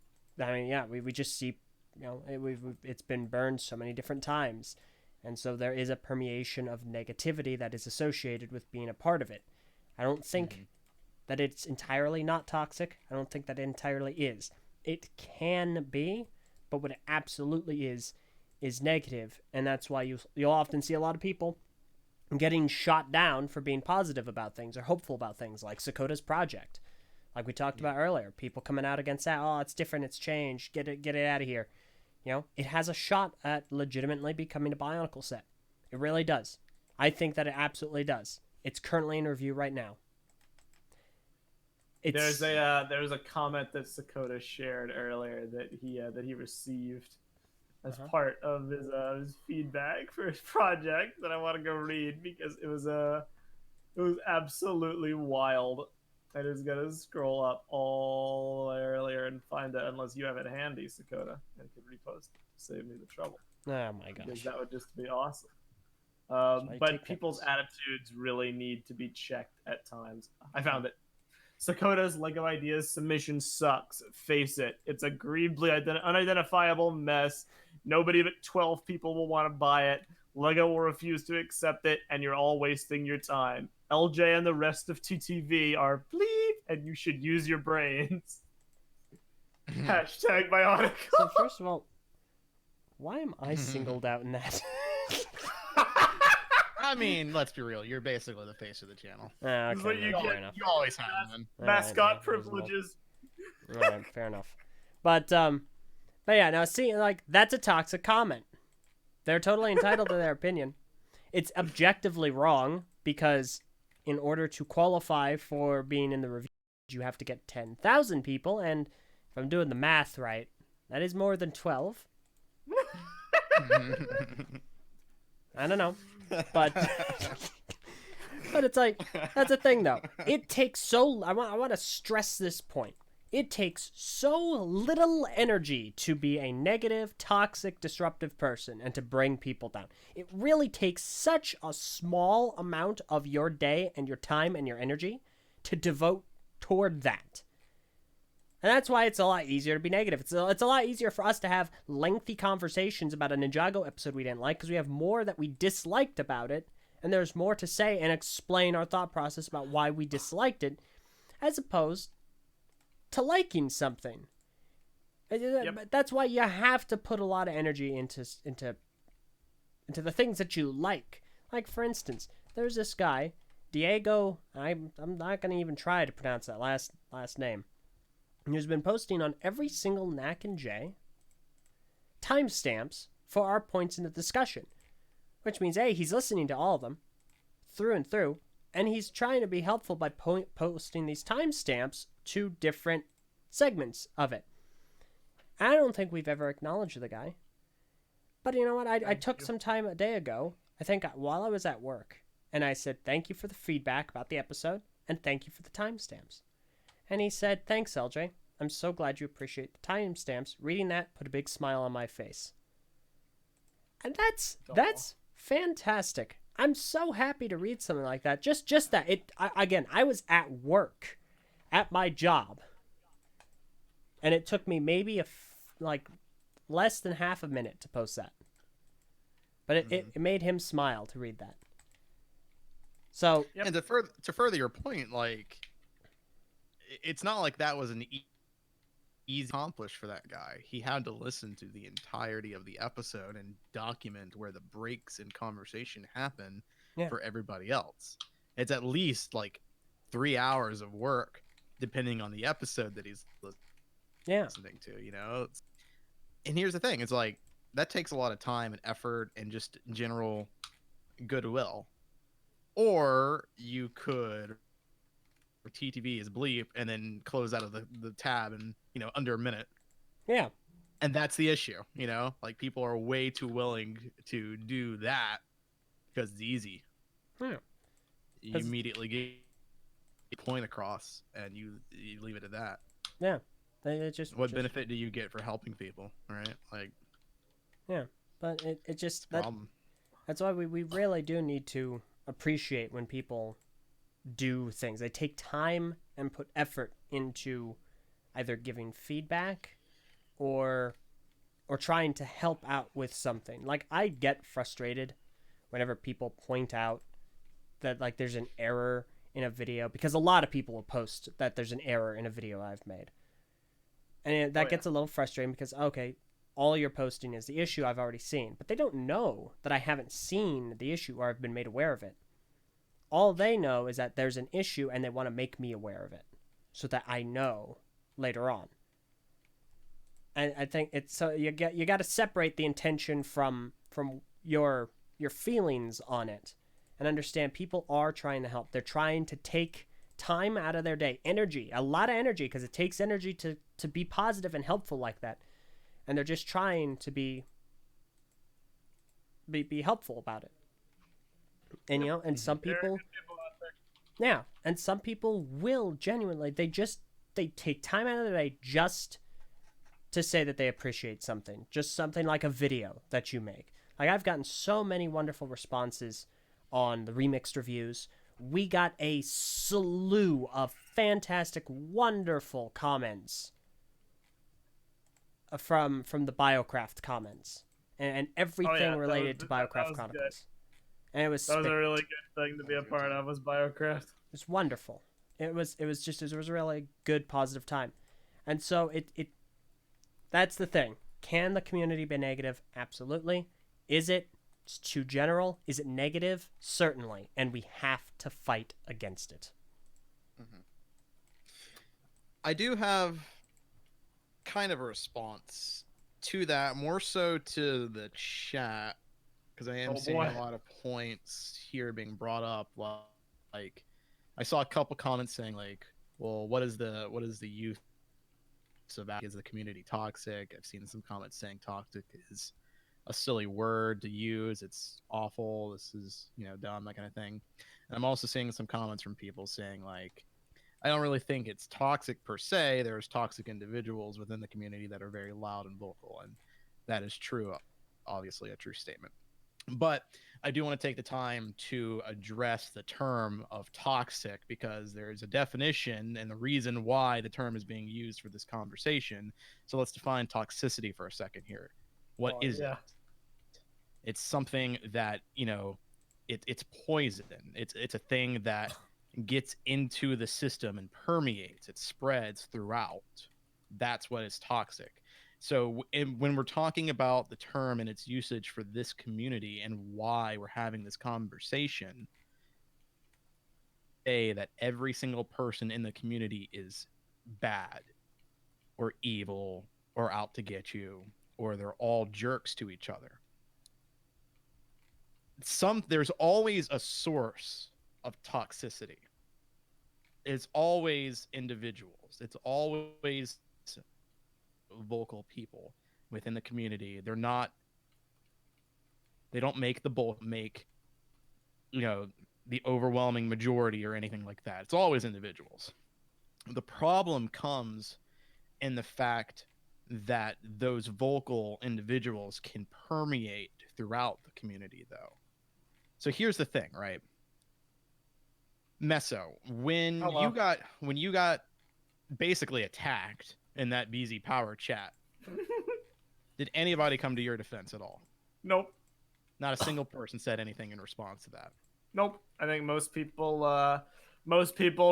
I mean, yeah, we just see, it's been burned so many different times, and so there is a permeation of negativity that is associated with being a part of it. I don't think that it's entirely not toxic. I don't think that it entirely is. It can be, but what it absolutely is negative, and that's why you'll often see a lot of people getting shot down for being positive about things or hopeful about things, like Sakota's project. Like we talked about earlier, people coming out against that. Oh, it's different. It's changed. Get it out of here. It has a shot at legitimately becoming a Bionicle set. It really does. I think that it absolutely does. It's currently in review right now. There's a comment that Sakota shared earlier that he received as part of his feedback for his project that I want to go read, because it was absolutely wild. I just gotta scroll up all the way earlier and find it, unless you have it handy, Sakota, and could repost it to save me the trouble. Oh my gosh. Because that would just be awesome. But people's attitudes really need to be checked at times. I found it. Sakota's Lego Ideas submission sucks. Face it. It's a greedily unidentifiable mess. Nobody but 12 people will want to buy it. Lego will refuse to accept it, and you're all wasting your time. LJ and the rest of TTV are bleep, and you should use your brains. Hashtag Bionicle. So first of all, why am I singled out in that? I mean, let's be real. You're basically the face of the channel. Okay, What you fair get. enough. You always have them. Mascot privileges. All right, fair enough. But yeah, now see, like, that's a toxic comment. They're totally entitled to their opinion. It's objectively wrong, because in order to qualify for being in the review, you have to get 10,000 people, and if I'm doing the math right, that is more than 12. I don't know, but but it's like, that's the thing though. It takes so, I want to stress this point. It takes so little energy to be a negative, toxic, disruptive person and to bring people down. It really takes such a small amount of your day and your time and your energy to devote toward that. And that's why it's a lot easier to be negative. It's a lot easier for us to have lengthy conversations about a Ninjago episode we didn't like because we have more that we disliked about it, and there's more to say and explain our thought process about why we disliked it, as opposed to liking something. Yep. That's why you have to put a lot of energy into the things that you like. Like, for instance, there's this guy, Diego. I'm not gonna even try to pronounce that last name. Who's been posting on every single Knack and Jay timestamps for our points in the discussion, which means he's listening to all of them through and through, and he's trying to be helpful by posting these timestamps to different segments of it. I don't think we've ever acknowledged the guy, but you know what? I took some time a day ago, I think while I was at work, and I said thank you for the feedback about the episode and thank you for the timestamps. And he said, "Thanks, Eljay. I'm so glad you appreciate the timestamps. Reading that put a big smile on my face." And that's fantastic. I'm so happy to read something like that. Just that. I was at work, at my job, and it took me maybe less than half a minute to post that. But it made him smile to read that. So, yep. And to further your point, like, it's not like that was an easy accomplish for that guy. He had to listen to the entirety of the episode and document where the breaks in conversation happen for everybody else. It's at least like 3 hours of work, depending on the episode that he's listening to, you know? And here's the thing. It's like, that takes a lot of time and effort and just general goodwill. Or you could TTV is bleep and then close out of the tab in, you know, under a minute. Yeah. And that's the issue, you know? Like, people are way too willing to do that because it's easy. Yeah. You immediately get a point across and you leave it at that. Yeah. What benefit do you get for helping people, right? Like, yeah. But it just that's why we really do need to appreciate when people do things. They take time and put effort into either giving feedback or trying to help out with something. Like, I get frustrated whenever people point out that, like, there's an error in a video, because a lot of people will post that there's an error in a video I've made. And that gets a little frustrating because, okay, all you're posting is the issue I've already seen, but they don't know that I haven't seen the issue or I've been made aware of it. All they know is that there's an issue and they want to make me aware of it so that I know later on. And I think it's so you got to separate the intention from your feelings on it and understand people are trying to help. They're trying to take time out of their day, energy, a lot of energy, because it takes energy to be positive and helpful like that. And they're just trying to be helpful about it. And, you know, and some people, and some people will genuinely, they take time out of their day just to say that they appreciate something, just something like a video that you make. Like, I've gotten so many wonderful responses on the remixed reviews. We got a slew of fantastic, wonderful comments from the Biocraft comments and everything related to Biocraft Chronicles. Good. And it was a really good thing to be a part of, was Biocraft. It was wonderful. It was a really good, positive time. And so that's the thing. Can the community be negative? Absolutely. Is it too general? Is it negative? Certainly. And we have to fight against it. Mm-hmm. I do have kind of a response to that, more so to the chat, because I am seeing a lot of points here being brought up, like I saw a couple comments saying like, well, what is the youth about? Is the community toxic? I've seen some comments saying toxic is a silly word to use. It's awful. This is, dumb, that kind of thing. And I'm also seeing some comments from people saying like, I don't really think it's toxic per se. There's toxic individuals within the community that are very loud and vocal, and that is true, obviously a true statement. But I do want to take the time to address the term of toxic because there is a definition and the reason why the term is being used for this conversation. So let's define toxicity for a second here. What is it? It's something that, it's poison. It's a thing that gets into the system and permeates. It spreads throughout. That's what is toxic. So when we're talking about the term and its usage for this community and why we're having this conversation, say that every single person in the community is bad or evil or out to get you, or they're all jerks to each other. There's always a source of toxicity. It's always individuals. It's always vocal people within the community. They don't make the overwhelming majority or anything like that. It's always individuals. The problem comes in the fact that those vocal individuals can permeate throughout the community, though. So here's the thing, right? Meso, when you got basically attacked in that BZ Power chat, did anybody come to your defense at all? Nope. Not a single person said anything in response to that. Nope. I think most people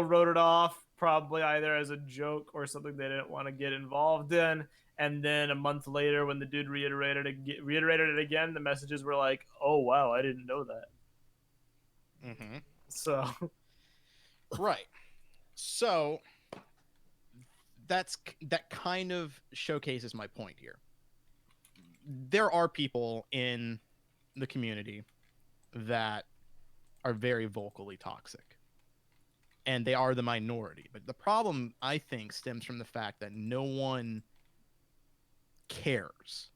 wrote it off, probably either as a joke or something they didn't want to get involved in. And then a month later, when the dude reiterated it again, the messages were like, "Oh wow, I didn't know that." Mm-hmm. So, right. So that kind of showcases my point here. There are people in the community that are very vocally toxic, and they are the minority. But the problem, I think, stems from the fact that no one cares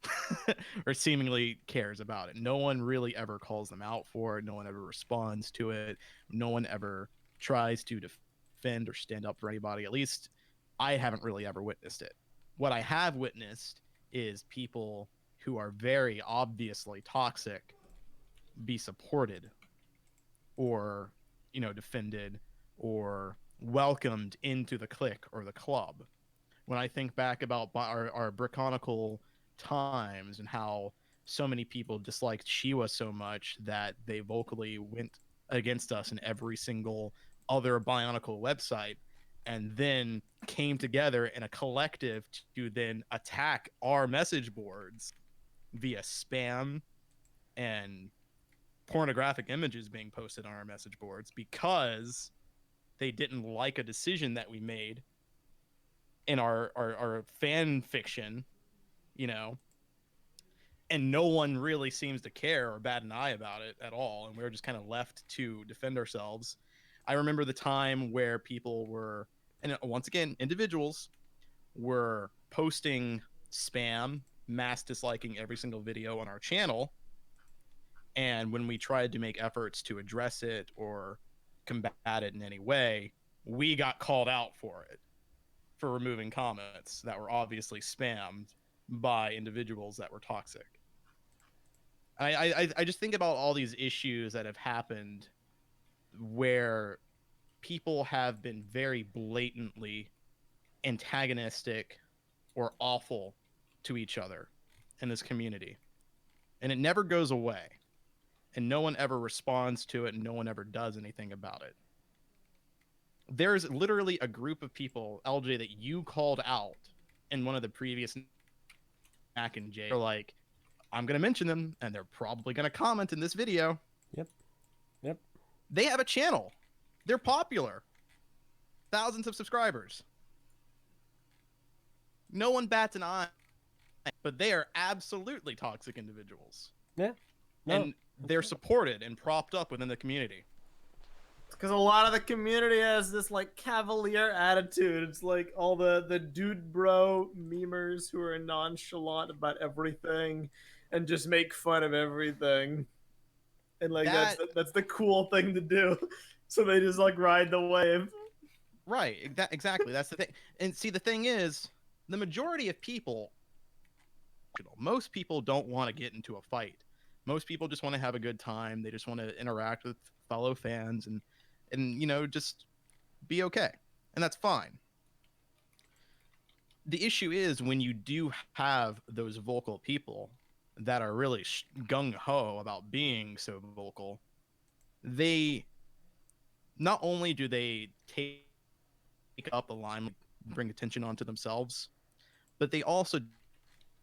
or seemingly cares about it. No one really ever calls them out for it. No one ever responds to it. No one ever tries to defend or stand up for anybody. At least I haven't really ever witnessed it. What I have witnessed is people who are very obviously toxic be supported or, defended or welcomed into the clique or the club. When I think back about our Bionicle times and how so many people disliked Shiwa so much that they vocally went against us in every single other Bionicle website, and then came together in a collective to then attack our message boards via spam and pornographic images being posted on our message boards because they didn't like a decision that we made in our fan fiction, and no one really seems to care or bat an eye about it at all, and we're just kind of left to defend ourselves. I remember the time where people were, and once again, individuals were posting spam, mass disliking every single video on our channel, and when we tried to make efforts to address it or combat it in any way, we got called out for it, for removing comments that were obviously spammed by individuals that were toxic. I just think about all these issues that have happened where people have been very blatantly antagonistic or awful to each other in this community. And it never goes away. And no one ever responds to it, and no one ever does anything about it. There's literally a group of people, LJ, that you called out in one of the previous Mac and Jay. They're like, I'm going to mention them, and they're probably going to comment in this video. Yep. They have a channel. They're popular. Thousands of subscribers. No one bats an eye, but they are absolutely toxic individuals. Yeah. No. And they're supported and propped up within the community. because a lot of the community has this like cavalier attitude. It's like all the dude bro memers who are nonchalant about everything and just make fun of everything. And like That that's the cool thing to do. So they just like ride the wave. right, exactly. That's the thing. And see, the thing is, the majority of people, most people don't want to get into a fight. Most people just want to have a good time. They just want to interact with fellow fans and just be okay. And that's fine. The issue is when you do have those vocal people that are really gung ho about being so vocal, they not only do they take up the line, bring attention onto themselves, but they also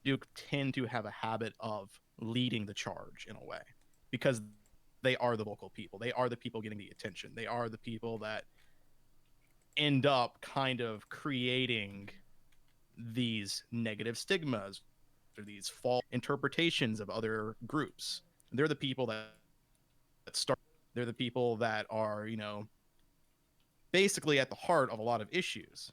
do tend to have a habit of leading the charge in a way because they are the vocal people. They are the people getting the attention. They are the people that end up kind of creating these negative stigmas or these false interpretations of other groups. They're the people that start. They're the people that are, basically at the heart of a lot of issues.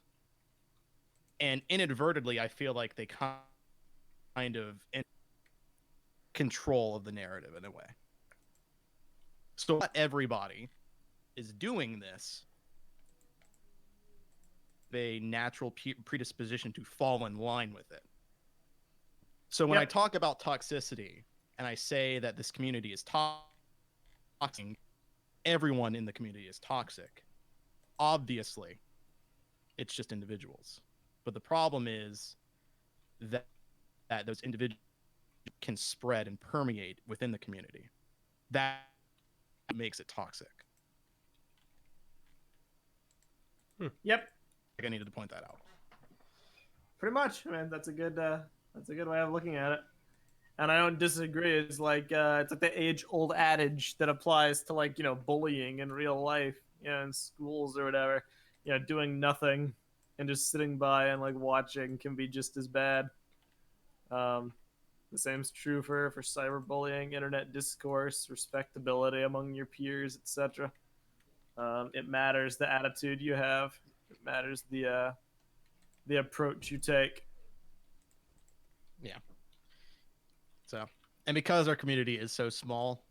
And inadvertently, I feel like they kind of in control of the narrative in a way. So not everybody is doing this. A natural predisposition to fall in line with it. So when I talk about toxicity and I say that this community is toxic, everyone in the community is toxic. Obviously, it's just individuals. But the problem is that those individuals can spread and permeate within the community. That makes it toxic. Yep. I needed to point that out. Pretty much, man. That's a good way of looking at it. And I don't disagree. It's like the age-old adage that applies to like bullying in real life, in schools or whatever. Doing nothing and just sitting by and like watching can be just as bad. The same's true for cyberbullying, internet discourse, respectability among your peers, etc. It matters the attitude you have. It matters the approach you take. Yeah. So, and because our community is so small,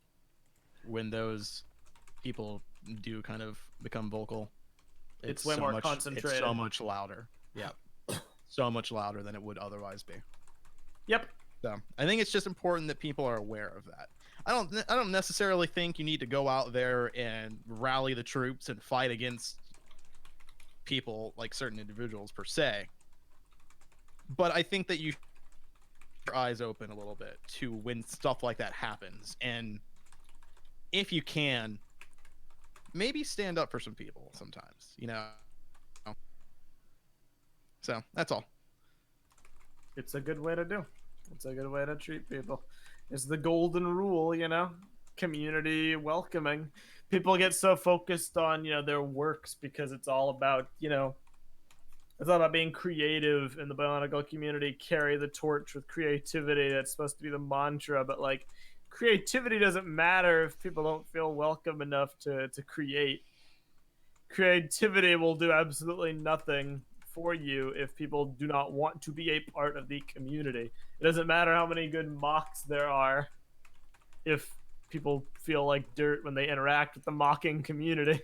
when those people do kind of become vocal, it's way more concentrated. It's so much louder. Yeah. So much louder than it would otherwise be. Yep. So I think it's just important that people are aware of that. I don't necessarily think you need to go out there and rally the troops and fight against people like certain individuals per se. But I think that you should keep your eyes open a little bit to when stuff like that happens. And if you can, maybe stand up for some people sometimes, So that's all. It's a good way to do. It's a good way to treat people. It's the golden rule, community welcoming. People get so focused on, their works because it's all about, it's all about being creative in the Bionicle community, carry the torch with creativity. That's supposed to be the mantra, but like creativity doesn't matter if people don't feel welcome enough to create. Creativity will do absolutely nothing for you if people do not want to be a part of the community. It doesn't matter how many good mocks there are if people feel like dirt when they interact with the mocking community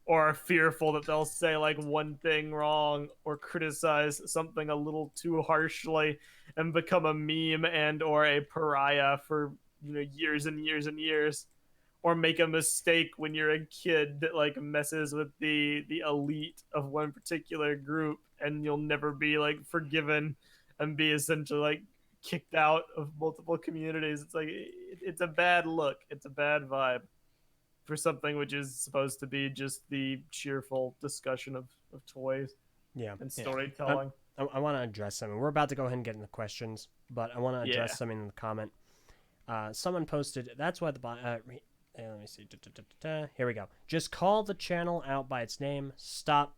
or are fearful that they'll say like one thing wrong or criticize something a little too harshly and become a meme and or a pariah for years and years and years, or make a mistake when you're a kid that like messes with the elite of one particular group and you'll never be like forgiven and be essentially like kicked out of multiple communities. It's like it's a bad look. It's a bad vibe for something which is supposed to be just the cheerful discussion of toys and storytelling. I want to address something. We're about to go ahead and get into questions, but I want to address something in the comment. Someone posted, that's why the let me see. Here we go. Just call the channel out by its name. Stop,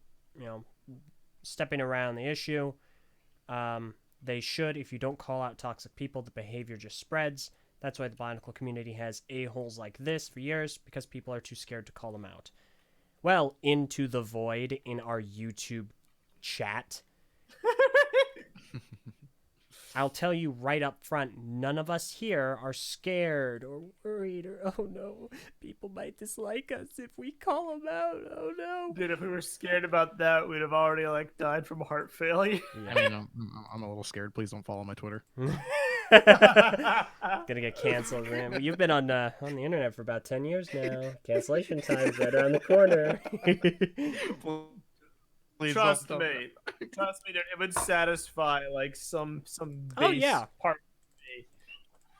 stepping around the issue. They should. If you don't call out toxic people, the behavior just spreads. That's why the Bionicle community has a-holes like this for years, because people are too scared to call them out. well, into the void in our YouTube chat. I'll tell you right up front, none of us here are scared or worried or, oh no, people might dislike us if we call them out. Oh no. Dude, if we were scared about that, we'd have already like died from heart failure. I mean, I'm a little scared. Please don't follow my Twitter. Gonna get canceled, man. You've been on the internet for about 10 years now. Cancellation time's right around the corner. Please Trust don't- me, dude, it would satisfy like some base Oh, yeah. part of me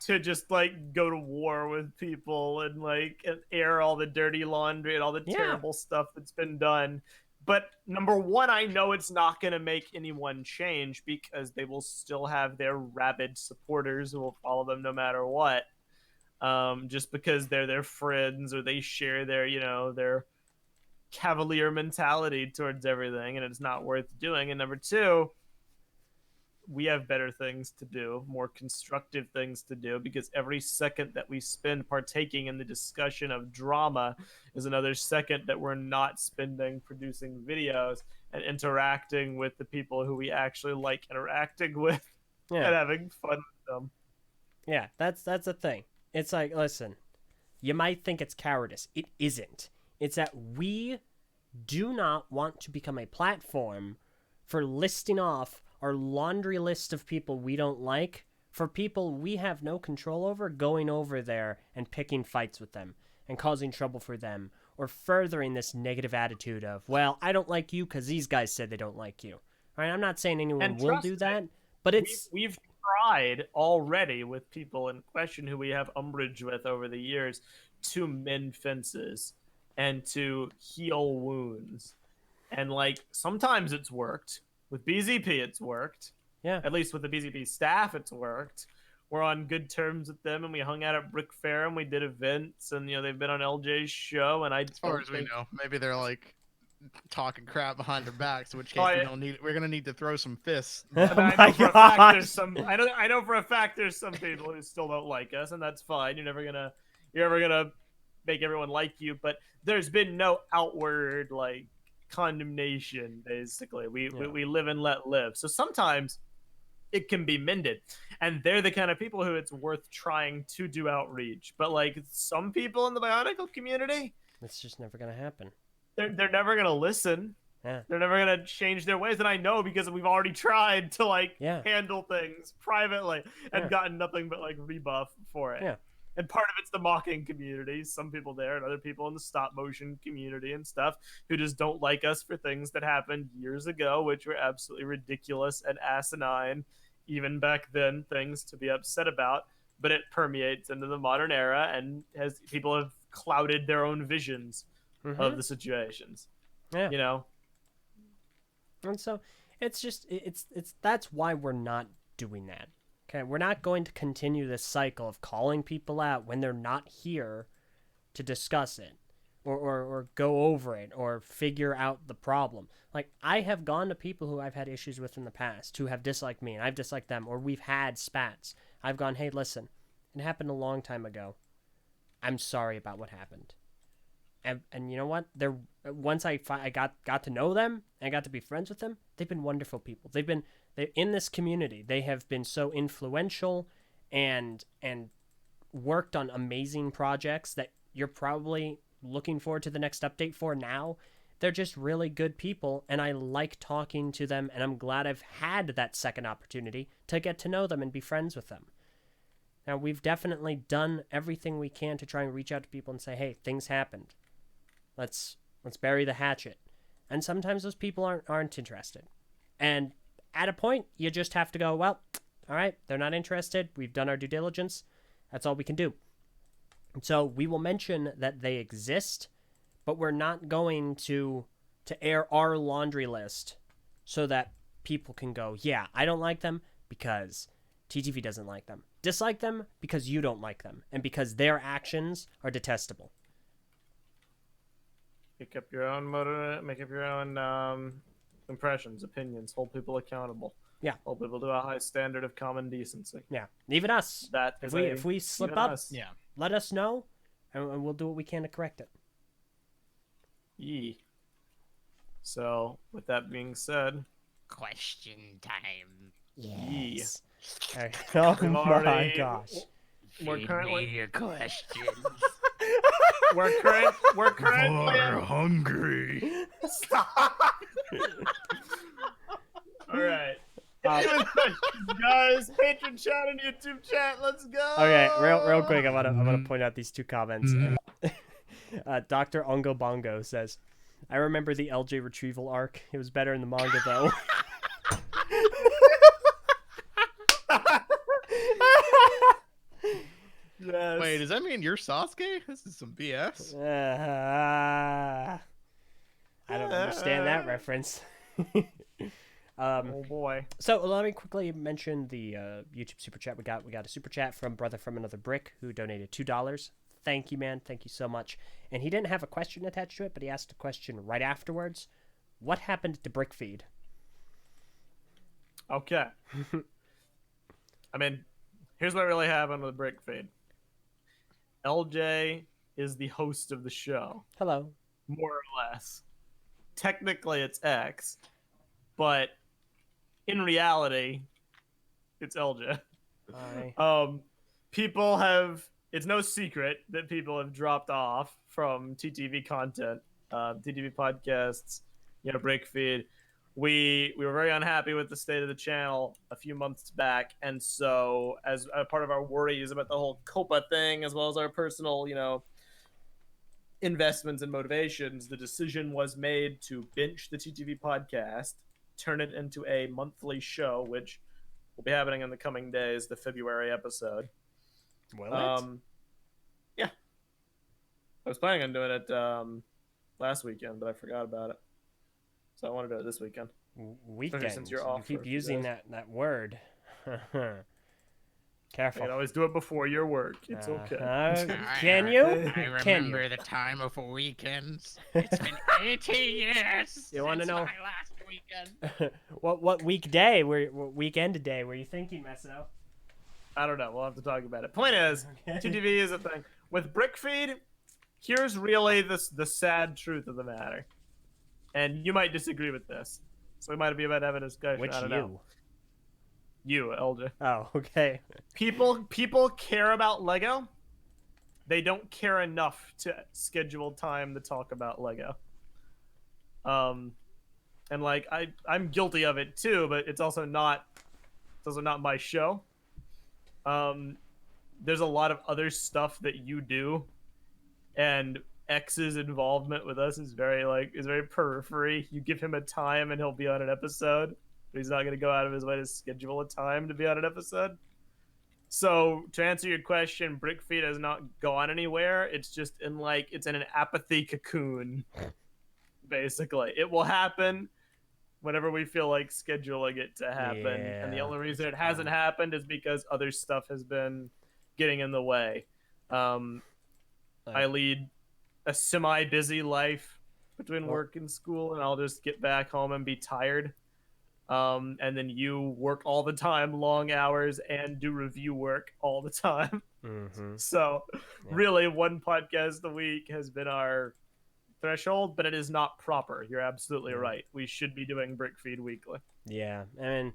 to just like go to war with people and like and air all the dirty laundry and all the Yeah. terrible stuff that's been done. But number one, I know it's not going to make anyone change because they will still have their rabid supporters who will follow them no matter what. Just because they're their friends or they share their, their cavalier mentality towards everything, and it's not worth doing. And number two, we have better things to do, more constructive things to do, because every second that we spend partaking in the discussion of drama is another second that we're not spending producing videos and interacting with the people who we actually like interacting with and having fun with them. Yeah, that's the thing. It's like, listen, you might think it's cowardice. It isn't. It's that we do not want to become a platform for listing off our laundry list of people we don't like for people we have no control over, going over there and picking fights with them and causing trouble for them, or furthering this negative attitude of, well, I don't like you because these guys said they don't like you. All right, I'm not saying anyone And will trust do me, that, but it's... We've tried already with people in question who we have umbrage with over the years to mend fences and to heal wounds. And like sometimes it's worked. With BZP it's worked. Yeah. At least with the BZP staff it's worked. We're on good terms with them, and we hung out at Brick Fair and we did events, and they've been on LJ's show, and As far as we know, maybe they're like talking crap behind their backs, in which case we're gonna need to throw some fists. I know for a fact there's some people who still don't like us, and that's fine. You're never gonna make everyone like you, but there's been no outward like condemnation. Basically, we live and let live. So sometimes it can be mended, and they're the kind of people who it's worth trying to do outreach. But like some people in the Bionicle community, it's just never gonna happen. They're never gonna listen. Yeah. They're never gonna change their ways, and I know because we've already tried to like handle things privately and gotten nothing but like rebuff for it. Yeah. And part of it's the mocking community, some people there, and other people in the stop motion community and stuff who just don't like us for things that happened years ago, which were absolutely ridiculous and asinine, even back then, things to be upset about. But it permeates into the modern era, and people have clouded their own visions of the situations. Yeah. And so it's just it's that's why we're not doing that. Okay, we're not going to continue this cycle of calling people out when they're not here to discuss it or go over it or figure out the problem. Like, I have gone to people who I've had issues with in the past who have disliked me and I've disliked them, or we've had spats. I've gone, hey, listen, it happened a long time ago. I'm sorry about what happened. And you know what? Once I got to know them and I got to be friends with them, they've been wonderful people. They're in this community. They have been so influential and worked on amazing projects that you're probably looking forward to the next update for now. They're just really good people, and I like talking to them, and I'm glad I've had that second opportunity to get to know them and be friends with them. Now, we've definitely done everything we can to try and reach out to people and say, hey, things happened. Let's bury the hatchet. And sometimes those people aren't interested. And at a point, you just have to go, well, all right, they're not interested. We've done our due diligence. That's all we can do. So we will mention that they exist, but we're not going to air our laundry list so that people can go, yeah, I don't like them because TTV doesn't like them. Dislike them because you don't like them and because their actions are detestable. Make up your own impressions, opinions, hold people accountable. Yeah. Hold people to a high standard of common decency. Yeah. Even us. If we slip up, let us know, and we'll do what we can to correct it. Yee. So, with that being said, Question time. Yes. Oh We've my already- gosh. we're currently your questions. we're currently hungry. Stop. All right. Guys, patron chat and YouTube chat, let's go. Okay, real quick, I wanna point out these two comments. Dr. Ongo Bongo says, "I remember the LJ retrieval arc. It was better in the manga though." Yes. Wait, does that mean you're Sasuke? This is some BS. I don't understand that reference. Oh boy. So let me quickly mention the YouTube super chat we got. We got a super chat from Brother from Another Brick who donated $2. Thank you, man. Thank you so much. And he didn't have a question attached to it, but he asked a question right afterwards. What happened to Brick Feed? Okay. I mean, here's what really happened with Brick Feed. LJ is the host of the show, Hello. more or less. Technically, it's X, but in reality, it's LJ. Hi. People have. It's no secret that people have dropped off from TTV content, TTV podcasts, Break Feed. We were very unhappy with the state of the channel a few months back, and so as a part of our worries about the whole Copa thing, as well as our personal, investments and motivations, the decision was made to binge the TTV podcast, turn it into a monthly show, which will be happening in the coming days, the February episode. Yeah. I was planning on doing it last weekend, but I forgot about it. So I want to do it this weekend. Weekend. Since you're off You for keep a few using days. that word. I Careful. can always do it before your work. It's okay. Can you? I Can you? remember the time of weekends. It's been 18 years. You wanna since know- my last weekend? What weekday? What weekend day were you thinking, Meso? I don't know. We'll have to talk about it. Point is, Okay. TTV is a thing. With Brick Feed, here's really the sad truth of the matter. And you might disagree with this. So we might be about to have a discussion. Which I don't you? know. You, LJ. Oh, okay. People care about Lego. They don't care enough to schedule time to talk about Lego. And like I'm guilty of it too, but it's also not my show. There's a lot of other stuff that you do, and X's involvement with us is very periphery. You give him a time and he'll be on an episode, but he's not going to go out of his way to schedule a time to be on an episode. So to answer your question, Brick Feed has not gone anywhere. It's just in an apathy cocoon. Basically, it will happen whenever we feel like scheduling it to happen. And the Yeah. only reason it hasn't happened is because other stuff has been getting in the way. I lead a semi-busy life between work and school, and I'll just get back home and be tired. And then you work all the time, long hours, and do review work all the time. Mm-hmm. So really, one podcast a week has been our threshold, but it is not proper. You're absolutely right. We should be doing Brick Feed weekly. Yeah, and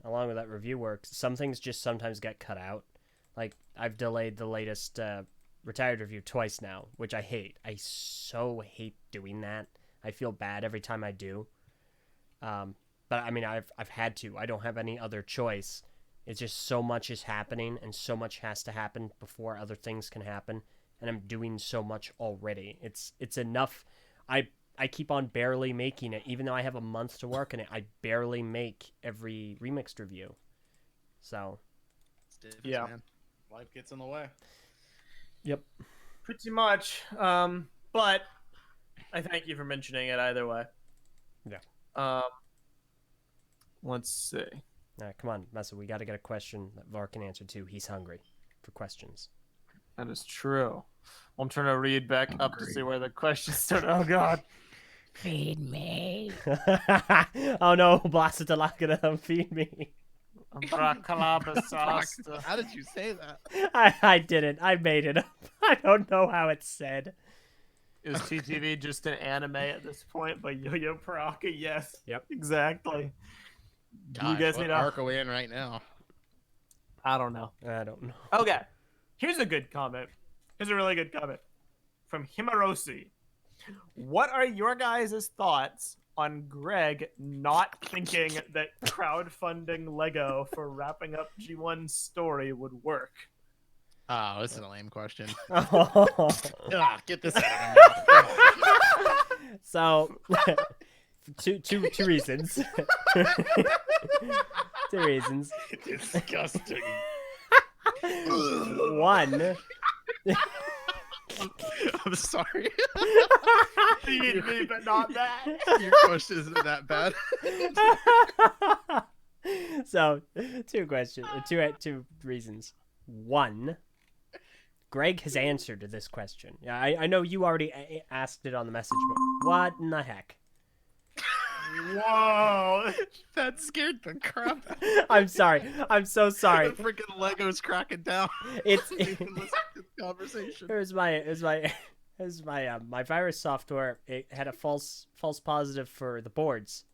along with that review work, some things just sometimes get cut out. Like, I've delayed the latest Retired review twice now, which I hate. I so hate doing that. I feel bad every time I do. But I mean, I've had to. I don't have any other choice. It's just so much is happening, and so much has to happen before other things can happen. And I'm doing so much already. It's enough. I keep on barely making it, even though I have a month to work in it. I barely make every remixed review. So, Yeah. Man. Life gets in the way. yep. Pretty much. But I thank you for mentioning it either way. Yeah. Let's see. All right, come on, Mesa. We got to get a question that Var can answer to. He's hungry for questions. That is true. I'm trying to read back up to see where the questions start. Oh God. Feed me. Oh no, Blasta Talakada, feed me. How did you say that? I didn't. I made it up. I don't know how it's said. Is TTV just an anime at this point by Yo-Yo Paraka? Yes. Yep. Exactly. Do you Gosh, guys what need a... arc are we in right now? I don't know. I don't know. Okay. Here's a good comment. Here's a really good comment from Himarosi. What are your guys' thoughts on Greg not thinking that crowdfunding Lego for wrapping up G1's story would work? Oh, this is a lame question. Oh. Get this out of my mouth. So, two reasons. Two reasons. Disgusting. One. I'm sorry. Feed me, but not that. Your question isn't that bad. So, two reasons. One, Greg has answered to this question. Yeah, I know you already asked it on the message, but what in the heck? Whoa. That scared the crap out of me. I'm sorry. I'm so sorry. The freaking Lego's cracking down. It's You can listen to the conversation. Here's my virus software. It had a false positive for the boards.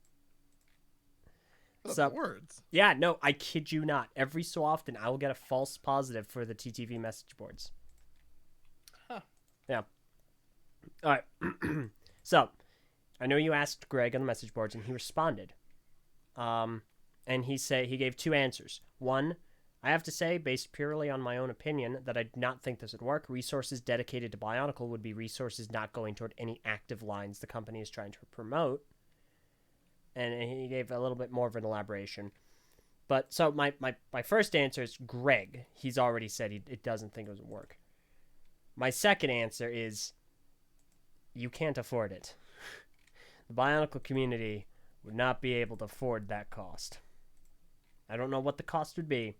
So Words. yeah, no, I kid you not. Every so often, I will get a false positive for the TTV message boards. Huh. Yeah. All right. So, I know you asked Greg on the message boards, and he responded. And he gave two answers. One, I have to say, based purely on my own opinion, that I do not think this would work. Resources dedicated to Bionicle would be resources not going toward any active lines the company is trying to promote. And he gave a little bit more of an elaboration. But so my first answer is Greg. He's already said it doesn't think it would work. My second answer is you can't afford it. The Bionicle community would not be able to afford that cost. I don't know what the cost would be,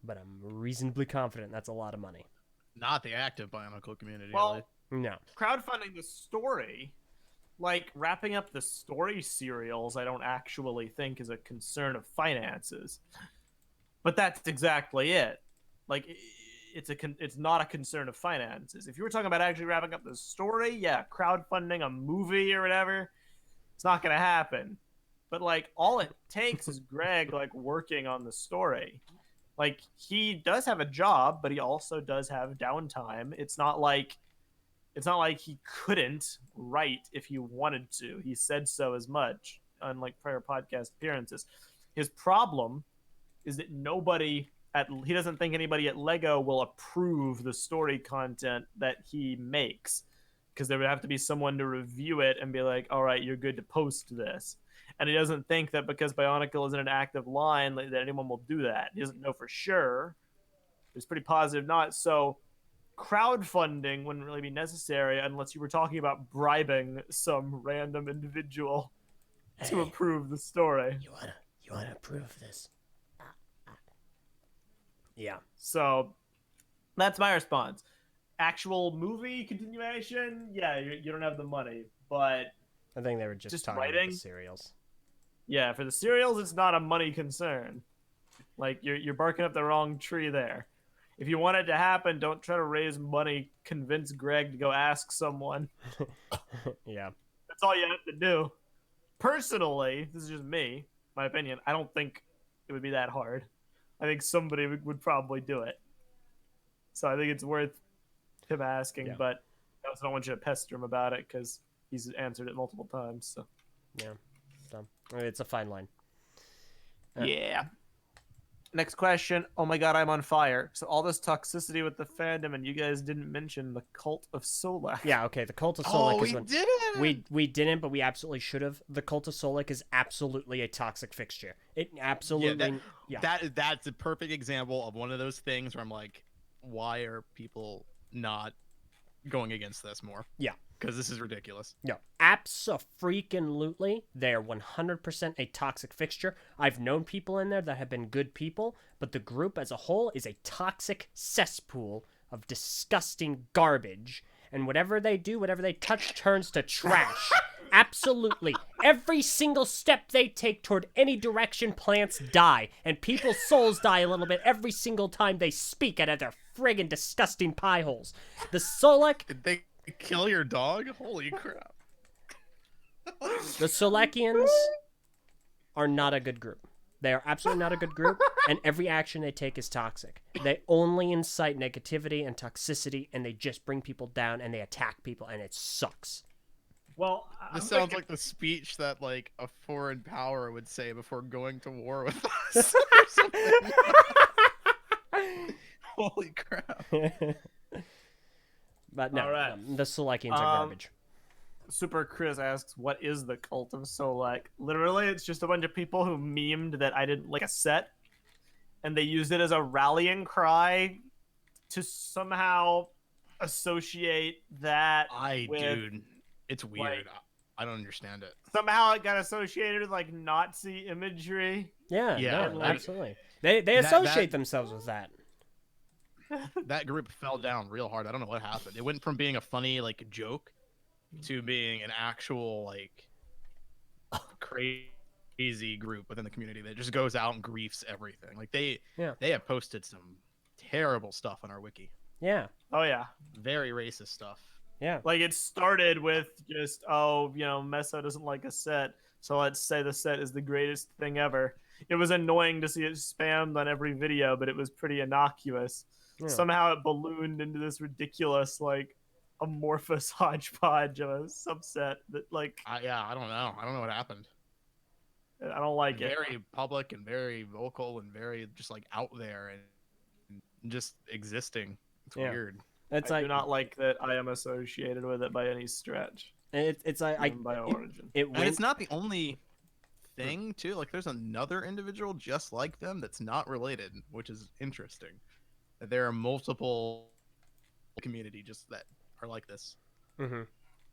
but I'm reasonably confident that's a lot of money. Not the active Bionicle community. Well, No. crowdfunding the story, like wrapping up the story serials, I don't actually think is a concern of finances. But that's exactly it. Like, it's not a concern of finances. If you were talking about actually wrapping up the story, yeah, crowdfunding a movie or whatever, it's not going to happen. But like, all it takes is Greg like working on the story. Like, he does have a job, but he also does have downtime. It's not like he couldn't write if he wanted to. He said so as much on like prior podcast appearances. His problem is that he doesn't think anybody at Lego will approve the story content that he makes, because there would have to be someone to review it and be like, all right, you're good to post this. And he doesn't think that because Bionicle isn't an active line that anyone will do that. He doesn't know for sure. It's pretty positive not. So crowdfunding wouldn't really be necessary unless you were talking about bribing some random individual to approve the story. You wanna approve this? Yeah. So that's my response. Actual movie continuation, yeah, you don't have the money, but I think they were just talking about writing the serials. Yeah, for the serials, it's not a money concern. Like, you're barking up the wrong tree there. If you want it to happen, don't try to raise money, convince Greg to go ask someone. Yeah. That's all you have to do. Personally, this is just me, my opinion, I don't think it would be that hard. I think somebody would probably do it. So I think it's worth him asking, Yeah. but I also don't want you to pester him about it because he's answered it multiple times. So Yeah. So it's a fine line. yeah. Next question. Oh my god, I'm on fire. So all this toxicity with the fandom, and you guys didn't mention the cult of Solak. Yeah, okay. The Cult of Solak is we one. didn't. We didn't, but we absolutely should have. The Cult of Solak is absolutely a toxic fixture. It absolutely. That's a perfect example of one of those things where I'm like, why are people not going against this more? Yeah. Because this is ridiculous. No, abso-freaking-lutely, they're 100% a toxic fixture. I've known people in there that have been good people, but the group as a whole is a toxic cesspool of disgusting garbage. And whatever they do, whatever they touch turns to trash. Absolutely. Every single step they take toward any direction, plants die. And people's souls die a little bit every single time they speak out of their friggin' disgusting pie holes. The Solak... Kill your dog? Holy crap. The Solekians are not a good group. They are absolutely not a good group, and every action they take is toxic. They only incite negativity and toxicity, and they just bring people down, and they attack people, and it sucks. Well, This sounds like the speech that like a foreign power would say before going to war with us. Or something. Holy crap. But no, All right. the Solekians are garbage. Super Chris asks, "What is the cult of Solek?" Literally, it's just a bunch of people who memed that I didn't like a set, and they used it as a rallying cry to somehow associate that with Dude, it's weird. like, I don't understand it. somehow it got associated with like Nazi imagery. Yeah, Yeah, no, like- absolutely. They associate themselves with that. That group fell down real hard. I don't know what happened. It went from being a funny like joke to being an actual like crazy group within the community that just goes out and griefs everything. Like they have posted some terrible stuff on our wiki. Yeah, Oh yeah, Very racist stuff. yeah. like it started with just Meso doesn't like a set, so let's say the set is the greatest thing ever. It was annoying to see it spammed on every video, but it was pretty innocuous. Yeah. Somehow it ballooned into this ridiculous like amorphous hodgepodge of a subset that like I don't know. I don't know what happened. I don't like it. Very public and very vocal and very just like out there and just existing. It's Yeah. weird. It's I like do not like that I am associated with it by any stretch. it's like Even by origin. it And went. it's not the only thing too. Like there's another individual just like them that's not related, which is interesting. There are multiple community just that are like this. Mhm.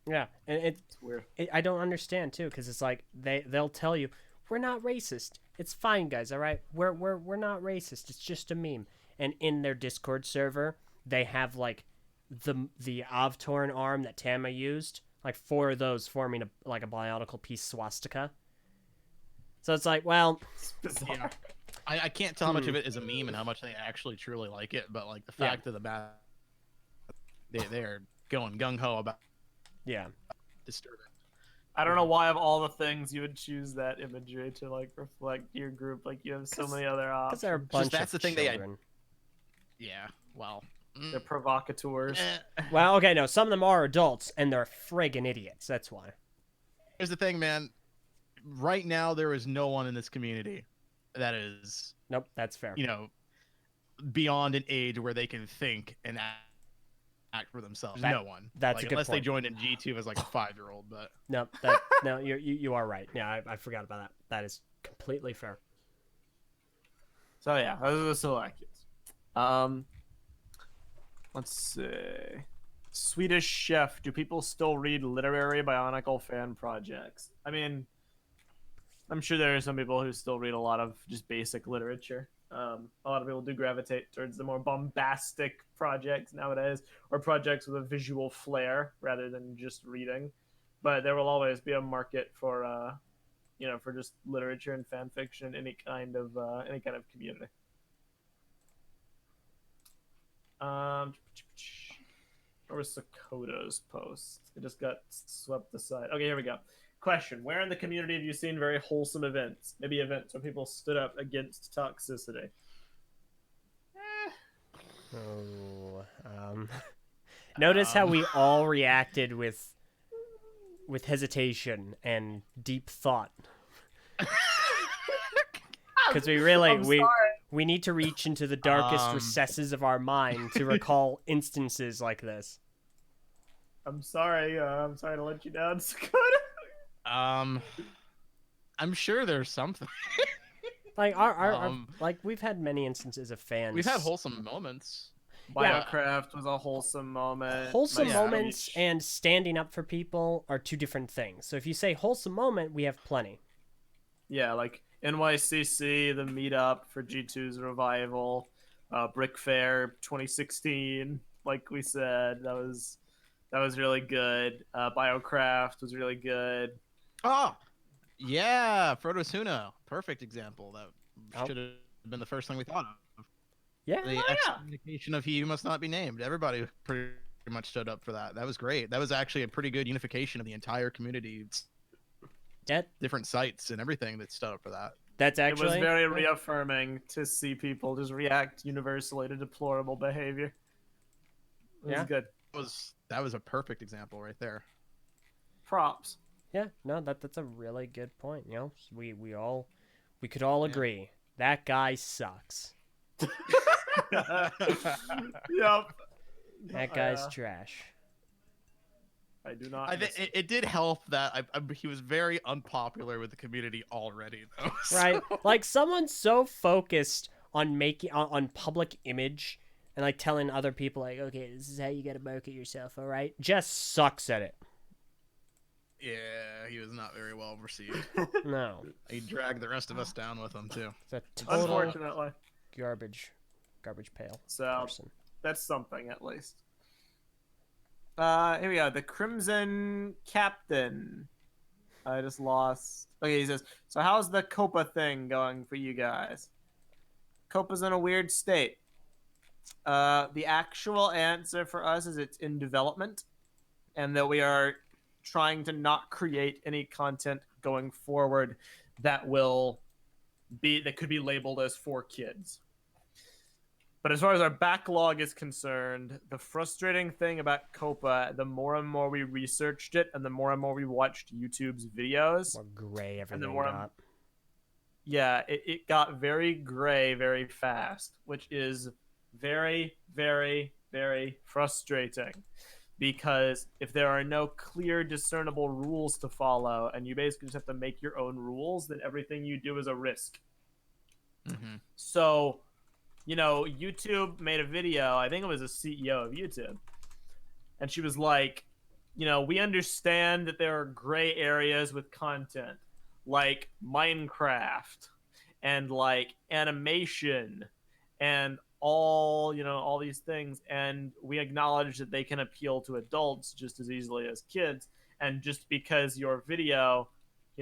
Yeah, and It's weird. I don't understand too, because it's like they'll tell you we're not racist. It's fine, guys. All right, we're not racist. It's just a meme. And in their Discord server, they have like the Avtorn arm that Tama used, like 4 of those forming a Bionicle piece swastika. So it's like, well, It's bizarre. Yeah. I can't tell how much of it is a meme and how much they actually truly like it, but like the fact of the matter, they're going gung ho about yeah, disturbing. I don't know why of all the things you would choose that imagery to like reflect your group. Like you have so many other because options. they're a bunch that's of the thing they- children. Yeah. Well. They're provocateurs. Well, okay, no, some of them are adults, and they're friggin' idiots. That's why. Here's the thing, man. Right now, there is no one in this community that is, Nope, that's fair. beyond an age where they can think and act for themselves. No one. That's a like, good unless they point. joined in G2 as like a 5-year-old, but No, no, you are right. Yeah, I forgot about that. That is completely fair. So yeah, those are the Slovakians. Let's see. Swedish Chef. Do people still read literary Bionicle fan projects? I mean, I'm sure there are some people who still read a lot of just basic literature. A lot of people do gravitate towards the more bombastic projects nowadays, or projects with a visual flair rather than just reading. But there will always be a market for, for just literature and fan fiction, any kind of community. Where was Sakota's post? It just got swept aside. Okay, here we go. Question: where in the community have you seen very wholesome events? Maybe events where people stood up against toxicity. Notice how we all reacted with hesitation and deep thought. Because we need to reach into the darkest recesses of our mind to recall instances like this. I'm sorry. I'm sorry to let you down, Sakota. I'm sure there's something. Like like we've had many instances of fans. We've had wholesome moments. Biocraft was a wholesome moment. Wholesome My moments speech- and standing up for people are two different things. So if you say wholesome moment, we have plenty. Yeah, like NYCC, the meetup for G2's revival, Brick Fair 2016. Like we said, that was really good. Biocraft was really good. Oh, yeah, Frodo's Huno. Perfect example. That Oh. should have been the first thing we thought of. Yeah. The excommunication of he who must not be named. Everybody pretty much stood up for that. That was great. That was actually a pretty good unification of the entire community. It's different sites and everything that stood up for that. That's actually... It was very reaffirming to see people just react universally to deplorable behavior. It was good. That was a perfect example right there. Props. Yeah, no, that's a really good point. You know, we could all agree that guy sucks. Yep. That guy's trash. I do not. I think it did help that he was very unpopular with the community already, though. Right, like someone so focused on making on public image and like telling other people like, okay, this is how you gotta market yourself, all right, just sucks at it. Yeah, he was not very well received. No, he dragged the rest of us down with him too. It's a total unfortunately garbage pail. So person. That's something at least. Here we go. The Crimson Captain. I just lost. Okay, he says, so how's the Copa thing going for you guys? Copa's in a weird state. The actual answer for us is it's in development, and that we are trying to not create any content going forward that could be labeled as for kids. But as far as our backlog is concerned, the frustrating thing about Copa, the more and more we researched it and the more and more we watched YouTube's videos, more gray everything the more got. Yeah, it got very gray very fast, which is very, very, very frustrating. Because if there are no clear, discernible rules to follow, and you basically just have to make your own rules, then everything you do is a risk. Mm-hmm. So... You know, YouTube made a video, I think it was a CEO of YouTube, and she was like, you know, we understand that there are gray areas with content, like Minecraft, and like animation, and all these things, and we acknowledge that they can appeal to adults just as easily as kids, and just because your video,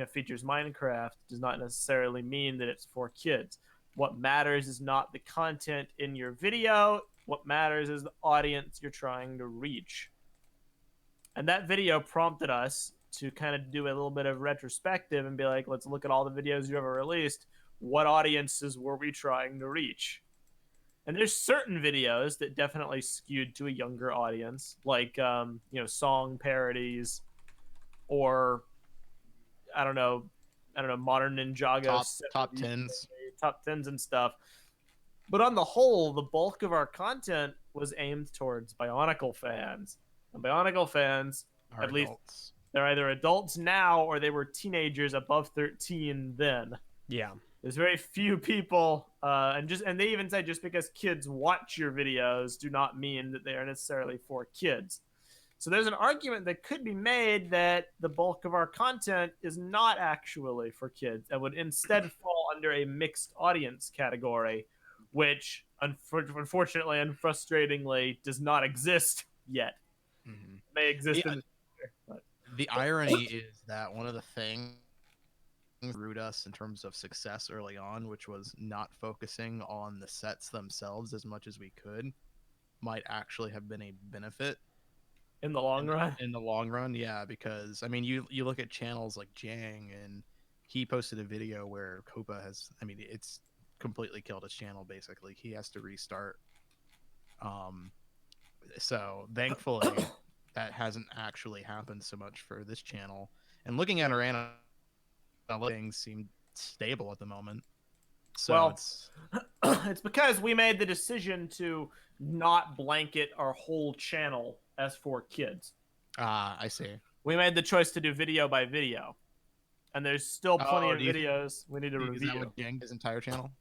features Minecraft does not necessarily mean that it's for kids. What matters is not the content in your video. What matters is the audience you're trying to reach. And that video prompted us to kind of do a little bit of retrospective and be like, let's look at all the videos you ever released. What audiences were we trying to reach? And there's certain videos that definitely skewed to a younger audience, like, song parodies or, I don't know, Modern Ninjago. Top 10s. Top 10s and stuff. But on the whole, the bulk of our content was aimed towards Bionicle fans. And Bionicle fans, at least, they're either adults now or they were teenagers above 13 then. Yeah. There's very few people, and they even say just because kids watch your videos do not mean that they are necessarily for kids. So there's an argument that could be made that the bulk of our content is not actually for kids and would instead fall under a mixed audience category, which unfortunately and frustratingly does not exist yet. Mm-hmm. May exist in the future. But... The irony is that one of the things that root us in terms of success early on, which was not focusing on the sets themselves as much as we could, might actually have been a benefit. In the long run? In the long run, yeah, because, I mean, you look at channels like Jang, and he posted a video where Copa has, I mean, it's completely killed his channel, basically. He has to restart. So, thankfully, that hasn't actually happened so much for this channel. And looking at our analytics seem stable at the moment. So well, it's because we made the decision to not blanket our whole channel as for kids. I see. We made the choice to do video by video, and there's still plenty of videos we need to review. Is that what Yang his entire channel?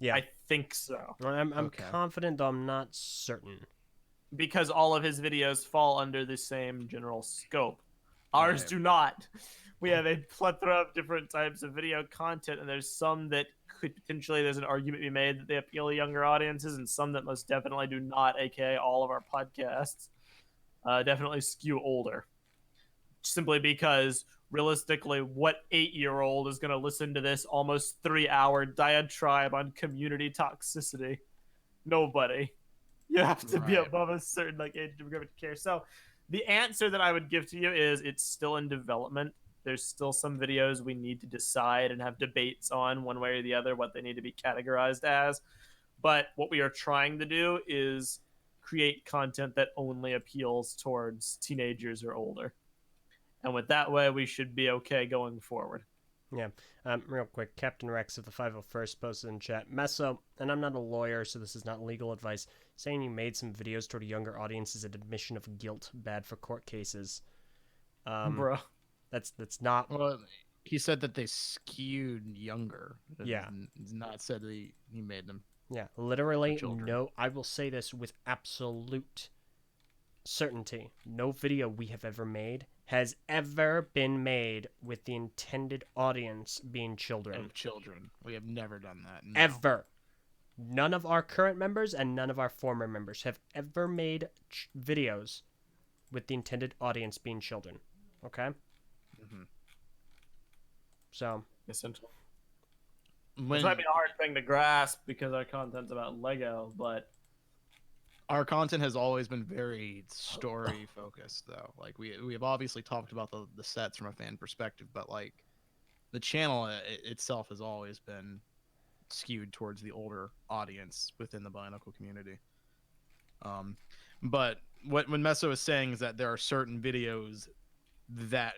Yeah, I think so. I'm okay. Confident, though I'm not certain. Because all of his videos fall under the same general scope. Ours do not. We have a plethora of different types of video content, and there's some that could potentially, there's an argument to be made that they appeal to younger audiences, and some that most definitely do not, aka all of our podcasts. Definitely skew older. Simply because, realistically, what 8-year-old is going to listen to this almost 3-hour diatribe on community toxicity? Nobody. You have to be Right. above a certain like age demographic to care. So the answer that I would give to you is it's still in development. There's still some videos we need to decide and have debates on one way or the other what they need to be categorized as. But what we are trying to do is create content that only appeals towards teenagers or older. And with that way, we should be okay going forward. Yeah. Real quick, Captain Rex of the 501st posted in chat, Meso, and I'm not a lawyer, so this is not legal advice, saying you made some videos toward a younger audience is an admission of guilt, bad for court cases. Bro. That's not... Well, he said that they skewed younger. Yeah. He's not said that he made them. Yeah, literally, children. no, I will say this with absolute certainty. No video we have ever made has ever been made with the intended audience being children. Of children. We have never done that. No. Ever. None of our current members and none of our former members have ever made videos with the intended audience being children. Okay? Mm-hmm. So. Essentially. When This might be a hard thing to grasp because our content's about Lego, but our content has always been very story focused, though. Like we have obviously talked about the sets from a fan perspective, but like the channel itself has always been skewed towards the older audience within the Bionicle community. But when Meso is saying is that there are certain videos that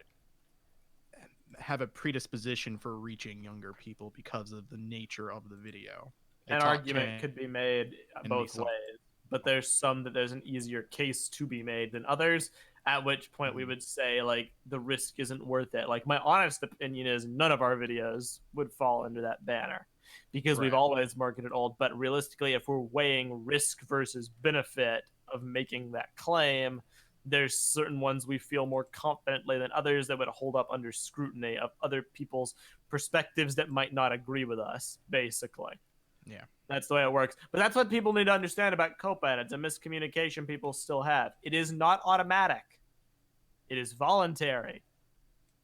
have a predisposition for reaching younger people because of the nature of the video. An argument could be made both ways, but there's some that there's an easier case to be made than others, at which point we would say like the risk isn't worth it. Like my honest opinion is none of our videos would fall under that banner because we've always marketed old, but realistically if we're weighing risk versus benefit of making that claim, there's certain ones we feel more confidently than others that would hold up under scrutiny of other people's perspectives that might not agree with us, basically. Yeah. That's the way it works. But that's what people need to understand about COPA, and it's a miscommunication people still have. It is not automatic. It is voluntary.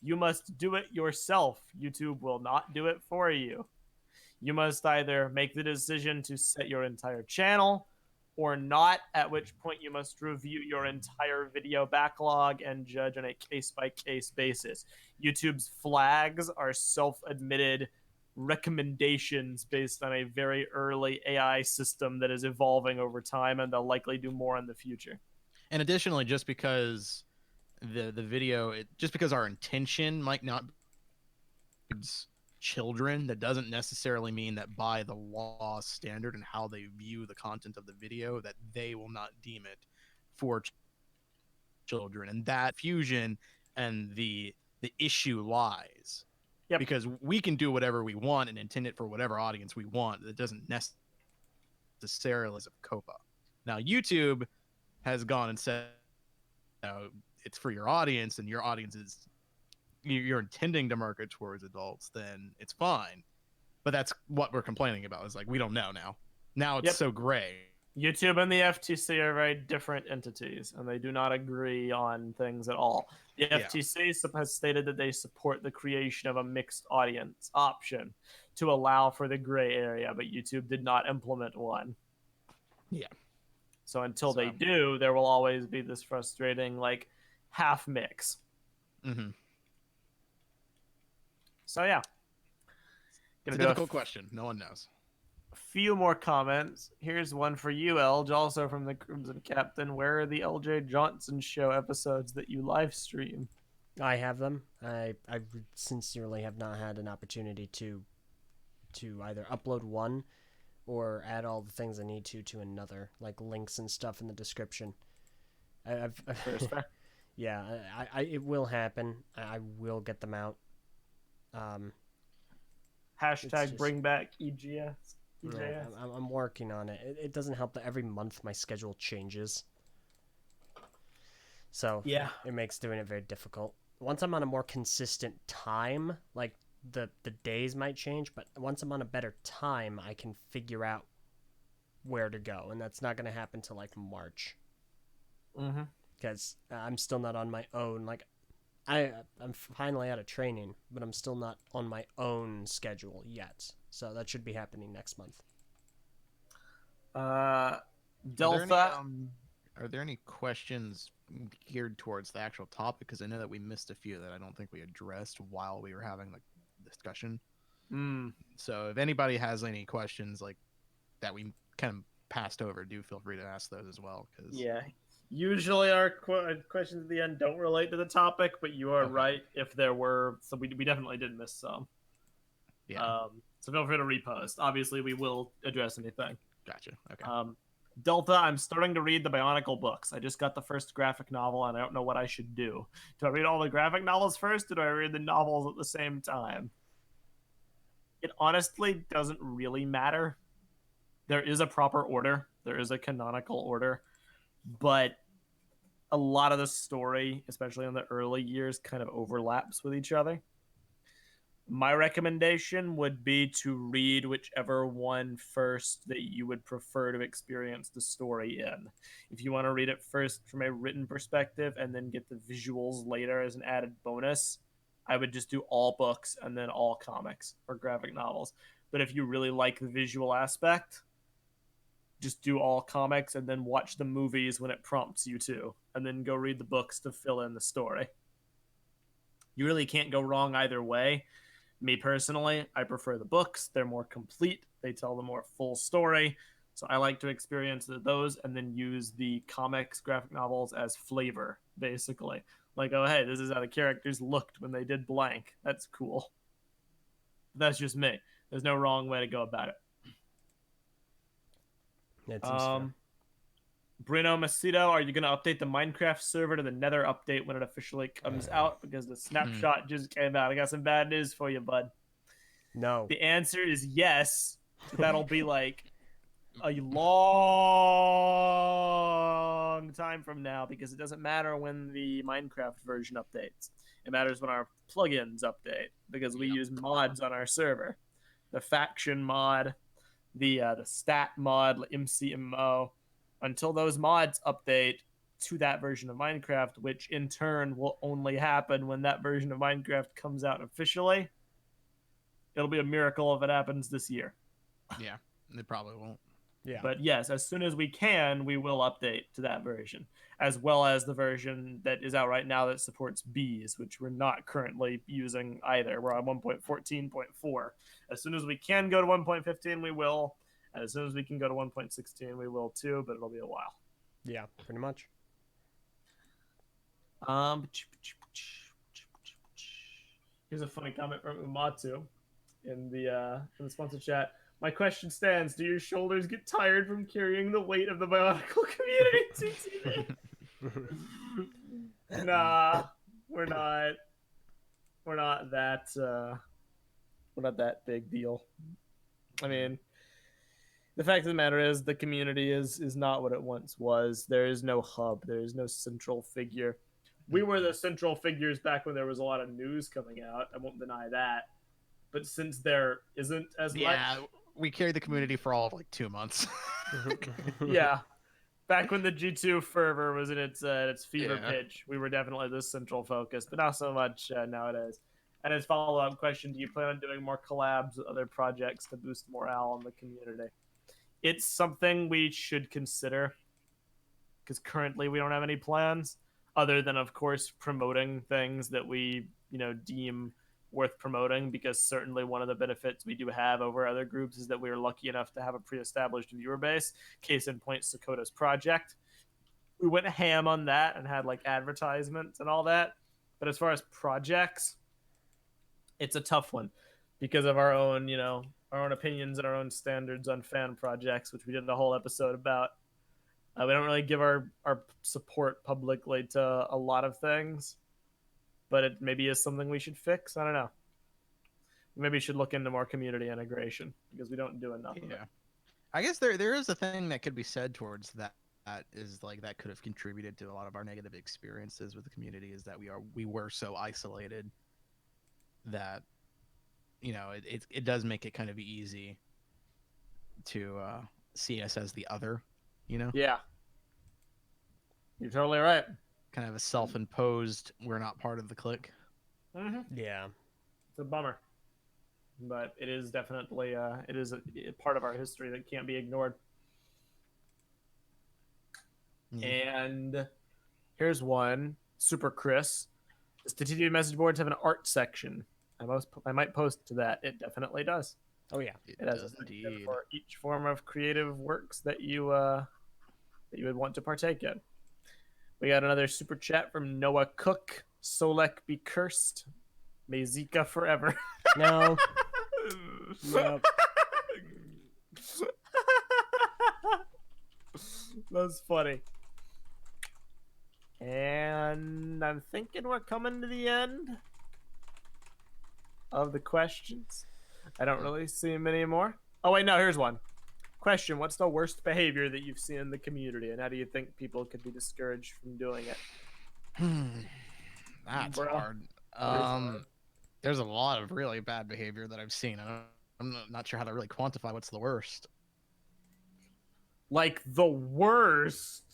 You must do it yourself. YouTube will not do it for you. You must either make the decision to set your entire channel or not, at which point you must review your entire video backlog and judge on a case-by-case basis. YouTube's flags are self-admitted recommendations based on a very early AI system that is evolving over time, and they'll likely do more in the future. And additionally, just because the video, just because our intention might not be children, that doesn't necessarily mean that by the law standard and how they view the content of the video that they will not deem it for children. And that fusion and the issue lies. Yep. Because we can do whatever we want and intend it for whatever audience we want. That doesn't necessarily as a COPA. Now YouTube has gone and said, it's for your audience, and your audience is you're intending to market towards adults, then it's fine. But that's what we're complaining about. Is like we don't know now. Now it's so gray. YouTube and the FTC are very different entities, and they do not agree on things at all. The FTC has stated that they support the creation of a mixed audience option to allow for the gray area, but YouTube did not implement one. Yeah. So until they do, there will always be this frustrating, like, half mix. Mm-hmm. So, yeah. It's a difficult question. No one knows. Few more comments. Here's one for you, Elj, also from the Crimson Captain. Where are the LJ Johnson Show episodes that you live stream? I have them. I sincerely have not had an opportunity to either upload one or add all the things I need to another, like links and stuff in the description. Yeah, it will happen. I will get them out. Hashtag bring back EGS. Yeah, I'm working on it. It doesn't help that every month my schedule changes. So yeah, it makes doing it very difficult. Once I'm on a more consistent time, like the days might change, but once I'm on a better time, I can figure out where to go, and that's not going to happen till like March. Mm-hmm. Because I'm still not on my own. Like I'm finally out of training, but I'm still not on my own schedule yet. So that should be happening next month. Delta. Are there any questions geared towards the actual topic? Because I know that we missed a few that I don't think we addressed while we were having the discussion. So if anybody has any questions like that we kind of passed over, do feel free to ask those as well. Cause... Yeah. Usually our questions at the end don't relate to the topic, but you are right. If there were, so we definitely did miss some. Yeah. So feel free to repost. Obviously, we will address anything. Gotcha. Okay. Delta, I'm starting to read the Bionicle books. I just got the first graphic novel, and I don't know what I should do. Do I read all the graphic novels first, or do I read the novels at the same time? It honestly doesn't really matter. There is a proper order. There is a canonical order. But a lot of the story, especially in the early years, kind of overlaps with each other. My recommendation would be to read whichever one first that you would prefer to experience the story in. If you want to read it first from a written perspective and then get the visuals later as an added bonus, I would just do all books and then all comics or graphic novels. But if you really like the visual aspect, just do all comics and then watch the movies when it prompts you to, and then go read the books to fill in the story. You really can't go wrong either way. Me personally, I prefer the books. They're more complete. They tell the more full story. So I like to experience those and then use the comics, graphic novels as flavor, basically. Like, oh, hey, this is how the characters looked when they did blank. That's cool. That's just me. There's no wrong way to go about it. Bruno Macedo, are you going to update the Minecraft server to the Nether update when it officially comes out? Because the snapshot just came out. I got some bad news for you, bud. No. The answer is yes. That'll be like a long time from now, because it doesn't matter when the Minecraft version updates. It matters when our plugins update, because we use mods on our server. The faction mod, the stat mod, MCMO. Until those mods update to that version of Minecraft, which in turn will only happen when that version of Minecraft comes out officially. It'll be a miracle if it happens this year. Yeah, it probably won't. Yeah. But yes, as soon as we can, we will update to that version, as well as the version that is out right now that supports bees, which we're not currently using either. We're on 1.14.4. As soon as we can go to 1.15, we will. And as soon as we can go to 1.16, we will too, but it'll be a while. Yeah, pretty much. Here's a funny comment from Umatu in the sponsor chat. My question stands: do your shoulders get tired from carrying the weight of the Bionicle Community TTV? Nah, we're not. We're not that. We're not that big deal. I mean, the fact of the matter is, the community is not what it once was. There is no hub. There is no central figure. We were the central figures back when there was a lot of news coming out. I won't deny that. But since there isn't as much... Yeah, we carried the community for all of like 2 months. Yeah. Back when the G2 fervor was in its fever pitch, we were definitely the central focus, but not so much nowadays. And his follow-up question, do you plan on doing more collabs with other projects to boost morale in the community? It's something we should consider, because currently we don't have any plans, other than, of course, promoting things that we, deem worth promoting, because certainly one of the benefits we do have over other groups is that we are lucky enough to have a pre-established viewer base. Case in point, Sakota's project. We went ham on that and had like advertisements and all that. But as far as projects, it's a tough one because of our own, our own opinions and our own standards on fan projects, which we did a whole episode about. We don't really give our support publicly to a lot of things, but it maybe is something we should fix. I don't know. Maybe we should look into more community integration, because we don't do enough of it. I guess there is a thing that could be said towards that. That is like that could have contributed to a lot of our negative experiences with the community, is that we were so isolated that it does make it kind of easy to see us as the other, Yeah, you're totally right. Kind of a self-imposed, we're not part of the clique. Yeah, it's a bummer, but it is definitely it is a part of our history that can't be ignored. And here's one, Super Chris. Does the TTV message boards have an art section? I might post to that. It definitely does. Oh yeah. It has a section for each form of creative works that you would want to partake in. We got another super chat from Noah Cook. Solek be cursed. May Zika forever. No. Nope. That's funny. And I'm thinking we're coming to the end of the questions. I don't really see many more. Oh, wait, no, here's one. Question: what's the worst behavior that you've seen in the community, and how do you think people could be discouraged from doing it? That's Bro. hard. There's a lot of really bad behavior that I've seen. I'm not sure how to really quantify what's the worst. Like, the worst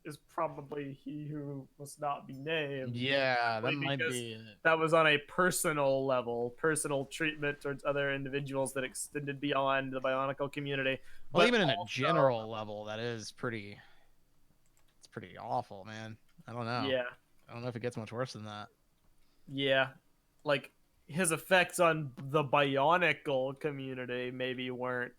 is probably he who must not be named. Yeah, that Like, might because be. that was on a personal level, personal treatment towards other individuals that extended beyond the Bionicle community. Well, But even in a also- general level, that is pretty. It's pretty awful, man. I don't know. Yeah, I don't know if it gets much worse than that. yeah. Like, his effects on the Bionicle community maybe weren't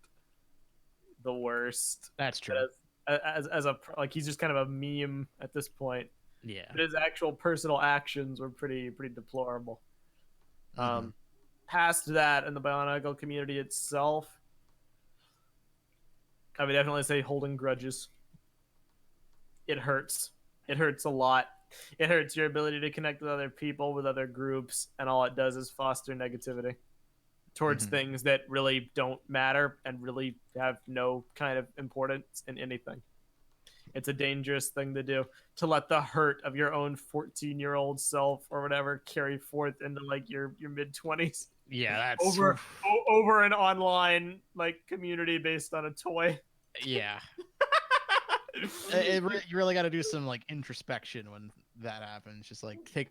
the worst. That's true. As a like, he's just kind of a meme at this point. Yeah. But his actual personal actions were pretty deplorable. Past that, in the Bionicle community itself, I would definitely say holding grudges. It hurts. It hurts a lot. It hurts your ability to connect with other people, with other groups, and all it does is foster negativity towards things that really don't matter and really have no kind of importance in anything. It's a dangerous thing to do, to let the hurt of your own 14-year-old self or whatever carry forth into like your mid-20s. Yeah, that's over an online like community based on a toy. Yeah. You really got to do some like introspection when that happens. Just like take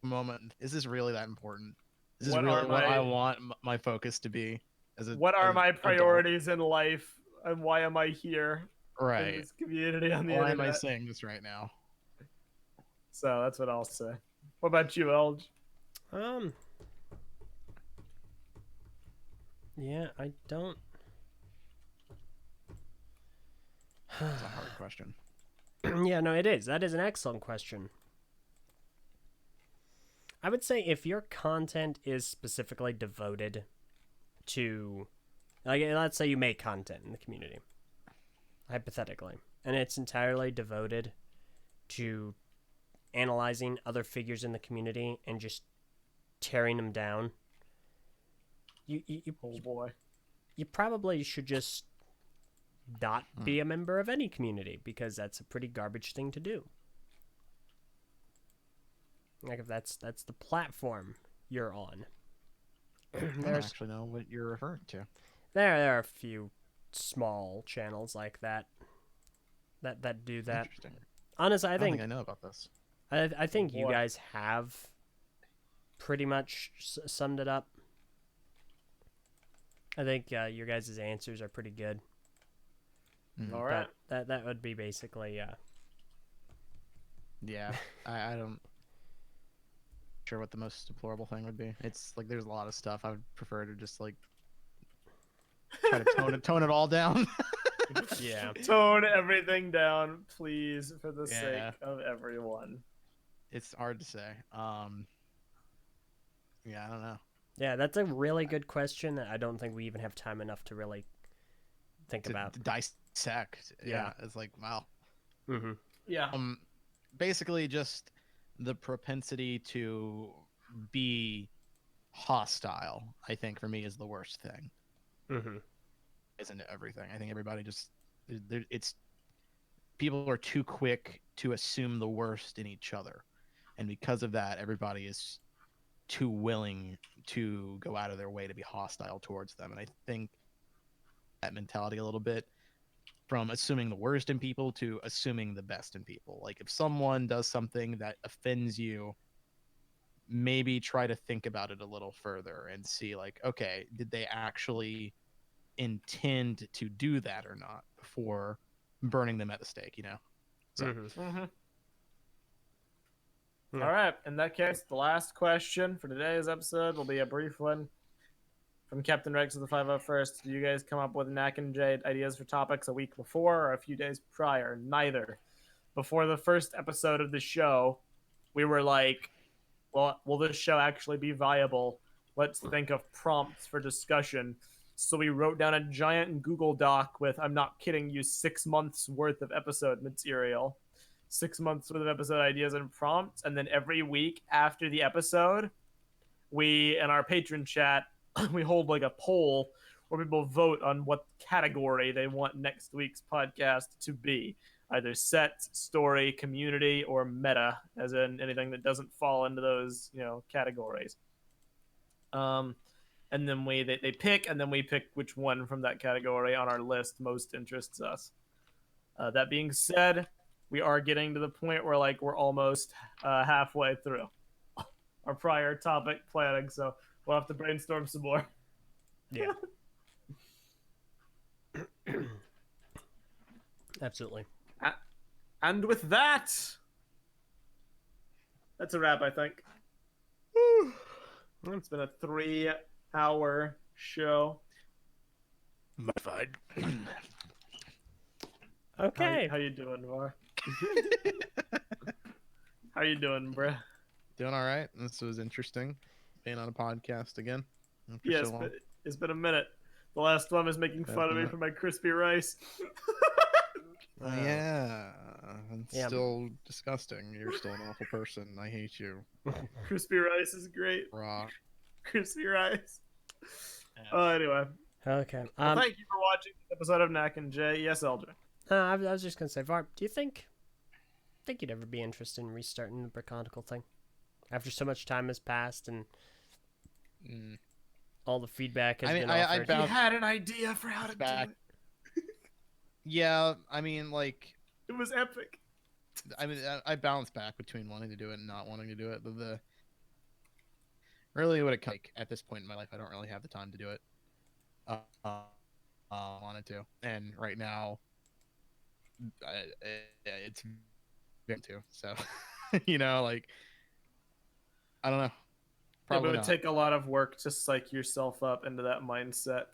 a moment. Is this really that important? Is this really what I want my focus to be? What are my priorities in life, and why am I here? Right. In this community on the Why internet? am I saying this right now? So that's what I'll say. What about you, Elj? Yeah, I don't. That's a hard question. Yeah, no, it is. That is an excellent question. I would say if your content is specifically devoted to, like, let's say you make content in the community, hypothetically, and it's entirely devoted to analyzing other figures in the community and just tearing them down, Oh boy. you probably should just not be a member of any community, because that's a pretty garbage thing to do. Like, if that's the platform you're on. I don't actually know what you're referring to. There are a few small channels like that do that. Interesting. Honestly, I think I know about this. I think you guys have pretty much summed it up. I think your guys' answers are pretty good. All right. That would be basically Yeah, I don't sure what the most deplorable thing would be. It's like there's a lot of stuff I would prefer to just like try to tone it all down. Yeah. Tone everything down, please, for the sake of everyone. It's hard to say. Yeah, I don't know. Yeah, that's a really good question that I don't think we even have time enough to really think about. To dissect. Yeah, it's like wow. Mm-hmm. Yeah. Basically just the propensity to be hostile, I think, for me is the worst thing. Mm-hmm. Isn't it everything? I think everybody just it's people are too quick to assume the worst in each other, and because of that, everybody is too willing to go out of their way to be hostile towards them. And I think that mentality a little bit, from assuming the worst in people to assuming the best in people. Like if someone does something that offends you, maybe try to think about it a little further and see like, okay, did they actually intend to do that or not before burning them at the stake, you know? So Yeah. All right. In that case, the last question for today's episode will be a brief one from Captain Rex of the 501st. Do you guys come up with Knack and Jade ideas for topics a week before or a few days prior? Neither. Before the first episode of the show, we were like, well, will this show actually be viable? Let's think of prompts for discussion. So we wrote down a giant Google Doc with, I'm not kidding you, 6 months worth of episode material. 6 months worth of episode ideas and prompts. And then every week after the episode, we, in our patron chat, we hold like a poll where people vote on what category they want next week's podcast to be. Either set, story, community, or meta, as in anything that doesn't fall into those, categories. And then they pick, and then we pick which one from that category on our list most interests us. That being said, we are getting to the point where we're almost halfway through our prior topic planning, so we'll have to brainstorm some more. Yeah. Absolutely. And with that, that's a wrap, I think. It's been a 3-hour show. Modified. Okay. How you doing, Var? How you doing, bruh? Doing all right. This was interesting. Being on a podcast again. Yes, but it's been a minute. The last one was making fun of me for my crispy rice. Yeah. It's Yeah. still disgusting. You're still an awful person. I hate you. Crispy rice is great. Raw. Crispy rice. Yeah. Anyway. Okay. Well, thank you for watching this episode of Knack and Jay. Yes, Eljay. I was just gonna say, Varp, do you think you'd ever be interested in restarting the Bionicle thing after so much time has passed and all the feedback has been offered? You had an idea for how to do it. Yeah, I mean, it was epic. I bounced back between wanting to do it and not wanting to do it. But really, what it at this point in my life, I don't really have the time to do it. Wanted to, and right now, it's very too. So, I don't know. Probably it would not. take a lot of work to psych yourself up into that mindset,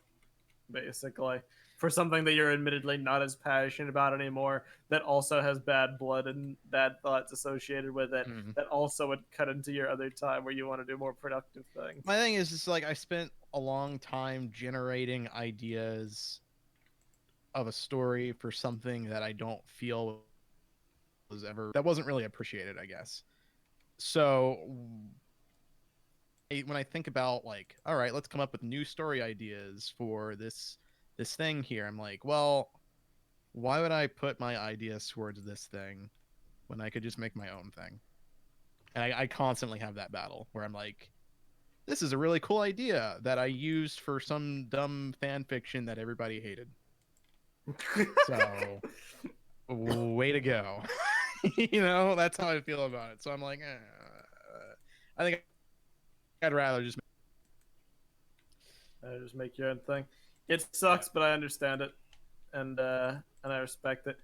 basically, for something that you're admittedly not as passionate about anymore, that also has bad blood and bad thoughts associated with it, that also would cut into your other time where you want to do more productive things. My thing is just I spent a long time generating ideas of a story for something that I don't feel that wasn't really appreciated, I guess. So when I think about all right, let's come up with new story ideas for this thing here, I'm like, well, why would I put my ideas towards this thing when I could just make my own thing? And I constantly have that battle where I'm like, this is a really cool idea that I used for some dumb fan fiction that everybody hated. So, way to go. That's how I feel about it. So I'm like, I think I'd rather just make your own thing. It sucks, but I understand it, and I respect it.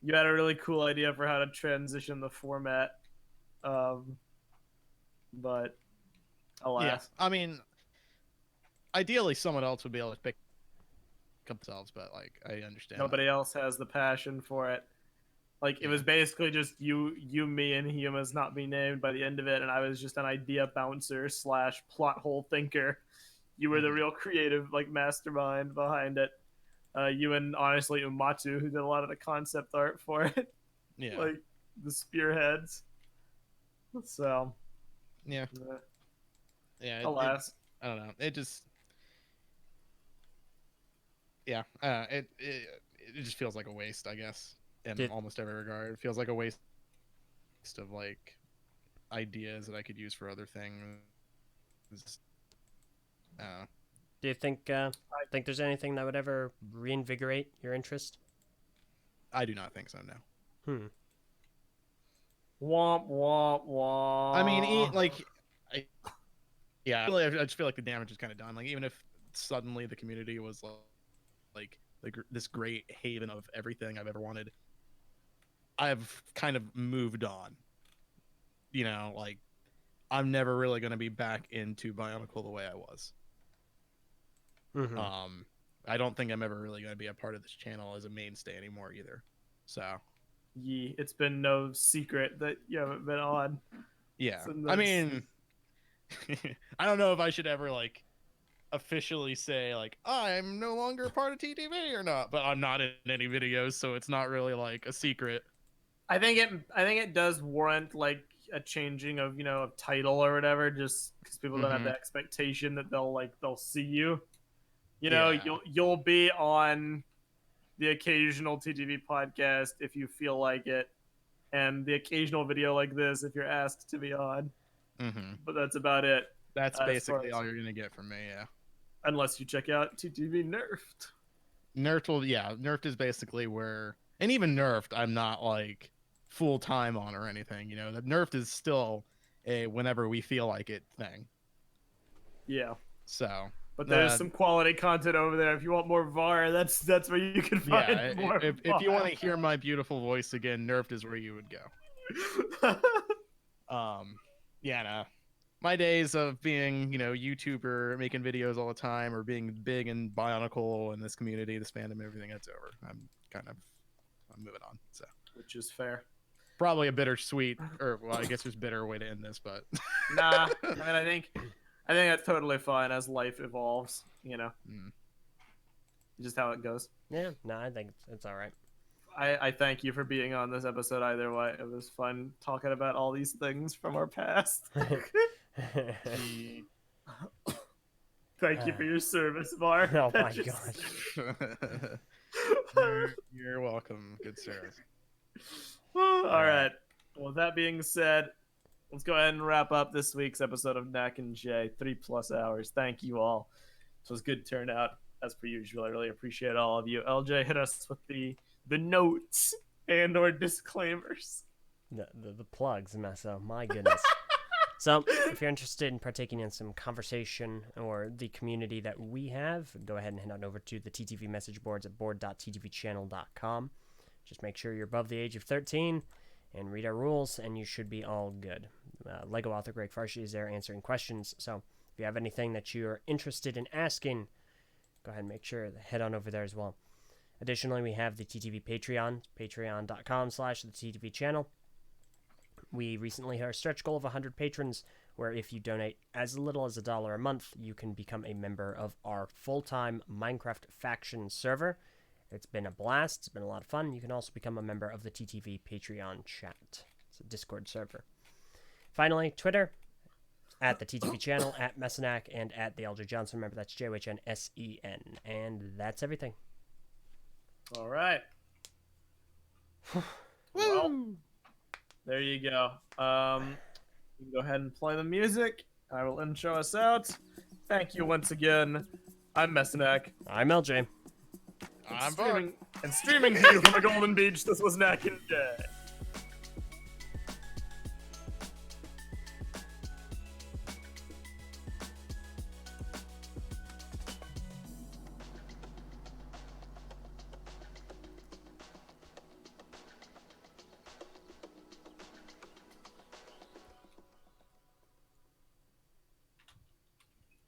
You had a really cool idea for how to transition the format, but alas. Yeah, I mean, ideally, someone else would be able to pick up themselves, but I understand. Nobody else has the passion for it. It was basically just you, me, and Humas not be named by the end of it, and I was just an idea bouncer / plot hole thinker. You were the real creative mastermind behind it. You and honestly Umatu, who did a lot of the concept art for it. Yeah. The spearheads. So. Yeah. Yeah. Alas. I don't know. It just. Yeah. It just feels like a waste, I guess, in almost every regard. It feels like a waste of ideas that I could use for other things. Do you think there's anything that would ever reinvigorate your interest? I do not think so. No. Womp womp womp. I mean, I just feel like the damage is kind of done. Even if suddenly the community was this great haven of everything I've ever wanted, I've kind of moved on. You know, like I'm never really going to be back into Bionicle the way I was. Mhm. I don't think I'm ever really going to be a part of this channel as a mainstay anymore either. So, Yee, it's been no secret that you haven't been on. yeah. So I that's- mean, I don't know if I should ever like officially say like I'm no longer a part of TTV or not, but I'm not in any videos, so it's not really like a secret. I think it does warrant like a changing of of title or whatever, just because people don't have the expectation that they'll see you. Yeah. You'll be on the occasional TTV podcast if you feel like it, and the occasional video like this if you're asked to be on. But that's about it. That's as far basically as- all you're gonna get from me. Yeah. Unless you check out TTV Nerfed. Nerfed is basically where, and even Nerfed, I'm not like full time on or anything. You know, that Nerfed is still a whenever we feel like it thing. Yeah. So, But there's some quality content over there. If you want more VAR, that's where you can find yeah, more. if you want to hear my beautiful voice again, Nerfed is where you would go. Yeah, no. My days of being, YouTuber, making videos all the time, or being big in Bionicle and this community, this fandom, everything, that's over. I'm moving on. So, Which is fair. probably a bittersweet, or well, I guess there's bitter way to end this, but Nah, I mean, I think that's totally fine as life evolves. Just how it goes. Yeah, no, I think it's all right. I thank you for being on this episode either way. It was fun talking about all these things from our past. Thank you for your service, VAR. Oh my gosh. you're welcome, good sir. All right. Well, with that being said, let's go ahead and wrap up this week's episode of Knack and Jay. 3+ hours. Thank you all. This was good turnout as per usual. I really appreciate all of you. LJ, hit us with the notes and/or disclaimers. The plugs, Meso. My goodness. So, if you're interested in partaking in some conversation or the community that we have, go ahead and head on over to the TTV message boards at board.ttvchannel.com. Just make sure you're above the age of 13 and read our rules, and you should be all good. Lego author Greg Farshi is there answering questions. So, if you have anything that you're interested in asking, go ahead and make sure to head on over there as well. Additionally, we have the TTV Patreon, patreon.com/the TTV channel. We recently hit our stretch goal of 100 patrons, where if you donate as little as $1 a month, you can become a member of our full-time Minecraft faction server. It's been a blast. It's been a lot of fun. You can also become a member of the TTV Patreon chat. It's a Discord server. Finally, Twitter, at the TTV channel, at Messanak, and at the Eljay Johnson. Remember, that's JOHNSEN. And that's everything. All right. Well, there you go. You can go ahead and play the music. I will intro us out. Thank you once again. I'm Messanak. I'm LJ. I'm Streaming to you from the Golden Beach. This was Knack and Jay.